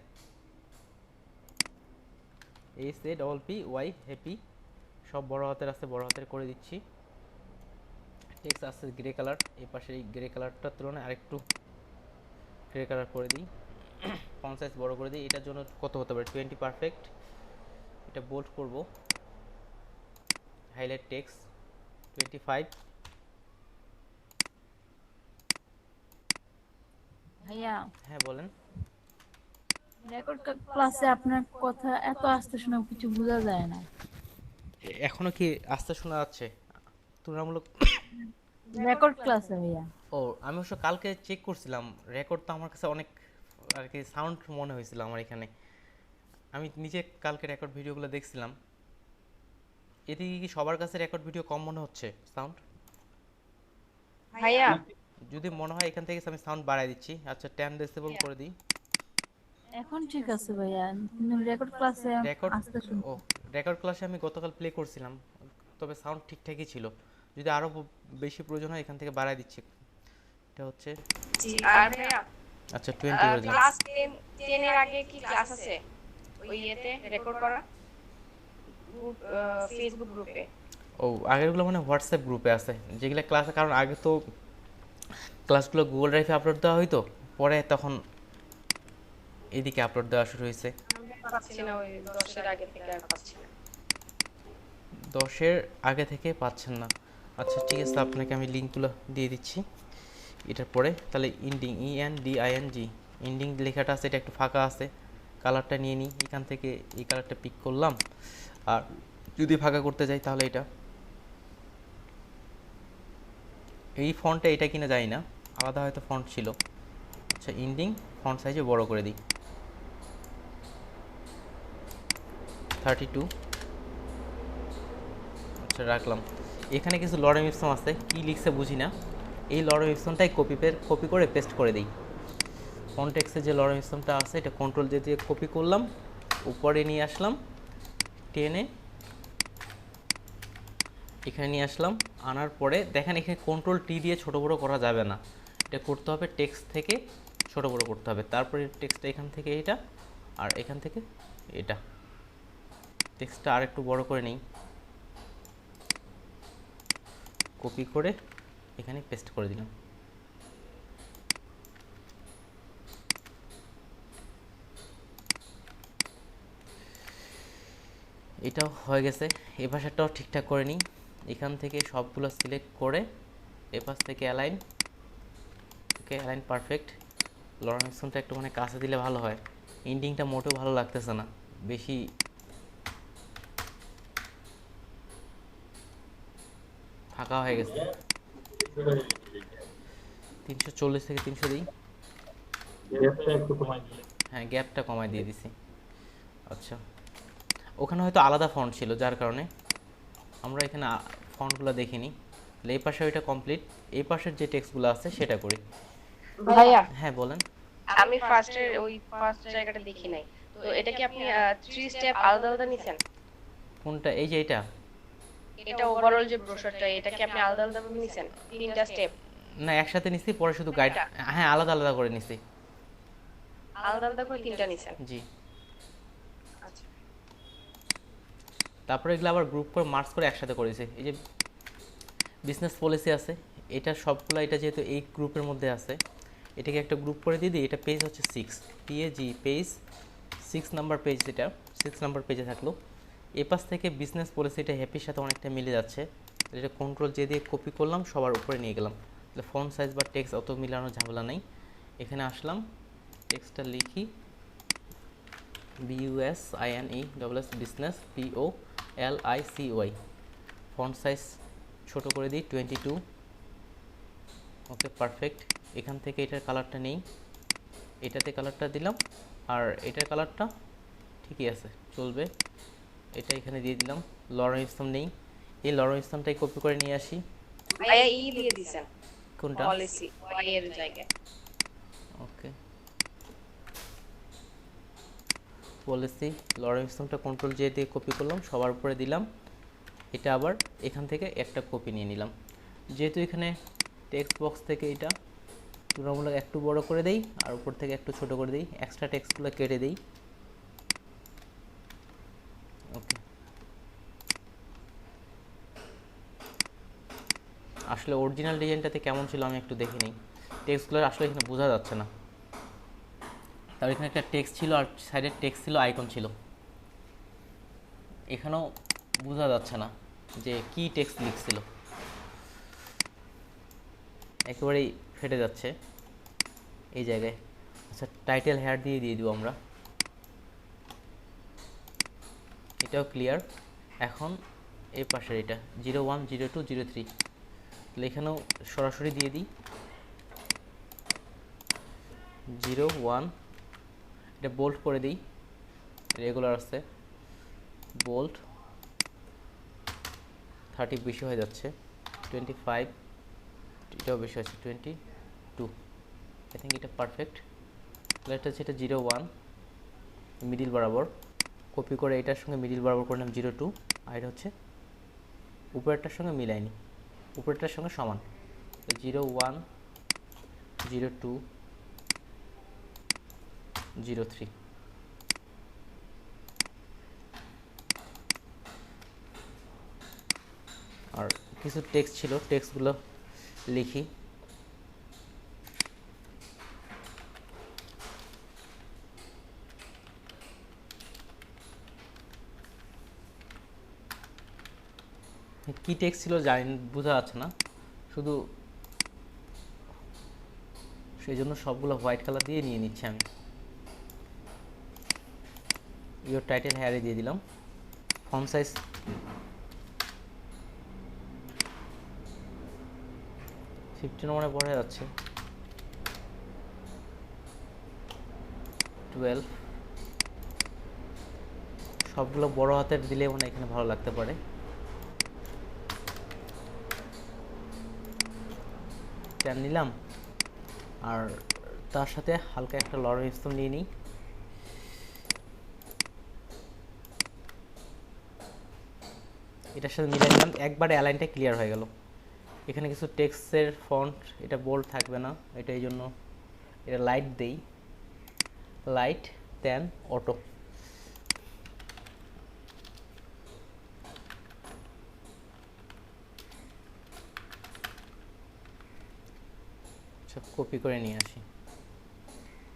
HAPPY হ্যাপি, সব বড় হাতের আছে, বড় হাতের করে দিচ্ছি। টেক্সট আছে গ্রে কালার, এই পাশে এই গ্রে কালারটার তুলনায় আরেকটু গ্রে কালার করে দিই। ফন্ট সাইজ বড় করে দিই। এটার জন্য কত হতে পারে? 20 পারফেক্ট। এটা বোল্ড করব। Highlight text 25। ভাইয়া, হ্যাঁ বলেন। রেকর্ড ক্লাসে আপনার কথা এত আস্তে শোনা কিছু বোঝা যায় না। এখনো কি আস্তে শোনা যাচ্ছে তুলনামূলক? রেকর্ড ক্লাসে ভাইয়া। ও, আমি অবশ্য কালকে চেক করছিলাম, রেকর্ড তো আমার কাছে অনেক আর কি সাউন্ড মনে হয়েছিল আমার এখানে। আমি নিজে কালকে রেকর্ড ভিডিওগুলো দেখছিলাম, এদিকে কি সবার কাছে রেকর্ড ভিডিও কম মনে হচ্ছে সাউন্ড? ভাইয়া যদি মনে হয় এখান থেকে আমি সাউন্ড বাড়াই দিচ্ছি। আচ্ছা 10 ডেসিবল করে দিই। এখন ঠিক আছে ভাইয়া, কিন্তু রেকর্ড ক্লাসে রেকর্ড আস্তে শুনি। ও, রেকর্ড ক্লাসে আমি গতকাল প্লে করছিলাম, তবে সাউন্ড ঠিকঠাকই ছিল। যদি আরো বেশি প্রয়োজন হয় এখান থেকে বাড়াই দিচ্ছি। এটা হচ্ছে আর ভাইয়া, আচ্ছা 20 করে দিই। ক্লাস 10 এর আগে কি ক্লাস আছে ওই ইয়েতে রেকর্ড করা গ্রুপ, ফেসবুক গ্রুপে? ও, আগেরগুলো মানে হোয়াটসঅ্যাপ গ্রুপে আছে যেগুলো ক্লাসে, কারণ আগে তো ক্লাসগুলো গুগল ড্রাইভে আপলোড দেওয়া হইতো, পরে তখন এদিকে আপলোড দেওয়া শুরু হয়েছে। পাচ্ছি না, ওই 10 এর আগে থেকে আর পাচ্ছি না। 10-এর আগে থেকে পাচ্ছেন না? আচ্ছা ঠিক আছে, আপনাকে আমি লিঙ্কগুলো দিয়ে দিচ্ছি এটার পরে। তাহলে ইন্ডিং ENDING ইন্ডিং লেখাটা আছে, এটা একটু ফাঁকা আছে, কালারটা নিয়ে নিই এখান থেকে, এই কালারটা পিক করলাম। আর যদি ফাঁকা করতে যাই তাহলে এটা, এই ফন্টটা এটা কিনা যায় না, আলাদা হয়তো ফন্ট ছিল। আচ্ছা ইন্ডিং ফন্ট সাইজে বড় করে দিই 32। আচ্ছা রাখলাম। এখানে কিছু লরেম ইপসন আছে, কি লিখছে বুঝি না, এই লরেম ইপসনটাই কপি করে পেস্ট করে দিই। ফন্ট টেক্সটে যে লরেম ইপসনটা আছে, এটা কন্ট্রোল জে দিয়ে কপি করলাম, উপরে নিয়ে আসলাম, টেনে এখানে নিয়ে আসলাম। আনার পরে দেখেন এখানে কন্ট্রোল T দিয়ে ছোট বড় করা যাবে না, এটা করতে হবে টেক্সট থেকে ছোট বড় করতে হবে। তারপরে টেক্সটটা এখান থেকে এটা, আর এখান থেকে এটা, টেক্সটটা আর একটু বড় করে নিই, কপি করে এখানে পেস্ট করে দিলাম। এটাও হয়ে গেছে। এই পাশেরটাও ঠিকঠাক করে নিই। এখান থেকে সবগুলো সিলেক্ট করে এ পাশ থেকে অ্যালাইন। ওকে, অ্যালাইন পারফেক্ট। লরেন্সনটা একটু মানে কাছে দিলে ভালো হয়। এন্ডিংটা মোটেও ভালো লাগতেছে না, বেশি ফাঁকা হয়ে গেছে। 340 থেকে 300 দিই। হ্যাঁ, গ্যাপটা কমাই দিয়ে দিছি। আচ্ছা, ওখানে হয়তো আলাদা ফন্ট ছিল যার কারণে আমরা এখানে ফন্টগুলো দেখিনি। এই পাশে ওইটা কমপ্লিট, এই পাশের যে টেক্সটগুলো আছে সেটা করি। ভাইয়া হ্যাঁ বলেন। আমি ফার্স্ট জায়গাটা দেখি নাই, তো এটা কি আপনি 3 স্টেপ আলাদা আলাদা নিছেন? কোনটা? এই যে এটা? এটা ওভারঅল যে ব্রোশারটা, এটা কি আপনি আলাদা আলাদা ভাবে নিছেন 3টা স্টেপ? না, একসাথে নিছি, পরে শুধু গাইড। হ্যাঁ, আলাদা আলাদা করে নিছি। আলাদা আলাদা করে 3টা নিছেন? জি। আচ্ছা। তারপরে এগুলো আবার গ্রুপ করে মার্জ করে একসাথে করেছি। এই যে বিজনেস পলিসি আছে, এটা সবগুলো, এটা যেহেতু এই গ্রুপের মধ্যে আছে, এটাকে একটা গ্রুপ করে দিয়ে দিই। এটা পেজ হচ্ছে 6, পিএজি পেজ 6 নাম্বার পেজ, এটা 6 নাম্বার পেজে থাকলো। এ পাশ থেকে বিজনেস পলিসিটা হ্যাপির সাথে অনেকটা মিলে যাচ্ছে। এটা কন্ট্রোল জে দিয়ে কপি করলাম, সবার উপরে নিয়ে গেলাম। তাহলে ফন্ট সাইজ বা টেক্সট অত মিলানোর ঝামেলা নেই। এখানে আসলাম, টেক্সটটা লিখি BUSINESS business POLICY। Font size ছোট করে দিই 22। ওকে, পারফেক্ট। এখান থেকে এটার কালারটা নেই, এটাতে কালারটা দিলাম, আর এটার কালারটা ঠিকই আছে, চলবে। এটা এখানে দিয়ে দিলাম। লরেন্সন নেই, এই লরেন্সনটাই কপি করে নিয়ে আসি। ভাইয়া ই দিয়ে দিছেন কোনটা? পলিসি ওয়াই এর জায়গায়। ওকে, পলিসি লরেন্সনটা কন্ট্রোল জে দিয়ে কপি করলাম, সবার উপরে দিলাম। এটা আবার এখান থেকে একটা কপি নিয়ে নিলাম। যেহেতু এখানে টেক্সট বক্স থেকে এটা তুলনামূলক একটু বড় করে দেই, আর উপর থেকে একটু ছোট করে দিই, এক্সট্রা টেক্সটগুলো কেটে দিই। ওকে, আসলে অরিজিনাল ডিজাইনটাতে কেমন ছিল আমি একটু দেখে নিই। টেক্সটগুলো আসলে এখানে বোঝা যাচ্ছে না। তার এখানে একটা টেক্সট ছিল, আর সাইডে টেক্সট ছিল, আইকন ছিল। এখানেও বোঝা যাচ্ছে না যে কি টেক্সট লিখছিল, একেবারেই ফেটে যাচ্ছে এই জায়গায়। আচ্ছা, টাইটেল হেয়ার দিয়ে দিব আমরা, এটাও ক্লিয়ার। এখন এই পাশের এটা 01 02 03, তাহলে এখানেও সরাসরি দিয়ে দিই 01। এটা বোল্ড করে দিই, রেগুলার আছে, বোল্ড 30 বেশি হয়ে যাচ্ছে, 25, এটাও বেশি হচ্ছে 22। আই থিঙ্ক এটা পারফেক্ট। তাহলে এটা হচ্ছে এটা 01 মিডিল বরাবর, কপি করে এটার সঙ্গে মিডিল বরাবর করলাম 02, আর এটা হচ্ছে উপরেরটার সঙ্গে মিলাইনি, উপরেরটার সঙ্গে সমান। 01 02 03। আর কিছু টেক্সট ছিল, টেক্সটগুলো লিখি। কি টেক্সট ছিল জানি, বোঝা যাচ্ছে না, শুধু সেই জন্য সবগুলো হোয়াইট কালার দিয়ে নিয়ে নিচ্ছি আমি। ইওর টাইটেল হেয়ারে দিয়ে দিলাম। ফন্ট সাইজ 15 মানে পড়ে যাচ্ছে, 12। সবগুলো বড় হাতের দিলে মানে এখানে ভালো লাগতে পারে। টেন নিলাম, আর তার সাথে হালকা একটা লরেন্সন নিয়ে নিই। এটার সাথে মিলাই নিলাম, একবারে অ্যালাইনটা ক্লিয়ার হয়ে গেল। এখানে কিছু টেক্সটের ফন্ট, এটা বোল্ড থাকবে না, এটা এই জন্য এটা লাইট দেই, লাইট দেন অটো। সব কপি করে নিয়ে আসি,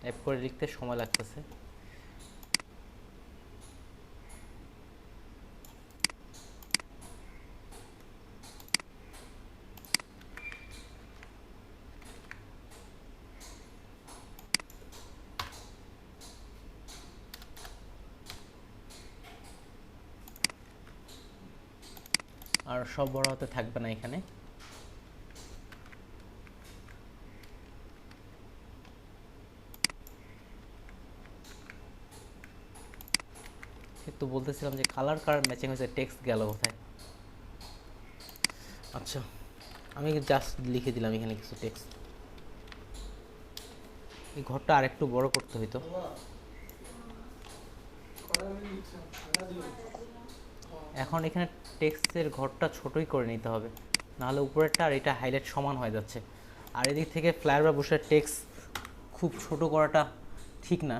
টাইপ করে লিখতে সময় লাগতেছে। আর সব বড় হাতে থাকবে না এখানে। তো বলতেছিলাম যে কালার ম্যাচিং হয়েছে, টেক্সট গেল কোথায়? আচ্ছা, আমি জাস্ট লিখে দিলাম এখানে কিছু টেক্সট। এই ঘরটা আরেকটু বড় করতে হইতো। এখন এখানে টেক্সটের ঘরটা ছোটই করে নিতে হবে, নাহলে উপরেরটা আর এটা হাইলাইট সমান হয়ে যাচ্ছে। আর এদিক থেকে ফ্লায়ার বা বুশের টেক্সট খুব ছোট করাটা ঠিক না।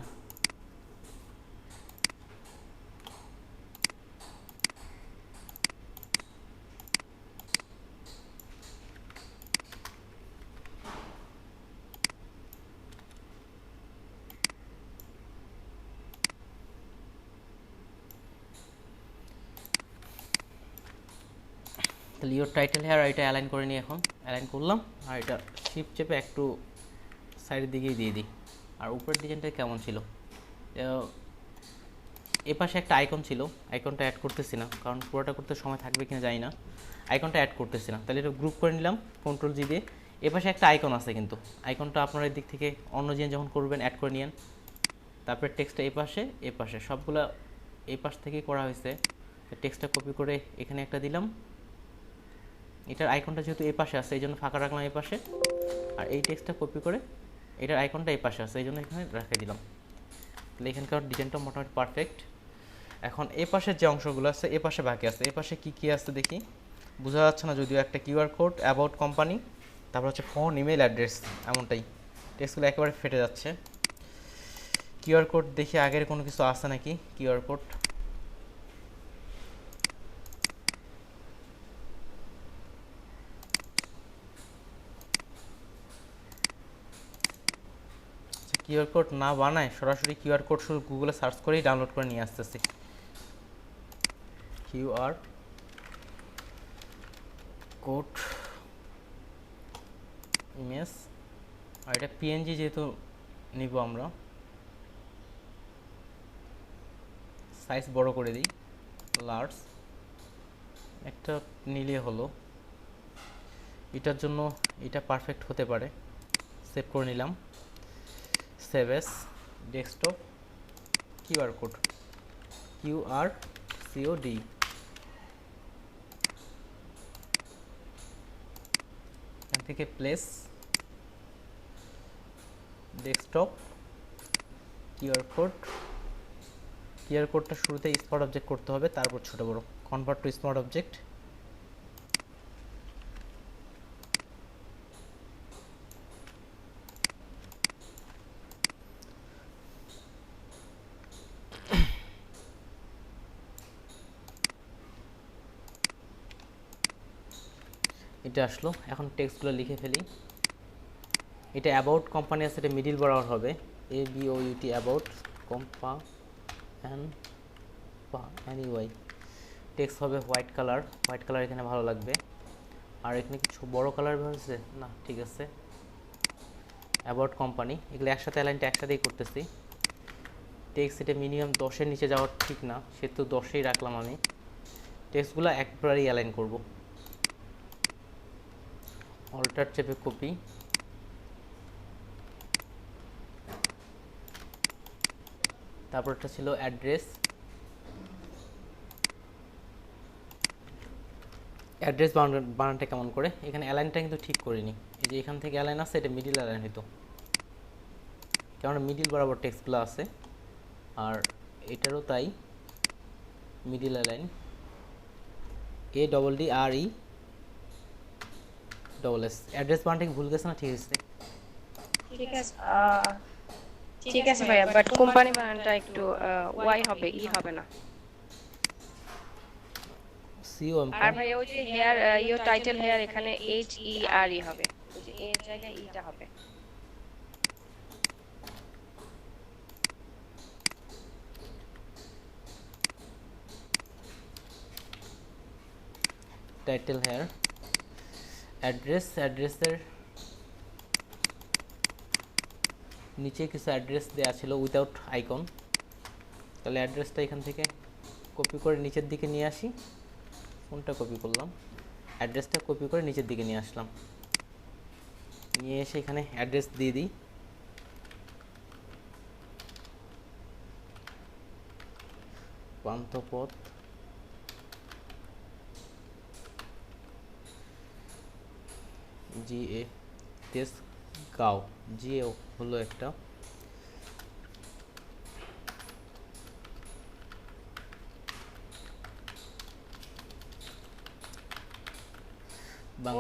তাহলে ইওর টাইটেল হেয়ার এটা অ্যালাইন করে নিই, এখন অ্যালাইন করলাম। আর এটা শিফট চেপে একটু সাইডের দিকেই দিয়ে দিই। আর উপরের ডিজাইনটা কেমন ছিল? এ পাশে একটা আইকন ছিল, আইকনটা অ্যাড করতেছি না, কারণ পুরোটা করতে সময় থাকবে কিনা জানি না। আইকনটা অ্যাড করতেছি না, তাহলে এটা গ্রুপ করে নিলাম কন্ট্রোল জি দিয়ে। এ পাশে একটা আইকন আছে, কিন্তু আইকনটা আপনারা এই দিক থেকে অন্য ডিজাইন যখন করবেন অ্যাড করে নিয়েন। তারপরে টেক্সটটা এ পাশে সবগুলো এই পাশ থেকেই করা হয়েছে। টেক্সটটা কপি করে এখানে একটা দিলাম। এটার আইকনটা যেহেতু এই পাশে আছে এই জন্য ফাঁকা রাখলাম এই পাশে। আর এই টেক্সটটা কপি করে এটার আইকনটা এই পাশে আছে এই জন্য এখানে রেখে দিলাম। তাহলে এখানকার ডিজাইনটা মোটামুটি পারফেক্ট। এখন এ পাশের যে অংশগুলো আছে এ পাশে বাকি আছে। এ পাশে কী কী আছে দেখি, বোঝা যাচ্ছে না যদিও। একটা কিউআর কোড, অ্যাবাউট কোম্পানি, তারপর হচ্ছে ফোন, ইমেল অ্যাড্রেস, এমনটাই। টেক্সটগুলো একেবারে ফেটে যাচ্ছে। কিউআর কোড দেখি আগের কোনো কিছু আছে নাকি। কিউআর কোড কিউআর কোড না বানায় সরাসরি কিউআর কোড শুধু গুগলে সার্চ করেই ডাউনলোড করে নিয়ে আসতেছি। কিউআর কোড ইমেজ, আর এটা পিএনজি যেহেতু নিব আমরা, সাইজ বড় করে দিই, লার্জ একটা নিলে হলো। এটার জন্য এটা পারফেক্ট হতে পারে। সেভ করে নিলাম। Save S desktop QR code, QRCOD, এখান থেকে প্লেস ডেস্কটপ কিউআর কোডটা শুরুতে স্মার্ট অবজেক্ট করতে হবে, তারপর ছোট বড়, কনভার্ট টু স্মার্ট অবজেক্ট। এটা আসলো। এখন টেক্সটগুলো লিখে ফেলি। এটা অ্যাবাউট কোম্পানি আছে, এটা মিডিল বরাবর হবে, ABOUT অ্যাবাউট কোম্পানি। টেক্সট হবে হোয়াইট কালার, হোয়াইট কালার এখানে ভালো লাগবে। আর এখানে কিছু বড় কালার হয়েছে না, ঠিক আছে। অ্যাবাউট কোম্পানি, এগুলো একসাথে অ্যালাইনটা একসাথেই করতেছি। টেক্সট এটা মিনিমাম 10-এর নিচে যাওয়ার ঠিক না, সেহেতু 10-এই রাখলাম আমি। টেক্সটগুলো একবারেই অ্যালাইন করব। অল্টার চেপে কপি, তারপরটা ছিল অ্যাড্রেস। অ্যাড্রেস বানানটা কেমন করে, এখানে অ্যালাইনটা কিন্তু ঠিক করিনি। এই যে এখান থেকে অ্যালাইন আছে, এটা মিডিল অ্যালাইন হইতো, কেননা মিডিল বরাবর টেক্সটগুলো আছে। আর এটারও তাই, মিডিল অ্যালাইন, ADDRESS। অ্যাড্রেস বানানটা ভুল গেছে না, ঠিক আছে? ঠিক আছে ভাইয়া, বাট কোম্পানি বানানটা একটু ওয়াই হবে, ই হবে না। আর ভাইয়া ওই যে হেয়ার, ইওর টাইটেল হেয়ার, এখানে HERE হবে, ওই যে এর জায়গায় ইটা হবে। টাইটেল হেয়ার, অ্যাড্রেসের নিচে কিছু অ্যাড্রেস দেওয়া ছিল উইদাউট আইকন। তাহলে অ্যাড্রেসটা এখান থেকে কপি করে নিচের দিকে নিয়ে আসি, ফোনটা কপি করলাম, অ্যাড্রেসটা কপি করে নিচের দিকে নিয়ে আসলাম, নিয়ে এসে এখানে অ্যাড্রেস দিয়ে দিই। পান্থপথ GA তেজগাঁও, GA হলো একটা,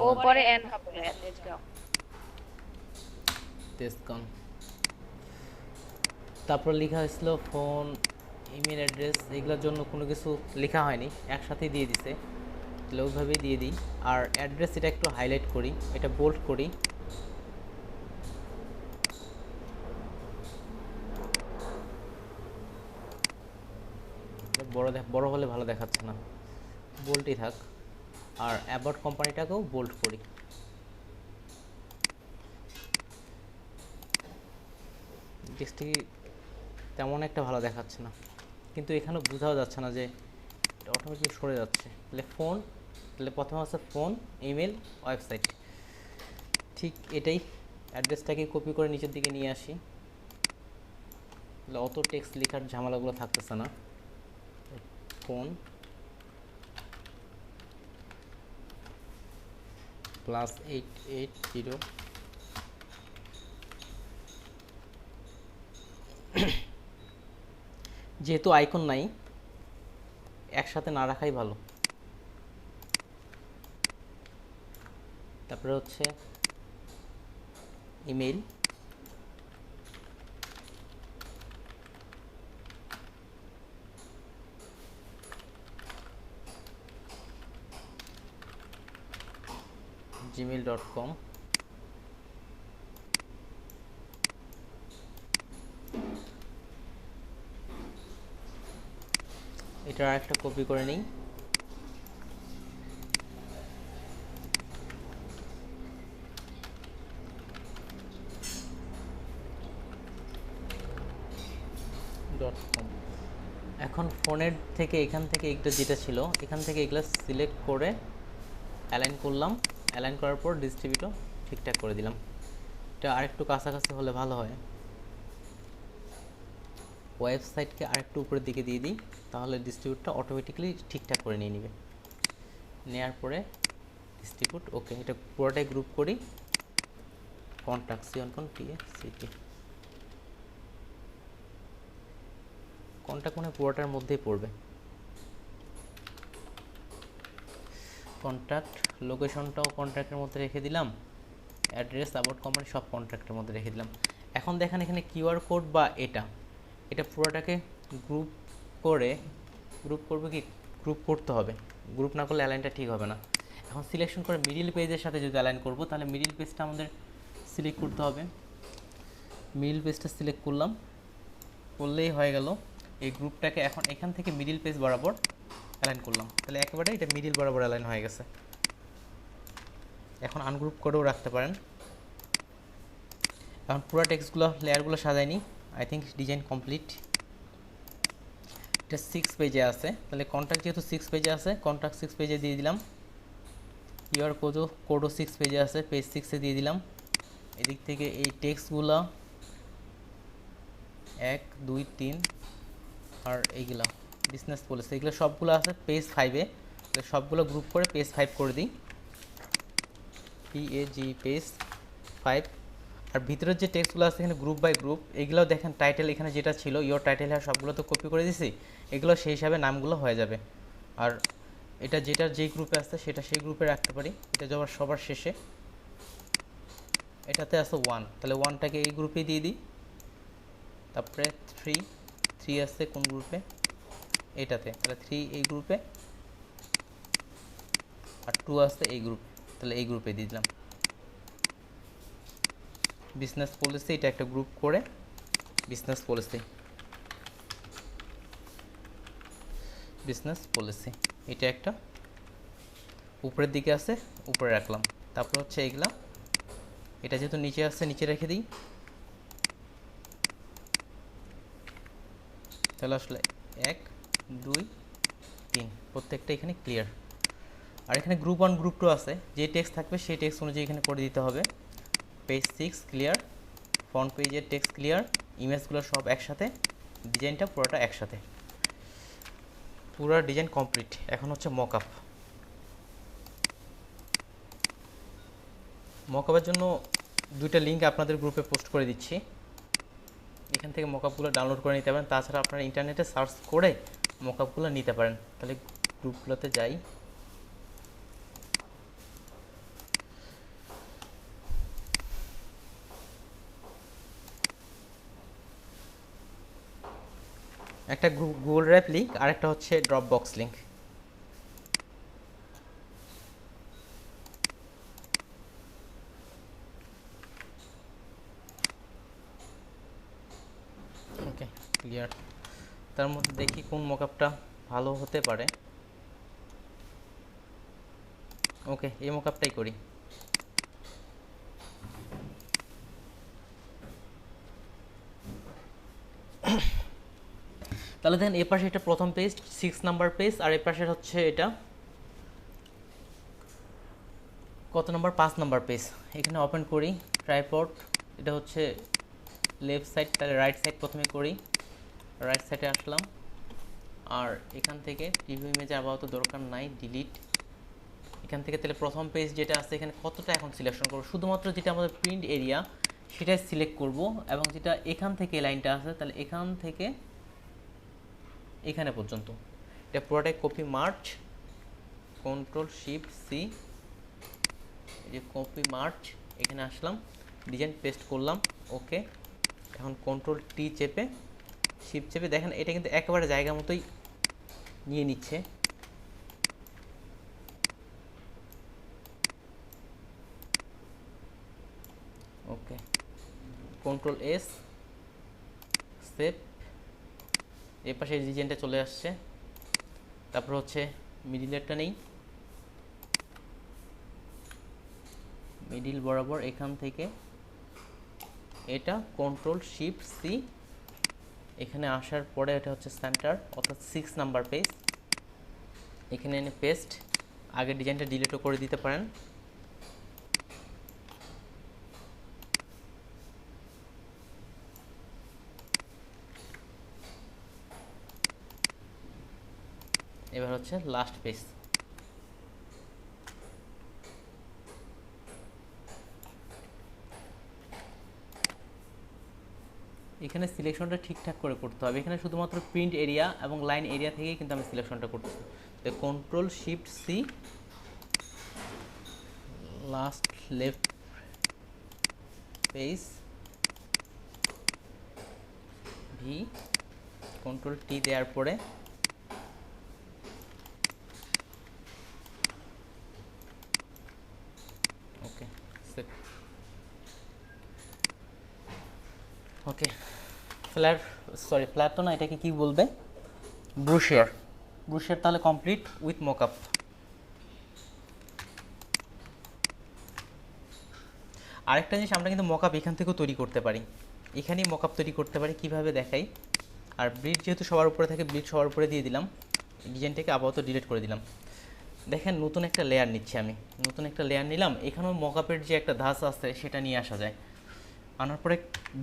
ও পরে এন হবে ভাইয়া, তেজগাঁও। তেজগাঁও। তারপর লেখা হয়েছিল ফোন, ইমেল অ্যাড্রেস, এগুলোর জন্য কোনো কিছু লেখা হয়নি, একসাথেই দিয়ে দিছে, তাহলে ওইভাবেই দিয়ে দিই। আর অ্যাড্রেস এটা একটু হাইলাইট করি, এটা বোল্ড করি, বড় হলে ভালো দেখাচ্ছে না, বোল্ডই থাক। আর অ্যাবাউট কোম্পানিটাকেও বোল্ড করি। টেক্সটটি তেমন একটা ভালো দেখাচ্ছে না, কিন্তু এখানেও বোঝাও যাচ্ছে না যে এটা অটোমেটিক সরে যাচ্ছে। তাহলে ফোন, তাহলে প্রথমে হচ্ছে ফোন, ইমেল, ওয়েবসাইট, ঠিক এটাই। অ্যাড্রেসটাকে কপি করে নিচের দিকে নিয়ে আসি, তাহলে অত টেক্সট লেখার ঝামেলাগুলো থাকতেছে না। ফোন +880 যেহেতু আইকন নাই, একসাথে না রাখাই ভালো। তারপরে হচ্ছে ইমেল, gmail.com, এটা আরেকটা কপি করে নিই। .com। এখন ফোনের থেকে এখান থেকে একটা যেটা ছিল, এখান থেকে এগুলো সিলেক্ট করে অ্যালাইন করলাম, অ্যালাইন করার পর ডিস্ট্রিবিউটও ঠিকঠাক করে দিলাম। এটা আরেকটু কাছাকাছি হলে ভালো হয়। ওয়েবসাইটকে আরেকটু উপরের দিকে দিয়ে দিই, তাহলে ডিস্ট্রিবিউটটা অটোমেটিক্যালি ঠিকঠাক করে নিয়ে নেবে। নেওয়ার পরে ডিস্ট্রিবিউট, ওকে। এটা পুরোটাই গ্রুপ করি, কন্ট্যাক্ট CONTACT কন্ট্যাক্ট মানে পুরোটার মধ্যেই পড়বে। কন্ট্যাক্ট লোকেশনটাও কন্ট্যাক্টের মধ্যে রেখে দিলাম, অ্যাড্রেস, অ্যাবাউট কোম্পানি সব কন্ট্যাক্টের মধ্যে রেখে দিলাম। এখন দেখেন এখানে কিউআর কোড বা এটা পুরোটাকে গ্রুপ করবে কি, গ্রুপ করতে হবে, গ্রুপ না করলে অ্যালাইনটা ঠিক হবে না। এখন সিলেকশন করে মিডিল পেজের সাথে যদি অ্যালাইন করব, তাহলে মিডিল পেজটা আমাদের সিলেক্ট করতে হবে। মিডিল পেজটা সিলেক্ট করলেই হয়ে গেল। এই গ্রুপটাকে এখন এখান থেকে মিডিল পেজ বরাবর অ্যালাইন করলাম, তাহলে একেবারে এটা মিডিল বরাবর অ্যালাইন হয়ে গেছে। এখন আনগ্রুপ করেও রাখতে পারেন। এখন পুরো টেক্সটগুলো, লেয়ারগুলো সাজাইনি, আই থিঙ্ক ডিজাইন কমপ্লিট। এটা 6 পেজে আছে, তাহলে কন্ট্যাক্ট যেহেতু 6 পেজে আছে, কন্ট্যাক্ট 6 পেজে দিয়ে দিলাম। কিউআর কোডও 6 পেজে আছে, পেজ 6-এ দিয়ে দিলাম। এদিক থেকে এই টেক্সটগুলো 1, 2, 3 আর এইগুলা বিজনেস পলিসি, এগুলো সবগুলো আছে পেজ 5-এ, তাহলে সবগুলো গ্রুপ করে পেজ 5 করে দিই, PAG পেজ 5। আর ভিতরের যে টেক্সটগুলো আছে এখানে গ্রুপ বাই গ্রুপ, এগুলো দেখেন টাইটেল এখানে যেটা ছিল ইয়োর টাইটেল হ্যাঁ, সবগুলো তো কপি করে দিছি, এগুলো সেই হিসাবে নামগুলো হয়ে যাবে। আর এটা যেই গ্রুপে আছে সেটা সেই গ্রুপে রাখতে পারি, এটা যাওয়ার সবার শেষে। এটাতে আছে 1, তাহলে 1টাকে এই গ্রুপেই দিয়ে দিই। তারপরে 3 আছে কোন গ্রুপে, এটাতে, তাহলে 3 এই গ্রুপে, আর 2 আছে এই গ্রুপ, তাহলে এই গ্রুপে দিয়ে দিলাম। বিজনেস পলিসি, এটা একটা গ্রুপ করে বিজনেস পলিসি, এটা একটা উপরের দিকে আছে, উপরে রাখলাম। তারপর হচ্ছে এইগুলা, এটা যেহেতু নিচে আছে নিচে রেখে দিই, তাহলে আসলে 1, 2, 3 প্রত্যেকটা এখানে ক্লিয়ার। আর এখানে গ্রুপ 1 গ্রুপ 2 আছে, যে টেক্সট থাকবে সেই টেক্সট অনুযায়ী এখানে করে দিতে হবে। পেজ 6 ক্লিয়ার, ফ্রন্ট পেজের টেক্সট ক্লিয়ার, ইমেজগুলো সব একসাথে, ডিজাইনটা পুরোটা একসাথে, পুরো ডিজাইন কমপ্লিট। এখন হচ্ছে মকআপ। মকআপের জন্য দুইটা লিঙ্ক আপনাদের গ্রুপে পোস্ট করে দিচ্ছি, এখান থেকে মকআপগুলো ডাউনলোড করে নিতে পারেন। তাছাড়া আপনারা ইন্টারনেটে সার্চ করে মকআপগুলো নিতে পারেন। তাহলে গ্রুপগুলোতে যাই, একটা গুগল ড্রাইভ লিঙ্ক আর একটা হচ্ছে ড্রপবক্স লিঙ্ক। Okay clear. তার মধ্যে দেখি কোন মকআপটা ভালো হতে পারে। ওকে, এই মকআপটাই করি। তাহলে দেখেন এ পাশে এটা প্রথম পেজ 6 নাম্বার পেজ, আর এ পাশে হচ্ছে এটা কত নাম্বার 5 নাম্বার পেজ। এখানে ওপেন করি ট্রাইপড, এটা হচ্ছে লেফট সাইড, তাহলে রাইট সাইড প্রথমে করি, রাইট সাইডে আসলাম। আর এখান থেকে প্রিভিউ ইমেজে আপাতত দরকার নাই, ডিলিট। এখান থেকে তাহলে প্রথম পেজ যেটা আছে এখানে কতটা এখন সিলেকশন করব, শুধুমাত্র যেটা আমাদের প্রিন্ট এরিয়া সেটাই সিলেক্ট করব, এবং যেটা এখান থেকে লাইনটা আছে তাহলে এখান থেকে এখানে পর্যন্ত এটা পুরোটাই কপি মার্চ, কন্ট্রোল শিফট সি, এই যে কপি মার্চ, এখানে আসলাম, ডিজাইন পেস্ট করলাম। ওকে, এখন কন্ট্রোল টি চেপে শিফট চেপে দেখেন এটা কিন্তু একেবারে জায়গা মতোই নিয়ে নিচ্ছে। ওকে, কন্ট্রোল এস সেভ, এই পাশে ডিজাইনটা চলে আসছে। তারপর হচ্ছে মিডিলেরটা নেই, মিডিল বরাবর এখান থেকে এটা কন্ট্রোল শিফট সি, এখানে আসার পরে এটা হচ্ছে সেন্টার অর্থাৎ 6 নাম্বার পেজ, এখানে এনে পেস্ট। আগের ডিজাইনটা ডিলিটও করে দিতে পারেন। এবার হচ্ছে লাস্ট পেজ, এখানে সিলেকশনটা ঠিকঠাক করে করতে হবে। এখানে শুধুমাত্র প্রিন্ট এরিয়া এবং লাইন এরিয়া থেকেই কিন্তু আমি সিলেকশনটা করতেছি। তো control shift C, last left page V, control T দেওয়ার পরে okay save. Okay, flat, sorry flat তো না, এটাকে কি বলবে, ব্রুশিয়ার। ব্রুশিয়ার তাহলে কমপ্লিট উইথ মকআপ। আরেকটা জিনিস, আমরা কিন্তু মকআপ এখান থেকেও তৈরি করতে পারি, এখানেই মকআপ তৈরি করতে পারি, কিভাবে দেখাই। আর ব্লিড যেহেতু সবার উপরে থাকে, ব্লিড সবার উপরে দিয়ে দিলাম, ডিজাইনটাকে আপাতত ডিলিট করে দিলাম। দেখেন নতুন একটা লেয়ার নিচ্ছি আমি, নতুন একটা লেয়ার নিলাম। এখানেও মকআপের যে একটা ধাঁচ আছে সেটা নিয়ে আসা যায়। আনার পরে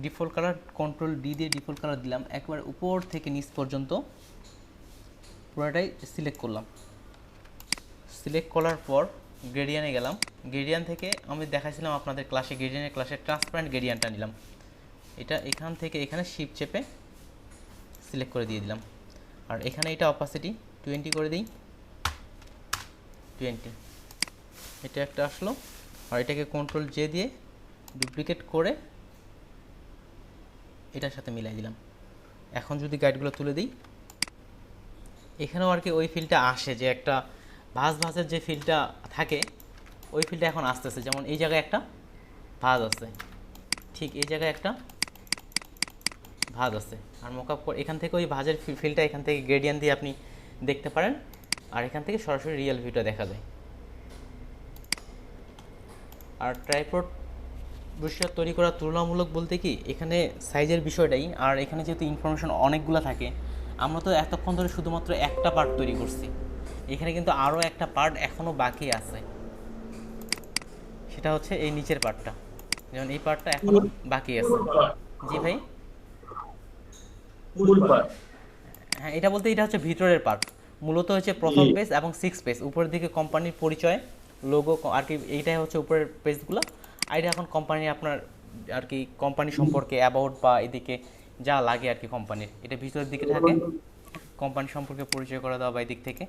ডিফল্ট কালার কন্ট্রোল ডি দিয়ে ডিফল্ট কালার দিলাম, একবার উপর থেকে নিচ পর্যন্ত পুরোটাই সিলেক্ট করলাম। সিলেক্ট করার পর গ্রেডিয়ানে গেলাম, গ্রেডিয়ান থেকে আমি দেখাইছিলাম আপনাদের ক্লাসে, গ্রেডিয়ানের ক্লাসে ট্রান্সপারেন্ট গ্রেডিয়ানটা নিলাম। এটা এখান থেকে এখানে শিফট চেপে সিলেক্ট করে দিয়ে দিলাম। আর এখানে এটা অপাসিটি 20 করে দিই, 20, এটা একটা আসলো। আর এটাকে কন্ট্রোল জে দিয়ে ডুপ্লিকেট করে এটার সাথে মিলাই দিলাম। এখন যদি গাইডগুলো তুলে দিই, এখানেও আর কি ওই ফিলটা আসে, যে একটা ভাঁজের যে ফিলটা থাকে ওই ফিলটা এখন আসতেছে। যেমন এই জায়গায় একটা ভাঁজ আছে, ঠিক এই জায়গায় একটা ভাঁজ আছে। আর মকআপ এখান থেকে ওই ভাঁজের ফিলটা এখান থেকে গ্রেডিয়ান দিয়ে আপনি দেখতে পারেন, আর এখান থেকে সরাসরি রিয়েল ভিউটা দেখা যায়। আর ট্রাইপড ব্রুশিয়ার তৈরি করা তুলনামূলক বলতে কি, এখানে সাইজের বিষয়টাই। আর এখানে যেহেতু ইনফরমেশন অনেকগুলো থাকে, আমরা তো এতক্ষণ ধরে শুধুমাত্র একটা পার্ট তৈরি করছি, এখানে কিন্তু আরও একটা পার্ট এখনও বাকি আছে, সেটা হচ্ছে এই নিচের পার্টটা। যেমন এই পার্টটা এখনও বাকি আছে। জি ভাই, হ্যাঁ এটা বলতে এটা হচ্ছে ভিতরের পার্ট। মূলত হচ্ছে প্রথম পেজ এবং 6 পেজ উপরের দিকে কোম্পানির পরিচয়, লোগো আর কি, এইটাই হচ্ছে উপরের পেজগুলো। আর এটা এখন কোম্পানি আপনার আর কি কোম্পানি সম্পর্কে অ্যাবাউট বা এদিকে যা লাগে আর কি কোম্পানির, এটা ভিতরের দিকে থাকে। কোম্পানি সম্পর্কে পরিচয় করে দেওয়া বা এদিক থেকে।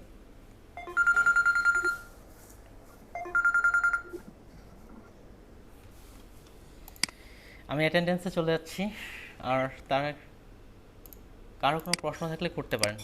আমি অ্যাটেন্ডেন্সে চলে যাচ্ছি, আর তার কারো কোনো প্রশ্ন থাকলে করতে পারেন।